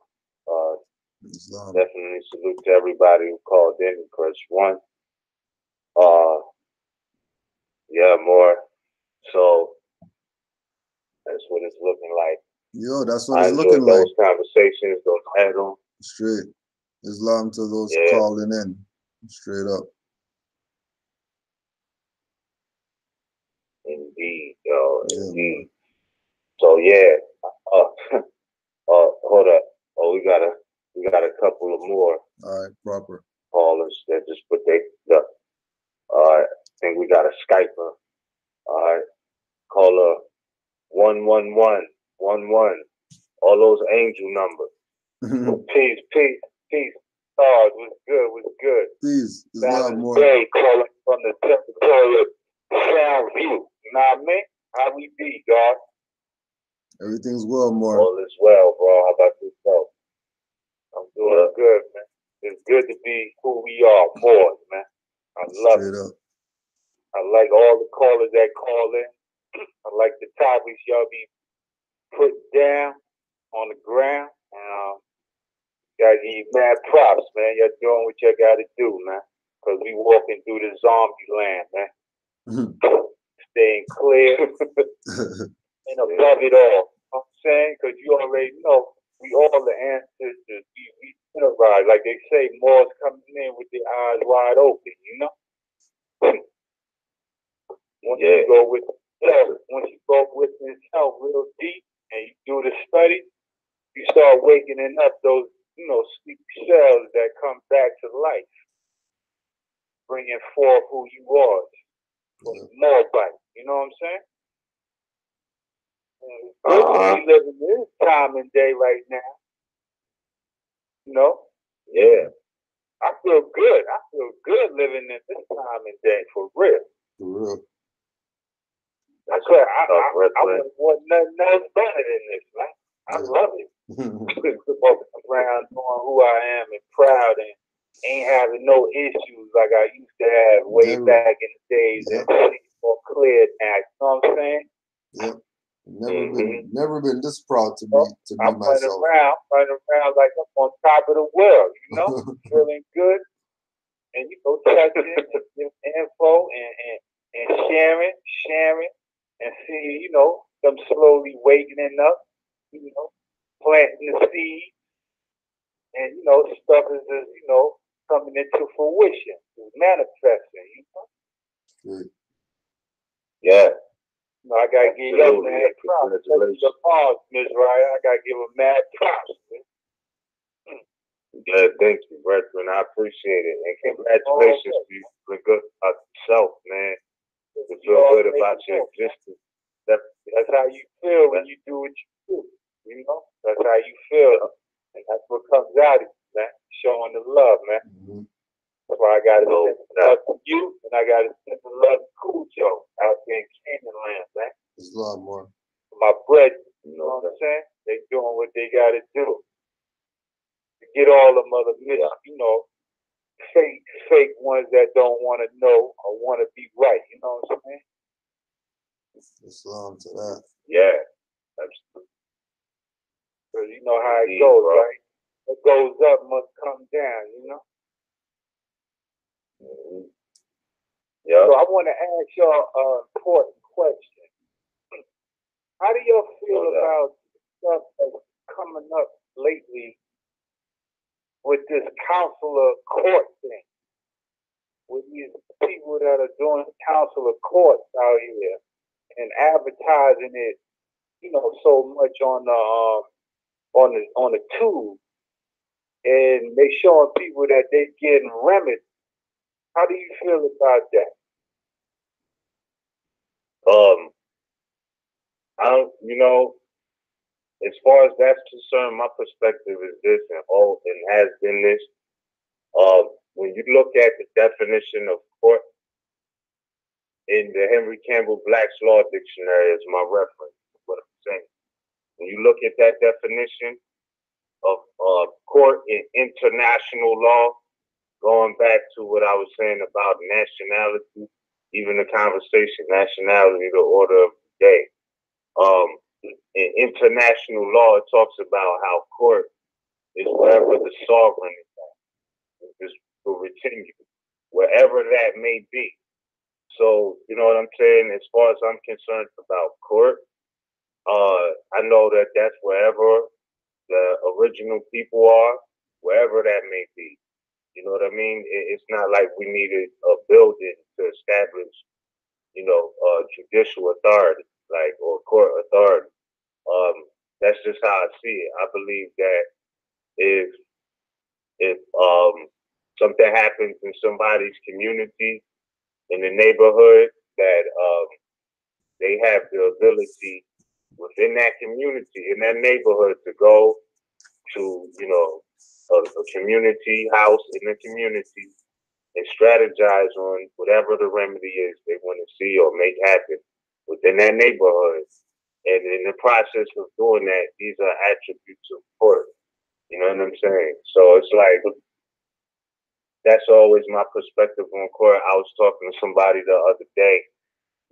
Definitely salute to everybody who called in and pressed 1. Yeah, more. So that's what it's looking like.
Yo, that's what it's looking like.
Those conversations, those add-ons.
Straight. Islam to those calling in. Straight up.
Indeed, yo. Indeed. Man. So yeah. Hold up. Oh, we got a couple of more.
All right, proper
callers that just put their I think we got a Skyper. All right. Caller 11111. All those angel numbers. Peace. Oh, it was good.
Peace.
Day calling from the territorial Sound View. You know what I mean? How we be, God?
Everything's well, more.
All is well, bro. How about yourself? I'm doing good, man. It's good to be who we are, Moors, man. I love it. I like all the callers that call in. I like the topics y'all be putting down on the ground. Gotta give you mad props, man. Y'all doing what y'all gotta do, man. Because we walking through the zombie land, man. Staying clear and above it all. You know what I'm saying? Because you already know we all the ancestors. We right. Like they say, Moors coming in with their eyes wide open, you know? Once you go with yourself real deep and you do the study, you start wakening up those, sleepy cells that come back to life, bringing forth who you are. More bite, you know what I'm saying? We live in this time and day right now. You know? Yeah. I feel good. I feel good living in this time and day, for real. For real. I swear, I wouldn't want nothing else better than this, man. I love it. Walking around knowing who I am and proud and ain't having no issues like I used to have way back in the days and more clear now. You know what I'm saying?
Yeah. Never been this proud to be
I'm
myself.
running around like I'm on top of the world, you know, feeling good, and touching info and sharing, and see, them slowly wakening up, planting the seed, and stuff is just coming into fruition, manifesting,
Good.
Yeah. I gotta give you mad props. Miss Raya. I gotta give her mad props. Yeah, thank you, brethren. I appreciate it. And congratulations to you. Feel good about yourself, man. To feel good about your existence. That's how you feel when you do what you do. That's how you feel. And that's what comes out of you, man. Showing the love, man. That's why I gotta send the love to you, and I gotta send the love to Cool Joe out there in Canaanland, man.
There's a lot more.
My brethren, you know what I'm saying? They doing what they gotta do. To get all them other fake ones that don't want to know or want to be right. You know what I'm saying?
Islam to that.
Yeah, absolutely. Because you know how it goes, right? What goes up must come down, Yeah. So I want to ask y'all an important question. How do y'all feel about stuff that's coming up lately with this counselor court thing? With these people that are doing counselor courts out here and advertising it, so much on the tube, and they showing people that they getting remedies. How do you feel about that? As far as that's concerned, my perspective is this, and has been this. When you look at the definition of court in the Henry Campbell Black's Law Dictionary as my reference, what I'm saying. When you look at that definition of court in international law, going back to what I was saying about nationality, even the conversation, nationality, the order of the day. In international law, it talks about how court is wherever the sovereign is at. This will retain you, wherever that may be. So, you know what I'm saying? As far as I'm concerned about court, I know that that's wherever the original people are, wherever that may be. You know what I mean? It's not like we needed a building to establish, judicial authority, or court authority. That's just how I see it. I believe that if something happens in somebody's community, in the neighborhood, that they have the ability within that community, in that neighborhood, to go to, a community house in the community and strategize on whatever the remedy is they want to see or make happen within that neighborhood. And in the process of doing that, these are attributes of court. You know what I'm saying? So it's like, that's always my perspective on court. I was talking to somebody the other day,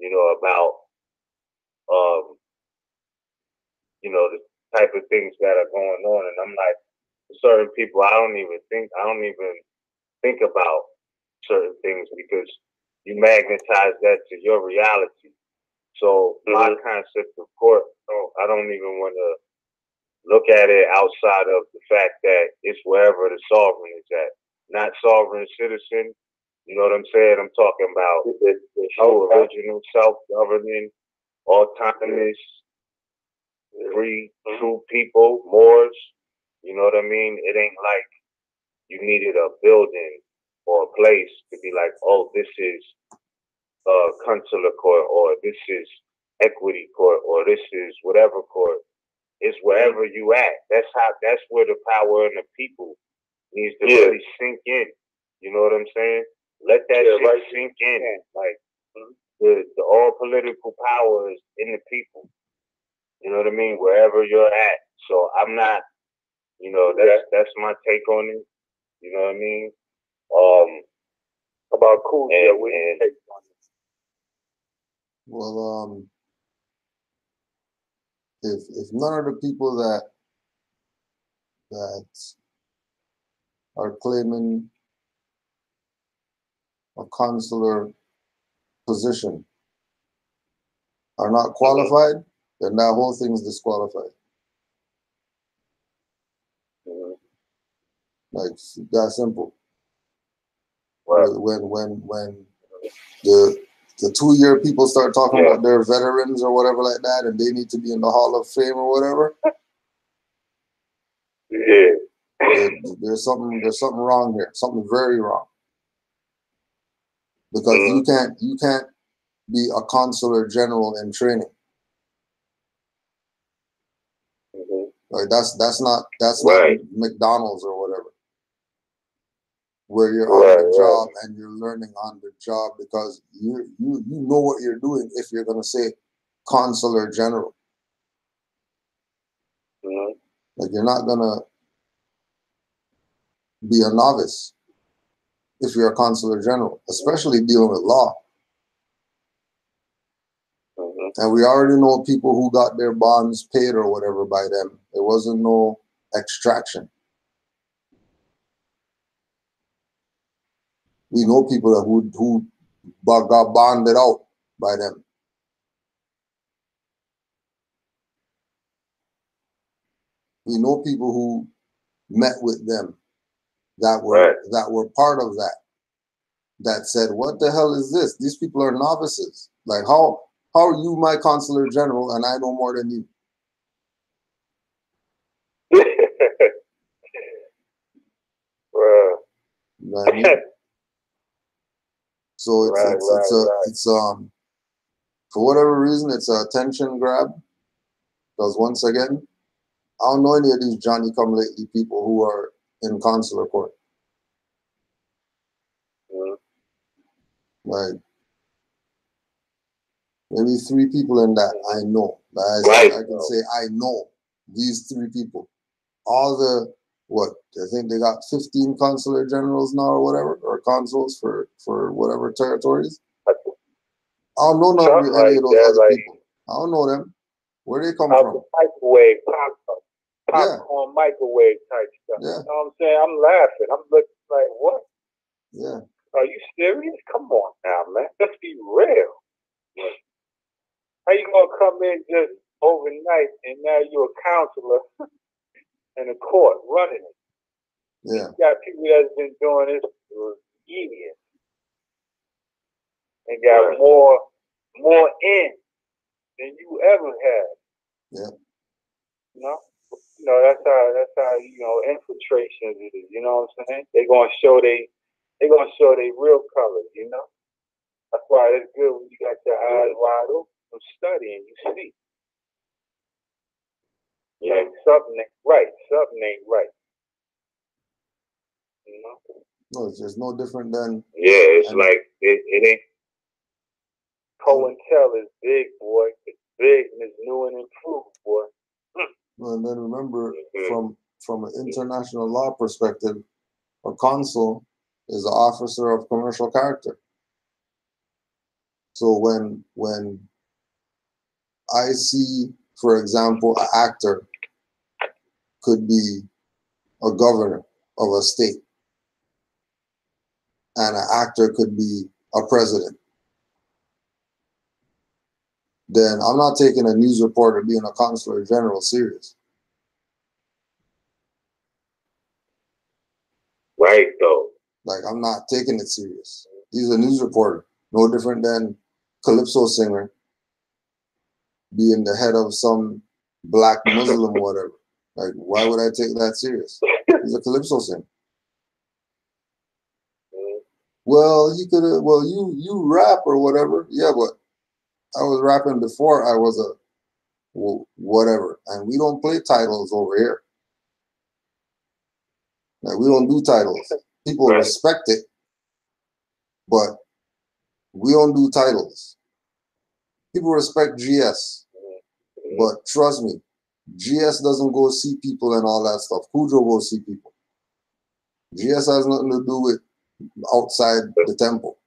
you know, about you know, the type of things that are going on, and I'm like, certain people, I don't even think about certain things because you magnetize that to your reality. So my concept of court, I don't even want to look at it outside of the fact that it's wherever the sovereign is at. Not sovereign citizen, you know what I'm saying? I'm talking about the true original self-governing, autonomous, free, true people, Moors. You know what I mean? It ain't like you needed a building or a place to be like, oh, this is consular court, or this is equity court, or this is whatever court. It's wherever you at. That's where the power in the people needs to really sink in. You know what I'm saying? Let that shit sink in. Like the all political power is in the people. You know what I mean? Wherever you're at. So I'm not, you know, that's my take on it. You know what I mean? About cool. What you take on it?
Well, if none of the people that are claiming a consular position are not qualified, then that whole thing is disqualified. Like, that simple. Right. When the 2-year people start talking about their veterans or whatever like that, and they need to be in the Hall of Fame or whatever. There's something wrong here. Something very wrong. Because you can't be a consular general in training. Like that's not McDonald's or whatever, where you're on the job and you're learning on the job because you know what you're doing if you're gonna say consular general. Like, you're not gonna be a novice if you're a consular general, especially dealing with law. And we already know people who got their bonds paid or whatever by them. There wasn't no extraction. We know people who got bonded out by them. We know people who met with them that were part of that said, what the hell is this? These people are novices. Like, how are you my consular general and I know more than you? You know what I mean? So it's for whatever reason, it's an attention grab. Because once again, I don't know any of these Johnny-come-lately people who are in consular court. Like, maybe 3 people in that I know. I can say I know these 3 people. All the, I think they got 15 consular generals now or whatever, or consuls for whatever territories. I don't know any of those other people. I don't know them. Where they come from?
Microwave, popcorn, microwave type stuff.
Yeah.
You know what I'm saying? I'm laughing. I'm looking like, what?
Yeah.
Are you serious? Come on now, man. Let's be real. How you gonna come in just overnight and now you're a counselor in a court running it?
Yeah.
You got people that's been doing this for years and got more in than you ever had.
Yeah.
You know, that's how you know, infiltration is, you know what I'm saying? They're gonna show they real colors, you know? That's why it's good when you got your eyes wide open from studying, you see. Like something ain't right. You know?
No, it's just no different than
it's like it ain't COINTEL is big, boy. It's big and it's new and improved, boy.
And then remember, from an international law perspective, a consul is an officer of commercial character. So when I see, for example, an actor could be a governor of a state, and an actor could be a president, then I'm not taking a news reporter being a consular general serious.
Right, though.
Like, I'm not taking it serious. He's a news reporter, no different than calypso singer being the head of some black Muslim or whatever. Like, why would I take that serious? He's a calypso singer. Well, you could have. Well, you rap or whatever. Yeah, but I was rapping before I was a whatever, and we don't play titles over here. Like, we don't do titles. People respect it, but we don't do titles. People respect GS, but trust me, GS doesn't go see people and all that stuff. Cujo goes see people. GS has nothing to do with outside the temple.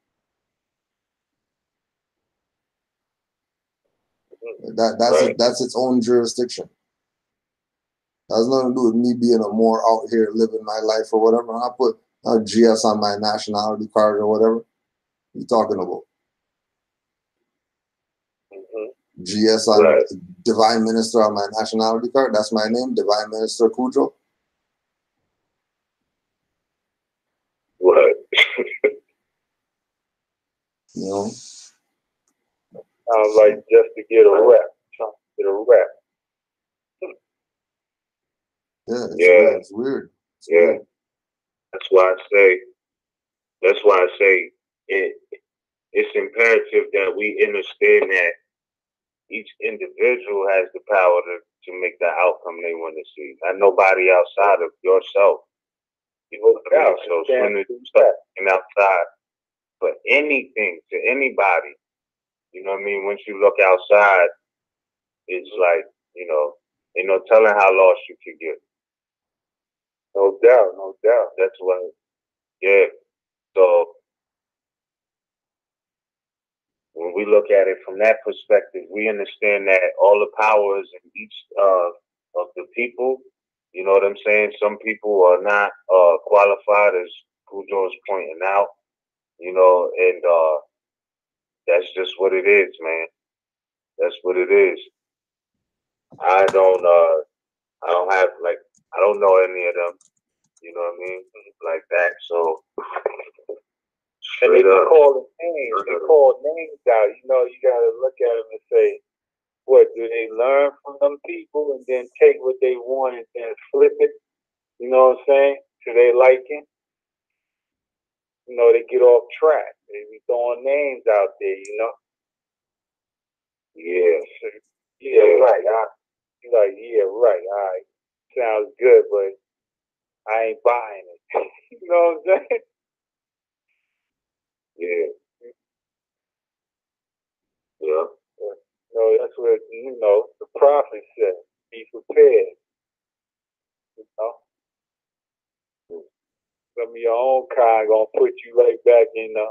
That's its own jurisdiction. That has nothing to do with me being a more out here living my life or whatever. I put a GS on my nationality card or whatever. What are you talking about? GS on Divine Minister on my nationality card. That's my name, Divine Minister Cujo.
What?
You know?
Sounds like just to get a rep. Trying to get a rep.
Yeah, it's weird. It's weird.
That's why I say it's imperative that we understand that each individual has the power to make the outcome they want to see. And nobody outside of yourself. You look out. So when it's outside for anything to anybody, you know what I mean? Once you look outside, it's like, you know, ain't no telling how lost you could get. No doubt, no doubt. That's why, yeah. So when we look at it from that perspective, we understand that all the powers in each of the people, you know what I'm saying? Some people are not qualified, as Cujo is pointing out, you know, and that's just what it is, man. That's what it is. I don't have, like, I don't know any of them, you know what I mean? Like that, so. And they call names. They call names out. You know, you gotta look at them and say, what, do they learn from them people and then take what they want and then flip it? You know what I'm saying? To their liking? You know, they get off track. They be throwing names out there, you know? Yeah. Yeah, right. You're like, yeah, right. All right. Sounds good, but I ain't buying it. You know what I'm saying? Yeah. Yeah. No, that's what, you know, the prophet said. Be prepared. You know? Some of your own kind gonna put you right back in the,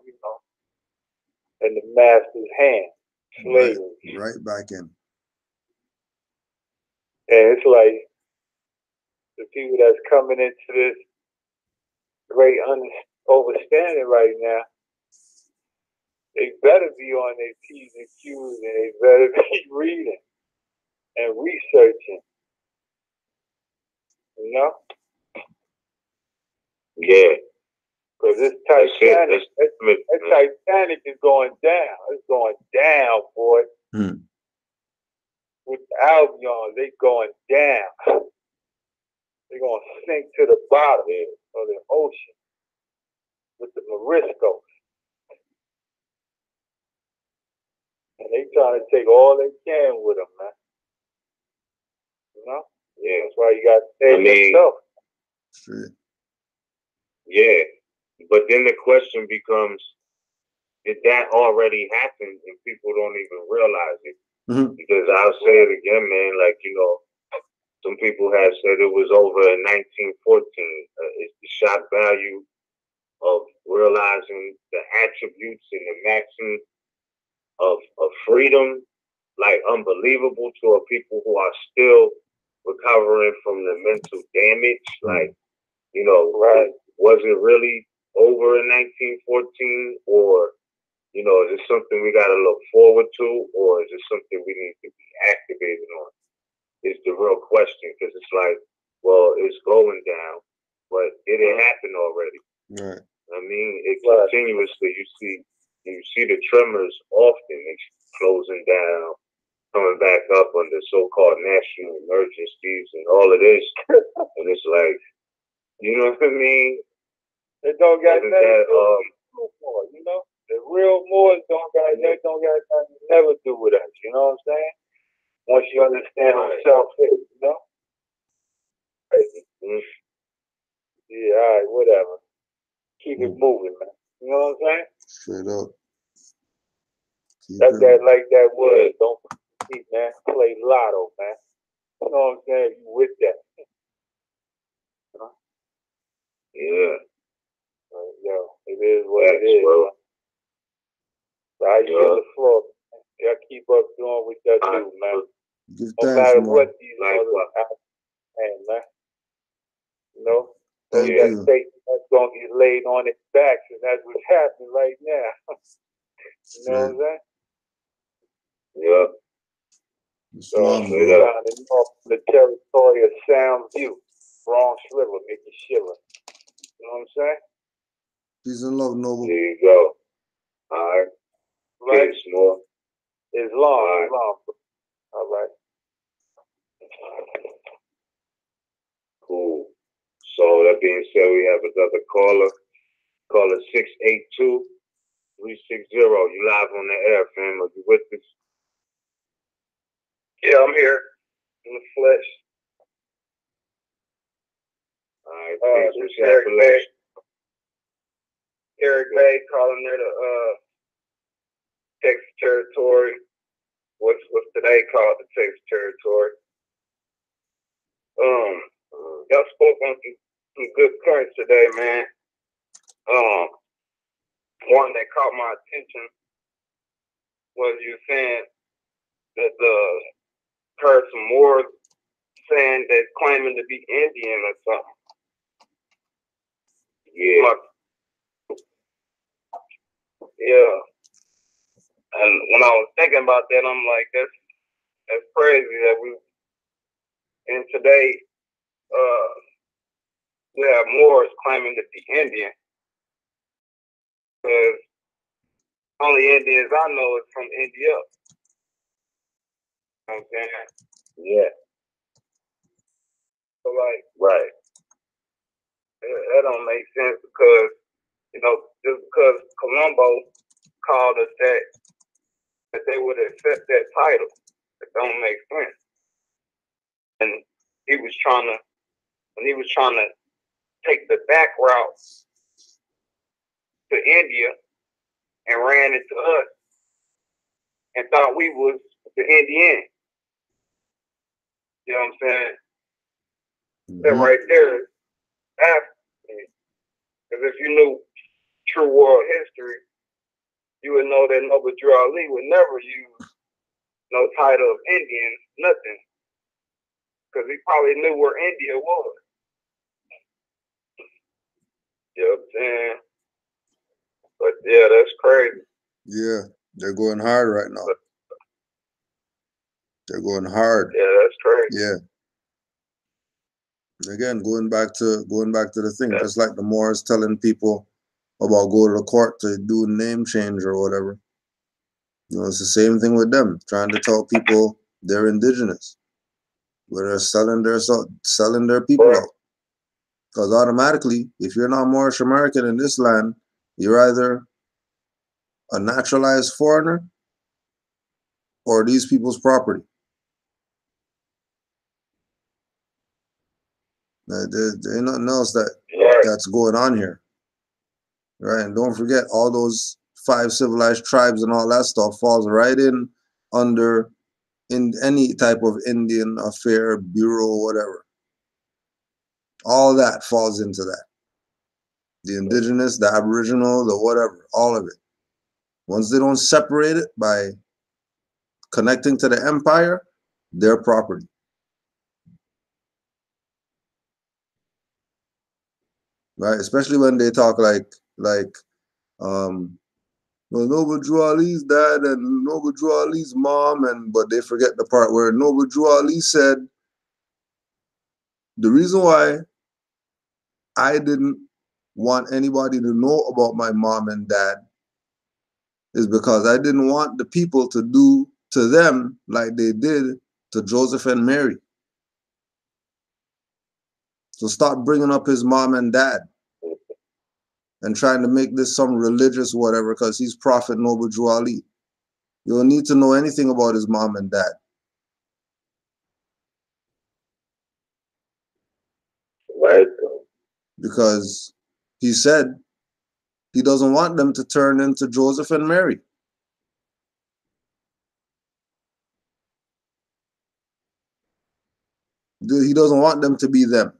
you know, in the master's hand. Slavery.
Right back in.
And it's like the people that's coming into this great understanding right now, they better be on their P's and Q's, and they better be reading and researching. You know? Yeah. Because this Titanic, that Titanic is going down. It's going down, boy. With the Albions, they going down. They're going to sink to the bottom of the ocean with the Moriscos. And they trying to take all they can with them, man. You know? Yeah. That's why you got to save yourself.
Sure.
Yeah. But then the question becomes, did that already happen and people don't even realize it? Because I'll say it again, man, like, you know, some people have said it was over in 1914. Is the shock value of realizing the attributes and the maxim of freedom, like unbelievable to a people who are still recovering from the mental damage. Like, you know, was it really over in 1914, or, you know, is it something we got to look forward to, or is it something we need to be activated on? Is the real question, because it's like, well, it's going down, but did it happen already?
Right.
I mean, it continuously, you see the tremors often, it's closing down, coming back up under so-called national emergencies and all of this, and it's like, you know what I mean?
It don't got nothing to do for, you know? The real Moors don't got nothing to never do with us, you know what I'm saying? Once you understand yourself, you know? Yeah, all right, whatever. Keep it moving, man. You know what I'm saying?
Straight up.
That's that like that word. Don't keep, man. Play lotto, man. You know what I'm saying? You with that.
Yeah.
Yo, it is what it is. Bro. So I use the floor. Y'all keep up doing what y'all do, man. No matter what these others man. You know? So that state that's gonna get laid on its back, and that's what's happening right now. You know what I'm saying?
Yeah.
So rounding off the territory of Sound View, wrong sliver, make you shiver. You know what I'm saying?
Peace and love, Noble.
There you go. All right.
Right.
Peace, more.
It's long, it's long. All right.
Cool. So that being said, we have another caller. Caller 682-360. You live on the air, fam. Are you with us?
Yeah, I'm here in the flesh.
All right.
This is Eric Bay. Eric Bay calling there to Texas territory. What's today called the Texas territory. Y'all spoke on some good points today, man. One that caught my attention was you saying that heard some more saying that claiming to be Indian or something.
Yeah.
Yeah. And when I was thinking about that, I'm like, that's crazy that and today we have Moors claiming to be Indian. Because only Indians I know is from India. You know what I'm saying?
Yeah.
So like,
right.
That don't make sense because, you know, just because Colombo called us that they would accept that title. It don't make sense. And he was trying to take the back route to India and ran into us and thought we was the Indian. You know what I'm saying? That right there is fascinating. Because if you knew true world history, you would know that Noble Drew Ali would never use no title of Indian, nothing. Because he probably knew where India was. You know what I'm saying? But yeah, that's crazy.
Yeah, they're going hard right now. They're going hard.
Yeah, that's crazy.
Yeah. Again, going back to the thing, just like the Moors telling people about go to the court to do name change or whatever. You know, it's the same thing with them, trying to tell people they're indigenous, where they're selling their people out. Because automatically, if you're not Moorish American in this land, you're either a naturalized foreigner or these people's property. There's nothing else that's going on here, right? And don't forget, all those 5 civilized tribes and all that stuff falls right in under in any type of Indian affair, bureau, whatever. All that falls into that. The indigenous, the aboriginal, the whatever, all of it. Once they don't separate it by connecting to the empire, their property. Right? Especially when they talk like well, Noble Drew Ali's dad and Noble Drew Ali's mom, but they forget the part where Noble Drew Ali said, the reason why I didn't want anybody to know about my mom and dad is because I didn't want the people to do to them like they did to Joseph and Mary. So stop bringing up his mom and dad and trying to make this some religious whatever because he's Prophet Noble Drew Ali. You don't need to know anything about his mom and dad.
Right.
Because he said he doesn't want them to turn into Joseph and Mary. He doesn't want them to be them.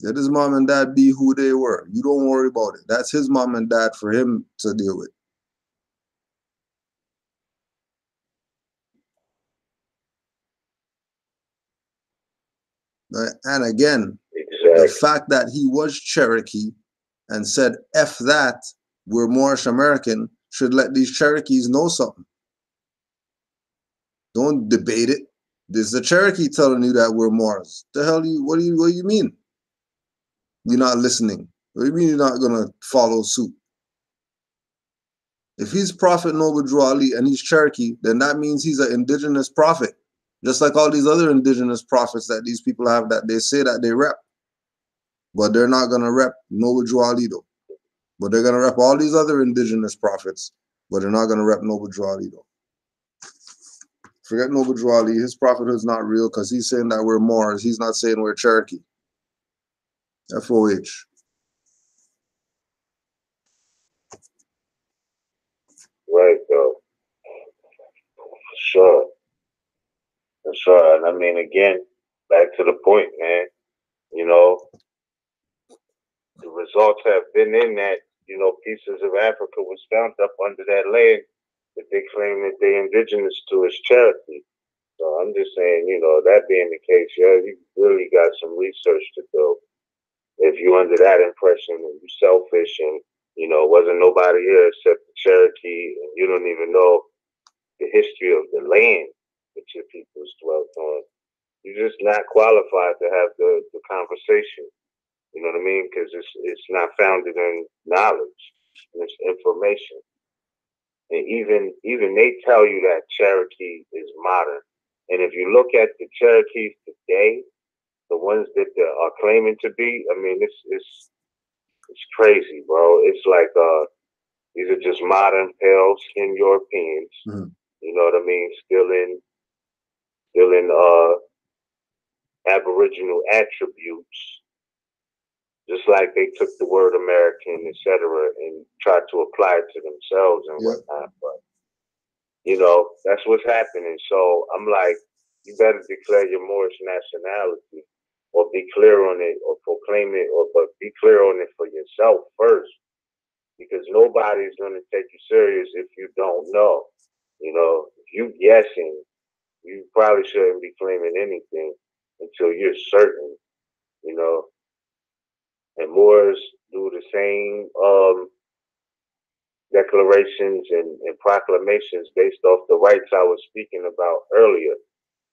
Let his mom and dad be who they were. You don't worry about it. That's his mom and dad for him to deal with. And again, the fact that he was Cherokee and said, F that, we're Moorish American, should let these Cherokees know something. Don't debate it. This is the Cherokee telling you that we're Moors. The hell what do you mean? You're not listening. What do you mean you're not gonna follow suit? If he's Prophet Noble Drew Ali and he's Cherokee, then that means he's an indigenous prophet. Just like all these other indigenous prophets that these people have that they say that they rep. But they're not gonna rep Noble Drew Ali though. But they're gonna rep all these other indigenous prophets, but they're not gonna rep Noble Drew Ali though. Forget Noble Drew Ali. His prophethood's not real because he's saying that we're Moors. He's not saying we're Cherokee. FOH.
Right, though. For sure. For sure. And I mean, again, back to the point, man. You know, the results have been in that, you know, pieces of Africa was found up under that land that they claim that they're indigenous to as Cherokee. So I'm just saying, you know, that being the case, yeah, you really got some research to do. If you're under that impression and you're selfish and, you know, wasn't nobody here except the Cherokee and you don't even know the history of the land that your people's dwelt on, you're just not qualified to have the conversation. You know what I mean? Because it's not founded in knowledge. It's information. And even they tell you that Cherokee is modern. And if you look at the Cherokees today, the ones that are claiming to be, I mean, it's crazy, bro. It's like these are just modern pale skinned Europeans. Mm-hmm. You know what I mean? Still in Aboriginal attributes. Just like they took the word American, etc., and tried to apply it to themselves and whatnot. But, you know, that's what's happening. So I'm like, you better declare your Moorish nationality or be clear on it or proclaim it, but be clear on it for yourself first. Because nobody's going to take you serious if you don't know. You know, if you guessing, you probably shouldn't be claiming anything until you're certain, you know. And Moors do the same declarations and proclamations based off the rights I was speaking about earlier.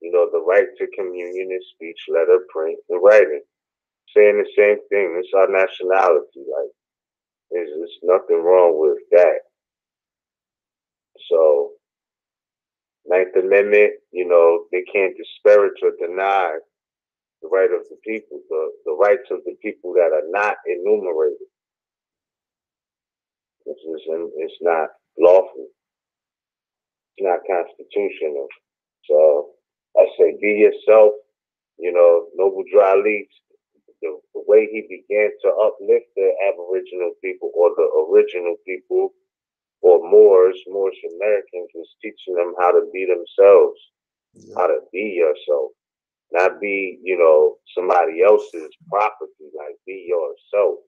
You know, the right to communion in speech, letter, print, and writing. Saying the same thing. It's our nationality. Like, there's nothing wrong with that. So, Ninth Amendment, you know, they can't disparage or deny the right of the people, the rights of the people that are not enumerated. It's not lawful. It's not constitutional. So I say be yourself. You know, Noble Drew Ali, the way he began to uplift the Aboriginal people or the original people or Moorish Americans was teaching them how to be themselves, how to be yourself. not be, you know, somebody else's property. Like, be yourself.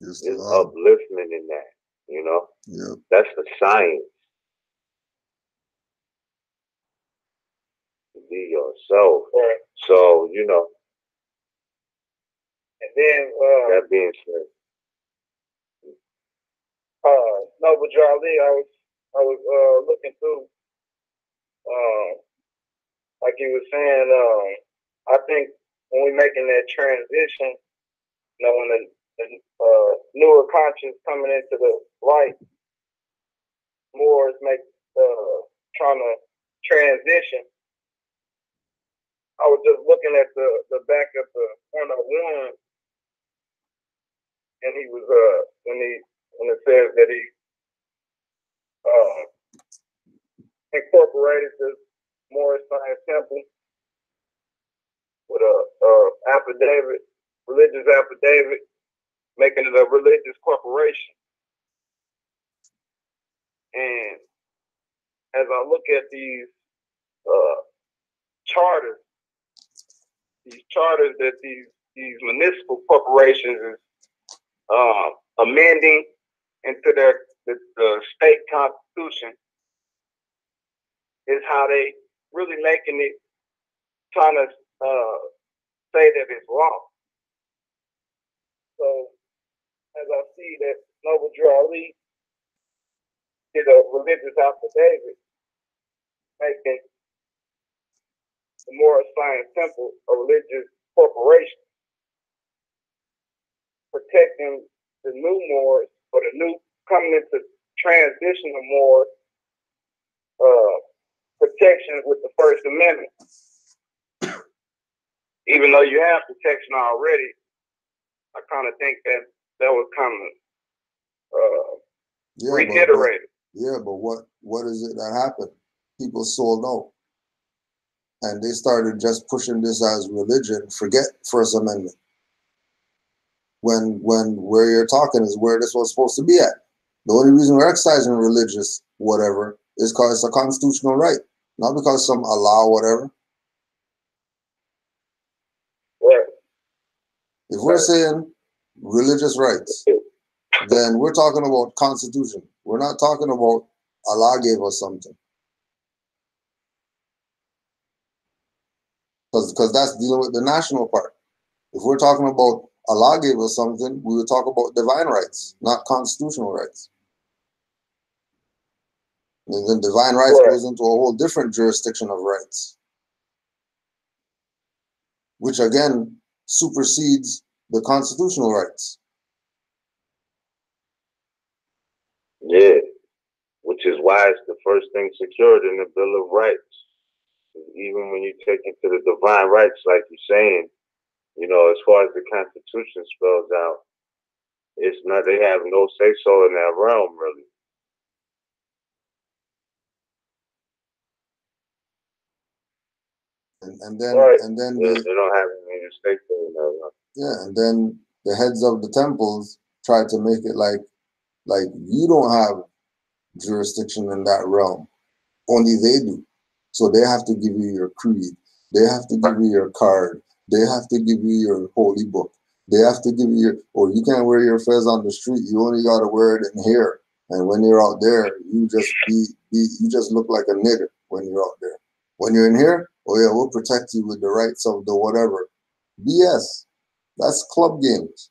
There's upliftment in that, you know.
Yep.
That's the science. Be yourself.
Right.
So, you know.
And then
that being said,
Noble Jolly, I was looking through, like you were saying, I think when we're making that transition, you know, when the newer conscience coming into the light, more is trying to transition. I was just looking at the back of the 101, and he was when it says that he incorporated the Morris Science Temple with a affidavit, religious affidavit, making it a religious corporation. And as I look at these charters that these municipal corporations is amending into the state constitution, is how they really making it, trying to say that it's law. So as I see that Noble Drew Ali did a religious affidavit making the Morris Science Temple a religious corporation, protecting the new Moors, or the new coming into transitional Moors, protection with the First Amendment. Even though you have protection already, I kind of think that was kind of reiterated.
But what is it that happened? People sold out. And they started just pushing this as religion, forget First Amendment. When where you're talking is where this was supposed to be at. The only reason we're exercising religious whatever is because it's a constitutional right, not because some allow whatever.
Right.
If we're saying religious rights, then we're talking about constitution. We're not talking about Allah gave us something. Because that's dealing with the national part. If we're talking about Allah gave us something, we would talk about divine rights, not constitutional rights. And then divine rights goes into a whole different jurisdiction of rights, which again supersedes the constitutional rights.
Yeah, which is why it's the first thing secured in the Bill of Rights. Even when you take into the divine rights, like you're saying, you know, as far as the Constitution spells out, it's not, they have no say-so in that realm, really.
And then
they don't have any say-so in that realm.
Yeah, and then the heads of the temples try to make it like you don't have jurisdiction in that realm. Only they do. So they have to give you your creed. They have to give you your card. They have to give you your holy book. They have to give you you can't wear your fez on the street. You only got to wear it in here. And when you're out there, you just look like a nigger when you're out there. When you're in here, oh yeah, we'll protect you with the rights of the whatever. BS. That's club games.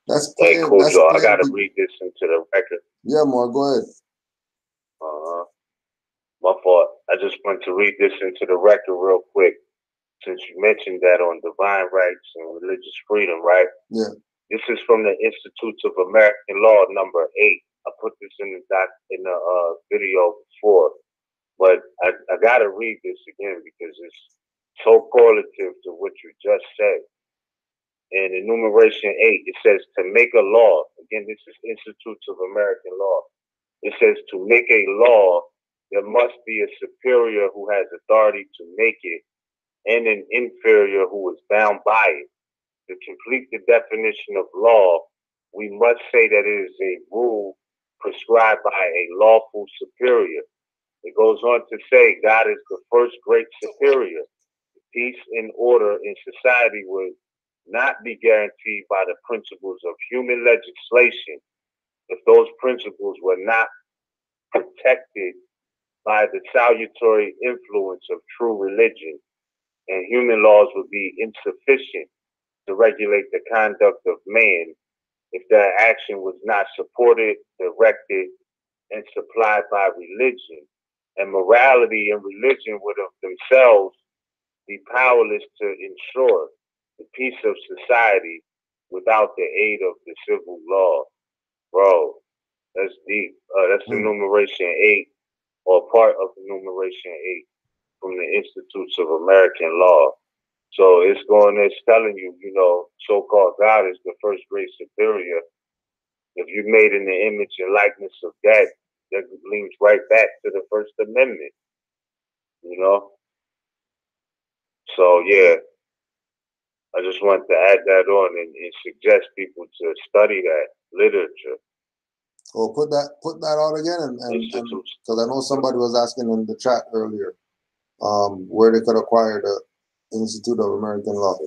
That's playing.
Hey, cool, Joe. I gotta read this into the record.
Yeah, Mar, go ahead.
My fault. I just want to read this into the record real quick, since you mentioned that on divine rights and religious freedom, right?
Yeah.
This is from the Institutes of American Law, number 8. I put this in the video before, but I gotta read this again because it's so correlative to what you just said. In enumeration 8, it says to make a law. Again, this is Institutes of American Law. It says to make a law, there must be a superior who has authority to make it and an inferior who is bound by it. To complete the definition of law, we must say that it is a rule prescribed by a lawful superior. It goes on to say God is the first great superior. Peace and order in society would not be guaranteed by the principles of human legislation if those principles were not protected by the salutary influence of true religion, and human laws would be insufficient to regulate the conduct of man if their action was not supported, directed, and supplied by religion. And morality and religion would of themselves be powerless to ensure the peace of society without the aid of the civil law. Bro, that's deep. That's enumeration 8, or part of enumeration 8 from the Institutes of American Law. So it's telling you, you know, so-called God is the first great superior. If you're made in the image and likeness of that leans right back to the First Amendment, you know? So, yeah, I just want to add that on and suggest people to study that literature.
Oh, put that out again, and because I know somebody was asking in the chat earlier where they could acquire the Institute of American Law.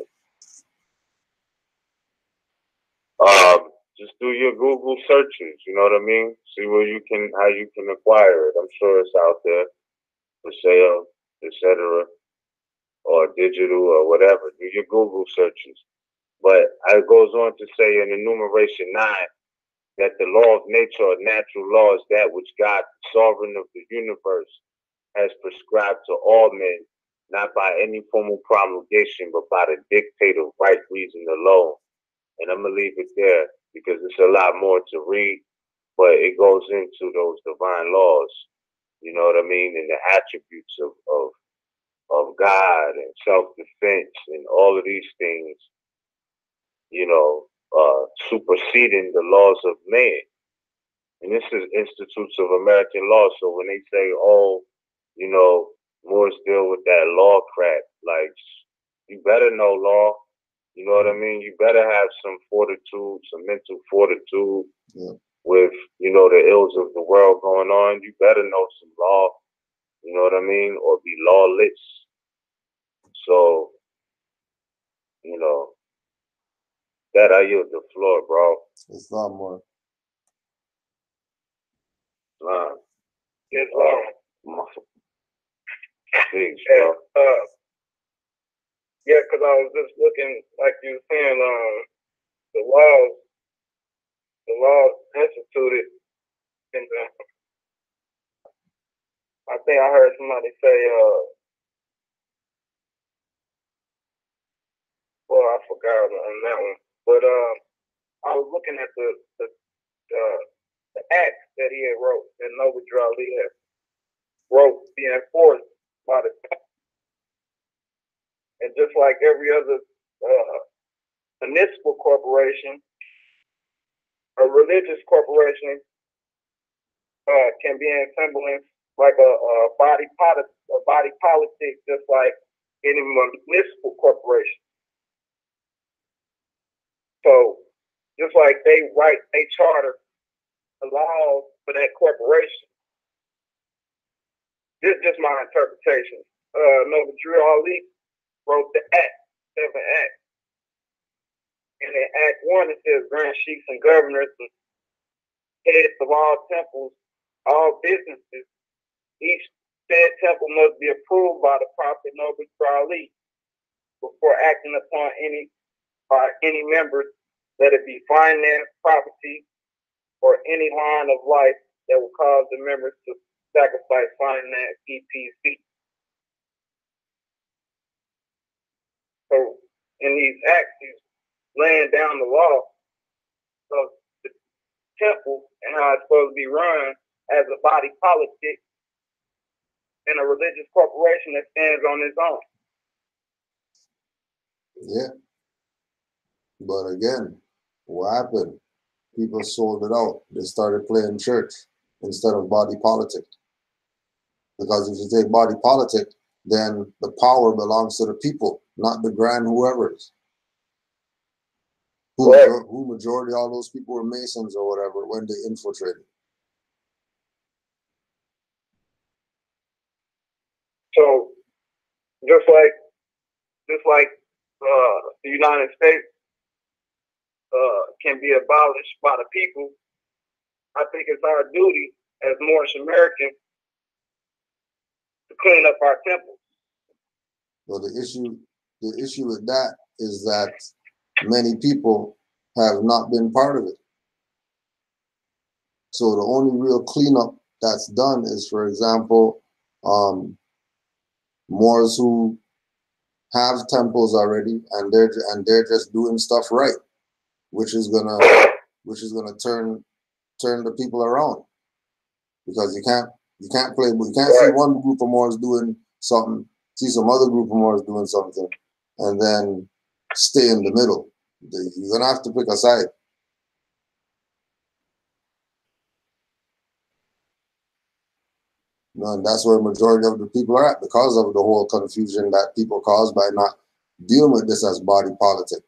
Just do your Google searches, you know what I mean? See how you can acquire it. I'm sure it's out there for sale, etc., or digital or whatever. Do your Google searches. But it goes on to say in enumeration 9 that the law of nature or natural law is that which God, sovereign of the universe, has prescribed to all men, not by any formal promulgation, but by the dictate of right reason alone. And I'm going to leave it there because it's a lot more to read, but it goes into those divine laws, you know what I mean, and the attributes of God and self-defense and all of these things, you know, superseding the laws of man. And this is Institutes of American Law. So when they say, oh, you know, Moors deal with that law crap, like, you better know law. You know what I mean? You better have some fortitude, some mental fortitude with, you know, the ills of the world going on. You better know some law, you know what I mean? Or be lawless. So, you know, that I yield the floor, bro.
It's a lot more.
Islam. Thanks, bro.
Yeah, because I was just looking, like you were saying, the laws instituted, and I think I heard somebody say, well, I forgot on that one, but I was looking at the act that he had wrote, that Noble Drali had wrote, being enforced by the, and just like every other municipal corporation, a religious corporation can be in semblance like a body politic, just like any municipal corporation. So just like they write a charter, a law for that corporation. This is just my interpretation. Noble Ali wrote the Act, 7 Act. And in Act 1, it says grand chiefs and governors and heads of all temples, all businesses, each said temple must be approved by the Prophet Noble Ali before acting upon any members, let it be finance, property, or any line of life that will cause the members to sacrifice finance, etc. So in these acts, he's laying down the law of the temple and how it's supposed to be run as a body politic and a religious corporation that stands on its own.
Yeah. But again, what happened? People sold it out. They started playing church instead of body politic. Because if you take body politic, then the power belongs to the people, not the grand whoever's. Who majority all those people were Masons or whatever when they infiltrated.
just like the United States can be abolished by the people, I think it's our duty as Moorish Americans to clean up our temples.
Well, the issue with that is that many people have not been part of it. So the only real cleanup that's done is, for example, Moors who have temples already, and they're just doing stuff right, which is gonna turn the people around, because you can't see one group of Moors doing something, see some other group of Moors doing something, and then stay in the middle. You're gonna have to pick a side. You know, and that's where the majority of the people are at, because of the whole confusion that people cause by not dealing with this as body politic,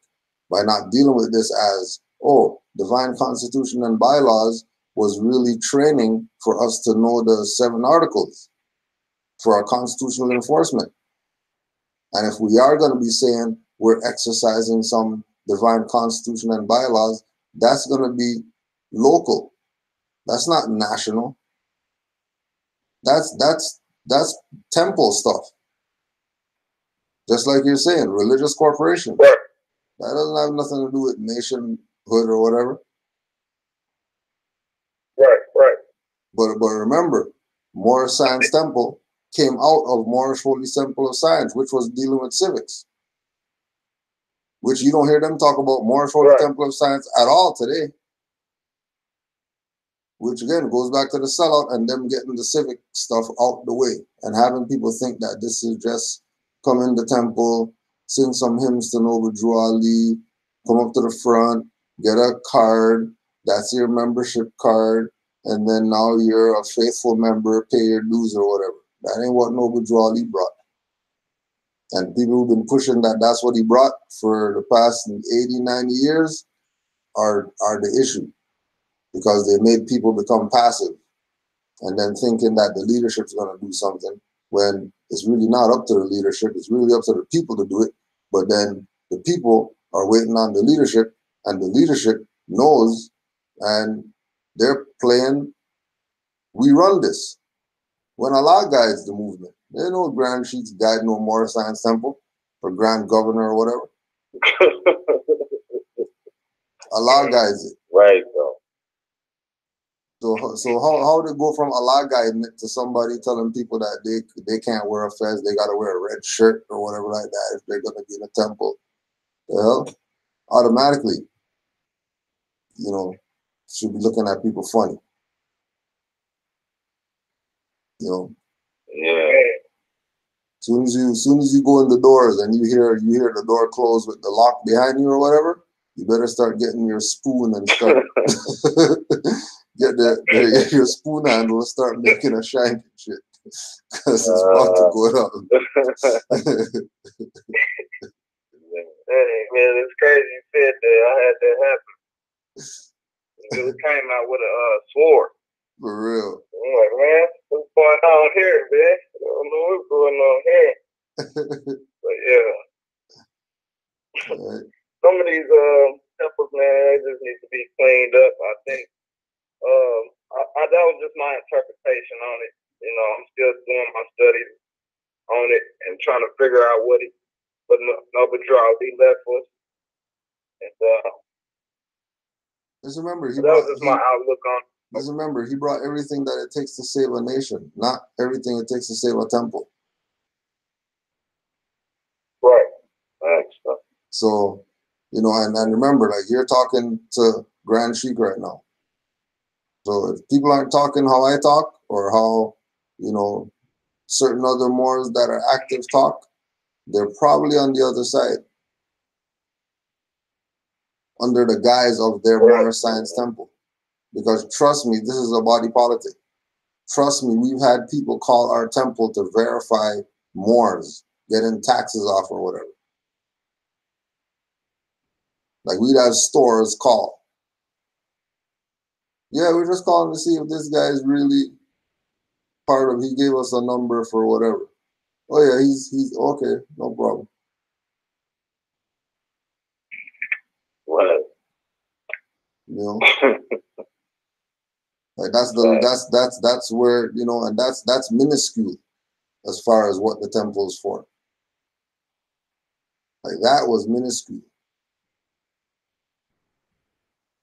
by not dealing with this as, oh, divine constitution and bylaws was really training for us to know the 7 articles for our constitutional enforcement. And if we are going to be saying we're exercising some divine constitution and bylaws, that's going to be local. That's not national. That's temple stuff. Just like you're saying, religious corporation. That doesn't have nothing to do with nationhood or whatever.
Right.
But remember, Moorish Science Temple came out of Moorish Holy Temple of Science, which was dealing with civics. Which you don't hear them talk about Moorish Holy Temple of Science at all today. Which again goes back to the sellout and them getting the civic stuff out the way and having people think that this is just come in the temple, sing some hymns to Noble Drew Ali, come up to the front, get a card, that's your membership card, and then now you're a faithful member, pay your dues or whatever. That ain't what Noble Drew Ali brought. And people who've been pushing that that's what he brought for the past 80, 90 years are the issue. Because they made people become passive and then thinking that the leadership's going to do something when it's really not up to the leadership. It's really up to the people to do it. But then the people are waiting on the leadership, and the leadership knows, and they're playing, we run this. When Allah guides the movement, there no Grand Sheets guide no Moorish Science Temple or Grand Governor or whatever. Allah guides it.
Right, bro.
So how would it go from Allah guiding it to somebody telling people that they can't wear a fez, they gotta wear a red shirt or whatever like that if they're gonna be in a temple? Well, automatically, you know, should be looking at people funny. You know.
Yeah.
Soon as you go in the doors and you hear the door close with the lock behind you or whatever, you better start getting your spoon and start get your spoon handle and start making a shank and shit. Because it's about to go down.
Hey, man, it's crazy you said that. I had that happen. It came out with a sword.
For real.
I'm like, man, what's going on here, man? I don't know what's going on here. But yeah.
Right.
Some of these temples, man, they just need to be cleaned up. I think that was just my interpretation on it. You know, I'm still doing my studies on it and trying to figure out what Noble Drew Ali left us. And
just remember,
that was just my outlook on it.
Just remember, he brought everything that it takes to save a nation, not everything it takes to save a temple.
Right. Thanks.
So, you know, and remember, like, you're talking to Grand Sheik right now. So if people aren't talking how I talk or how, you know, certain other Moors that are active talk, they're probably on the other side under the guise of their Moorish Science Temple. Because trust me, this is a body politic. Trust me, we've had people call our temple to verify Moors, getting taxes off or whatever. Like, we'd have stores call. Yeah, we're just calling to see if this guy is really part of, he gave us a number for whatever. Oh yeah, he's okay, no problem.
What?
You know, like that's where, you know, and that's minuscule as far as what the temple is for. Like that was minuscule.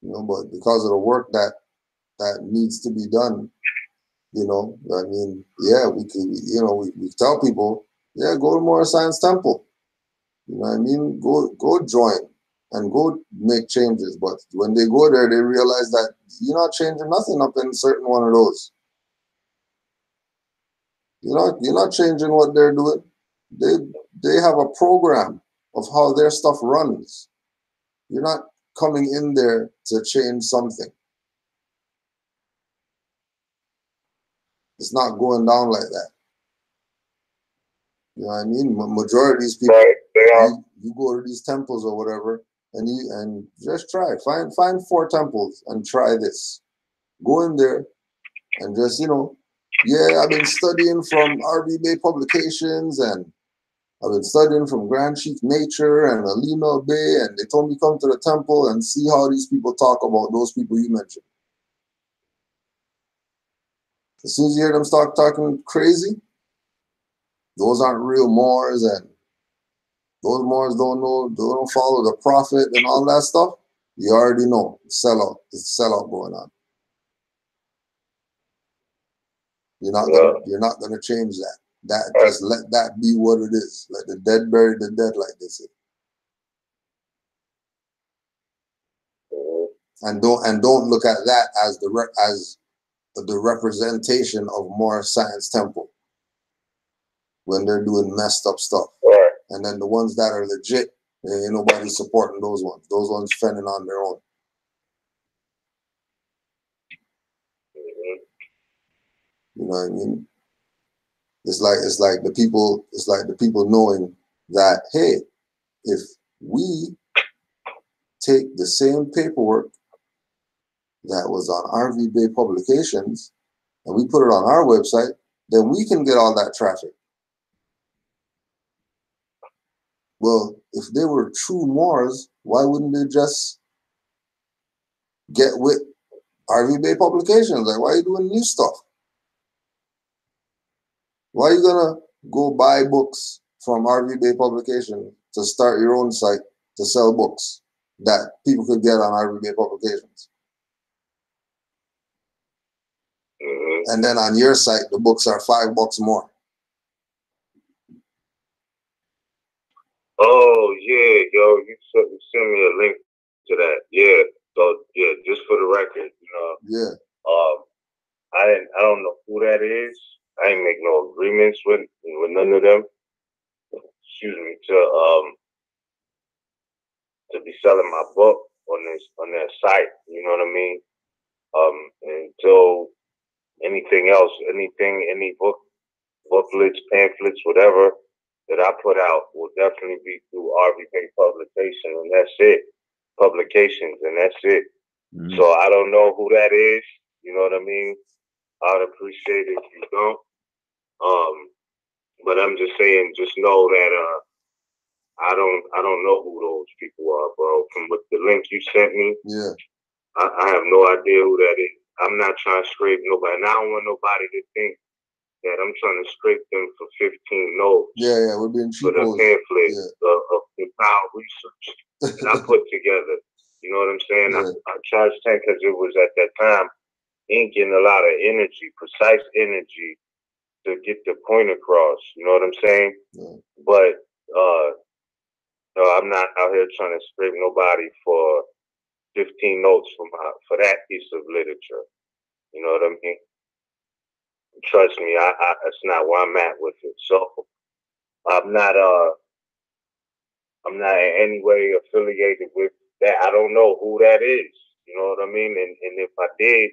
You know, but because of the work that needs to be done, you know, I mean, yeah, we could, you know, we tell people, yeah, go to Moorish Science Temple. You know what I mean? Go join and go make changes. But when they go there, they realize that you're not changing nothing up in certain one of those. You're not changing what they're doing. They have a program of how their stuff runs. You're not coming in there to change something. It's not going down like that. You know what I mean? Majority of these people, you go to these temples or whatever, and just try. Find 4 temples and try this. Go in there and just, you know, yeah, I've been studying from RV Bay Publications, and I've been studying from Grand Chief Nature and Alima Bay, and they told me come to the temple and see how these people talk about those people you mentioned. As soon as you hear them start talking crazy, those aren't real Moors, and those Moors don't follow the prophet and all that stuff. You already know, it's sellout going on. You're not gonna change that. Just let that be what it is. Let the dead bury the dead, like they say. And don't look at that as the representation of Moorish Science Temple when they're doing messed up stuff.
Right.
And then the ones that are legit, ain't nobody supporting those ones. Those ones fending on their own. You know what I mean? It's like the people knowing that, hey, if we take the same paperwork that was on RV Bay Publications and we put it on our website, then we can get all that traffic. Well, if they were true Moors, why wouldn't they just get with RV Bay Publications? Like, why are you doing new stuff? Why are you gonna go buy books from RV Bay Publications to start your own site to sell books that people could get on RV Bay Publications? And then on your site, the books are $5 more.
Oh yeah, yo, you send me a link to that. Yeah. So yeah, just for the record, you know.
Yeah.
I don't know who that is. I ain't make no agreements with none of them. Excuse me, to be selling my book on their site. You know what I mean? Until anything else, any booklets, pamphlets, whatever that I put out will definitely be through RV Bay Publication, and that's it. Publications, and that's it. Mm-hmm. So I don't know who that is. You know what I mean? I'd appreciate it if you don't. But I'm just saying, just know that I don't know who those people are, bro. From the link you sent me,
yeah,
I have no idea who that is. I'm not trying to scrape nobody, and I don't want nobody to think that I'm trying to scrape them for 15 notes.
Yeah, we're being cheap.
For the pamphlet of the power research that I put together. You know what I'm saying? Yeah. I charged 10 because it was at that time inking a lot of energy, precise energy to get the point across. You know what I'm saying? Yeah. But no, I'm not out here trying to scrape nobody for 15 notes for that piece of literature. You know what I mean? Trust me, that's not where I'm at with it. So I'm not in any way affiliated with that. I don't know who that is. You know what I mean? And if I did,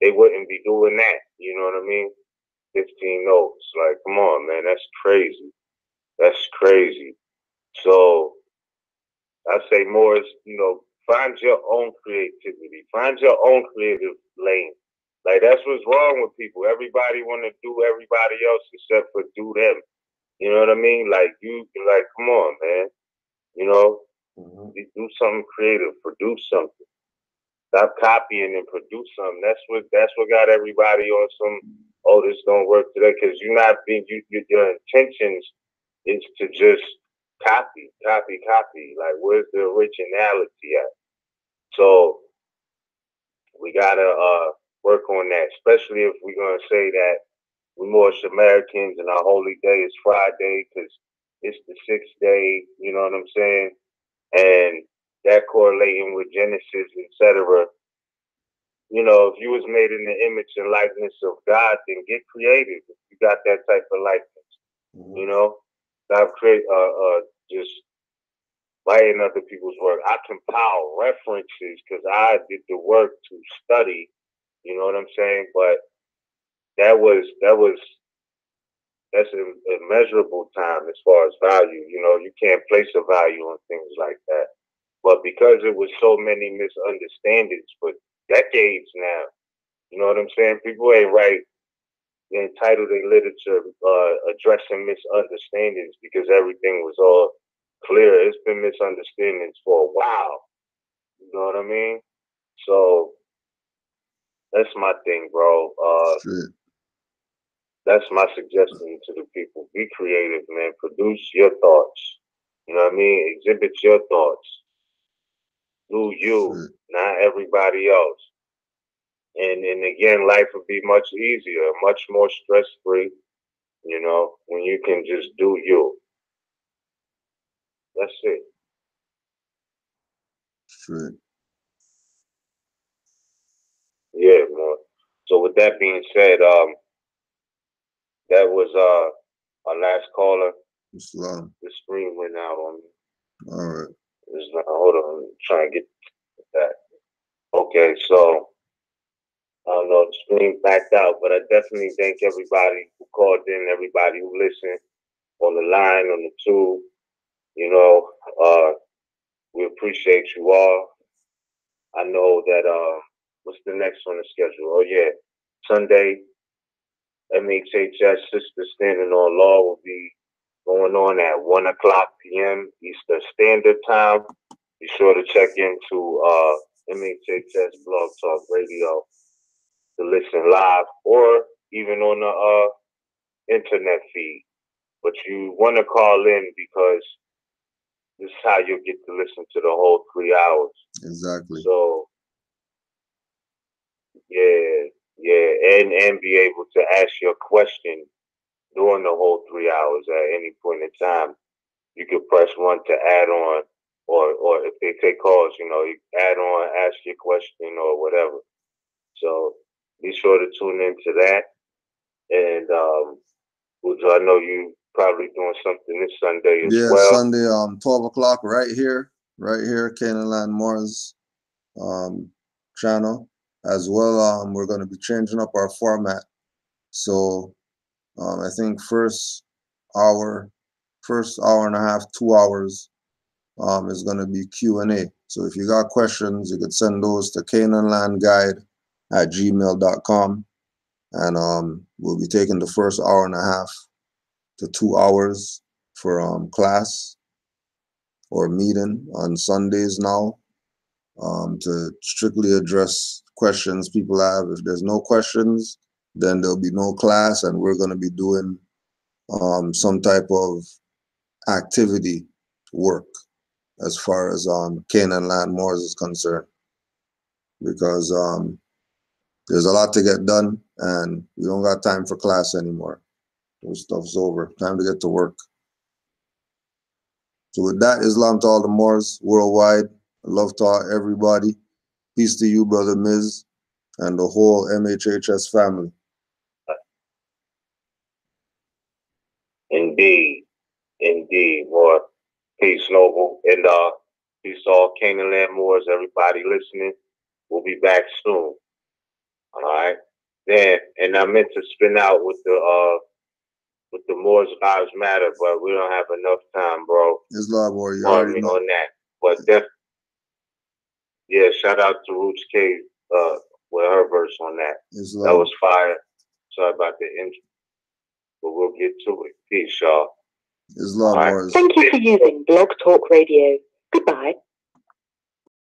they wouldn't be doing that. You know what I mean? 15 notes. Like, come on, man. That's crazy. That's crazy. So I say more is, you know, find your own creativity. Find your own creative lane. Like, that's what's wrong with people. Everybody want to do everybody else except for do them. You know what I mean? Like come on, man. You know, do something creative, produce something. Stop copying and produce something. That's what got everybody on some. Oh, this don't work today because you're not being. Your intentions is to just copy. Like, where's the originality at? So we gotta work on that, especially if we're gonna say that we're Moorish Americans and our holy day is Friday because it's the 6th day. You know what I'm saying? And that correlating with Genesis, etc. You know, if you was made in the image and likeness of God, then get creative. If you got that type of likeness, you know, stop just writing other people's work. I compile references because I did the work to study. You know what I'm saying? But that's an immeasurable time as far as value. You know, you can't place a value on things like that. But because it was so many misunderstandings for decades now, you know what I'm saying? People ain't entitled their literature addressing misunderstandings because everything was all clear. It's been misunderstandings for a while. You know what I mean? So that's my thing, bro. That's my suggestion to the people. Be creative, man. Produce your thoughts. You know what I mean? Exhibit your thoughts. Do you, not everybody else. And again, life would be much easier, much more stress-free, you know, when you can just do you. That's it.
Straight.
Yeah, more. So with that being said, that was our last caller.
Islam.
The screen went out on me.
All right.
Hold on, I'm trying to get that. Okay, so I don't know, the screen backed out, but I definitely thank everybody who called in, everybody who listened on the line, on the tube. You know, we appreciate you all. I know that what's the next on the schedule? Oh yeah, Sunday, MHHS Sister Standing on Law will be going on at 1:00 p.m. Eastern Standard Time. Be sure to check into MHHS Blog Talk Radio to listen live or even on the internet feed. But you want to call in because this is how you'll get to listen to the whole 3 hours.
Exactly.
So, yeah, and be able to ask your question during the whole 3 hours at any point in time. You could press 1 to add on, or if they take calls, you know, you add on, ask your question or whatever. So be sure to tune into that. And I know you probably doing something this Sunday as well.
Yeah, Sunday, 12 o'clock right here, Canaanland Moore's channel. As well, we're going to be changing up our format. So I think first hour and a half, 2 hours is going to be Q&A. So if you got questions, you could send those to canaanlandguide@gmail.com. And we'll be taking the first hour and a half to 2 hours for class or meeting on Sundays now to strictly address questions people have. If there's no questions, then there'll be no class, and we're going to be doing some type of activity work as far as Canaanland Moors is concerned, because there's a lot to get done and we don't got time for class anymore. Those stuff's over. Time to get to work. So with that, Islam to all the Moors worldwide. Love to everybody. Peace to you, Brother Miz, and the whole MHHS family.
Indeed. More peace, Noble. And peace to all Canaanland Moors, everybody listening. We'll be back soon. All right. Then, and I meant to spin out with the Moors Lives Matter, but we don't have enough time, bro.
Islam, boy, you
Pardon
already
me
know.
on that. But yeah, shout out to Roots K with her verse on that.
Islam.
That was fire. Sorry about the intro, but we'll get to it. Peace, y'all.
Islam Wars.
Thank you for using Blog Talk Radio. Goodbye.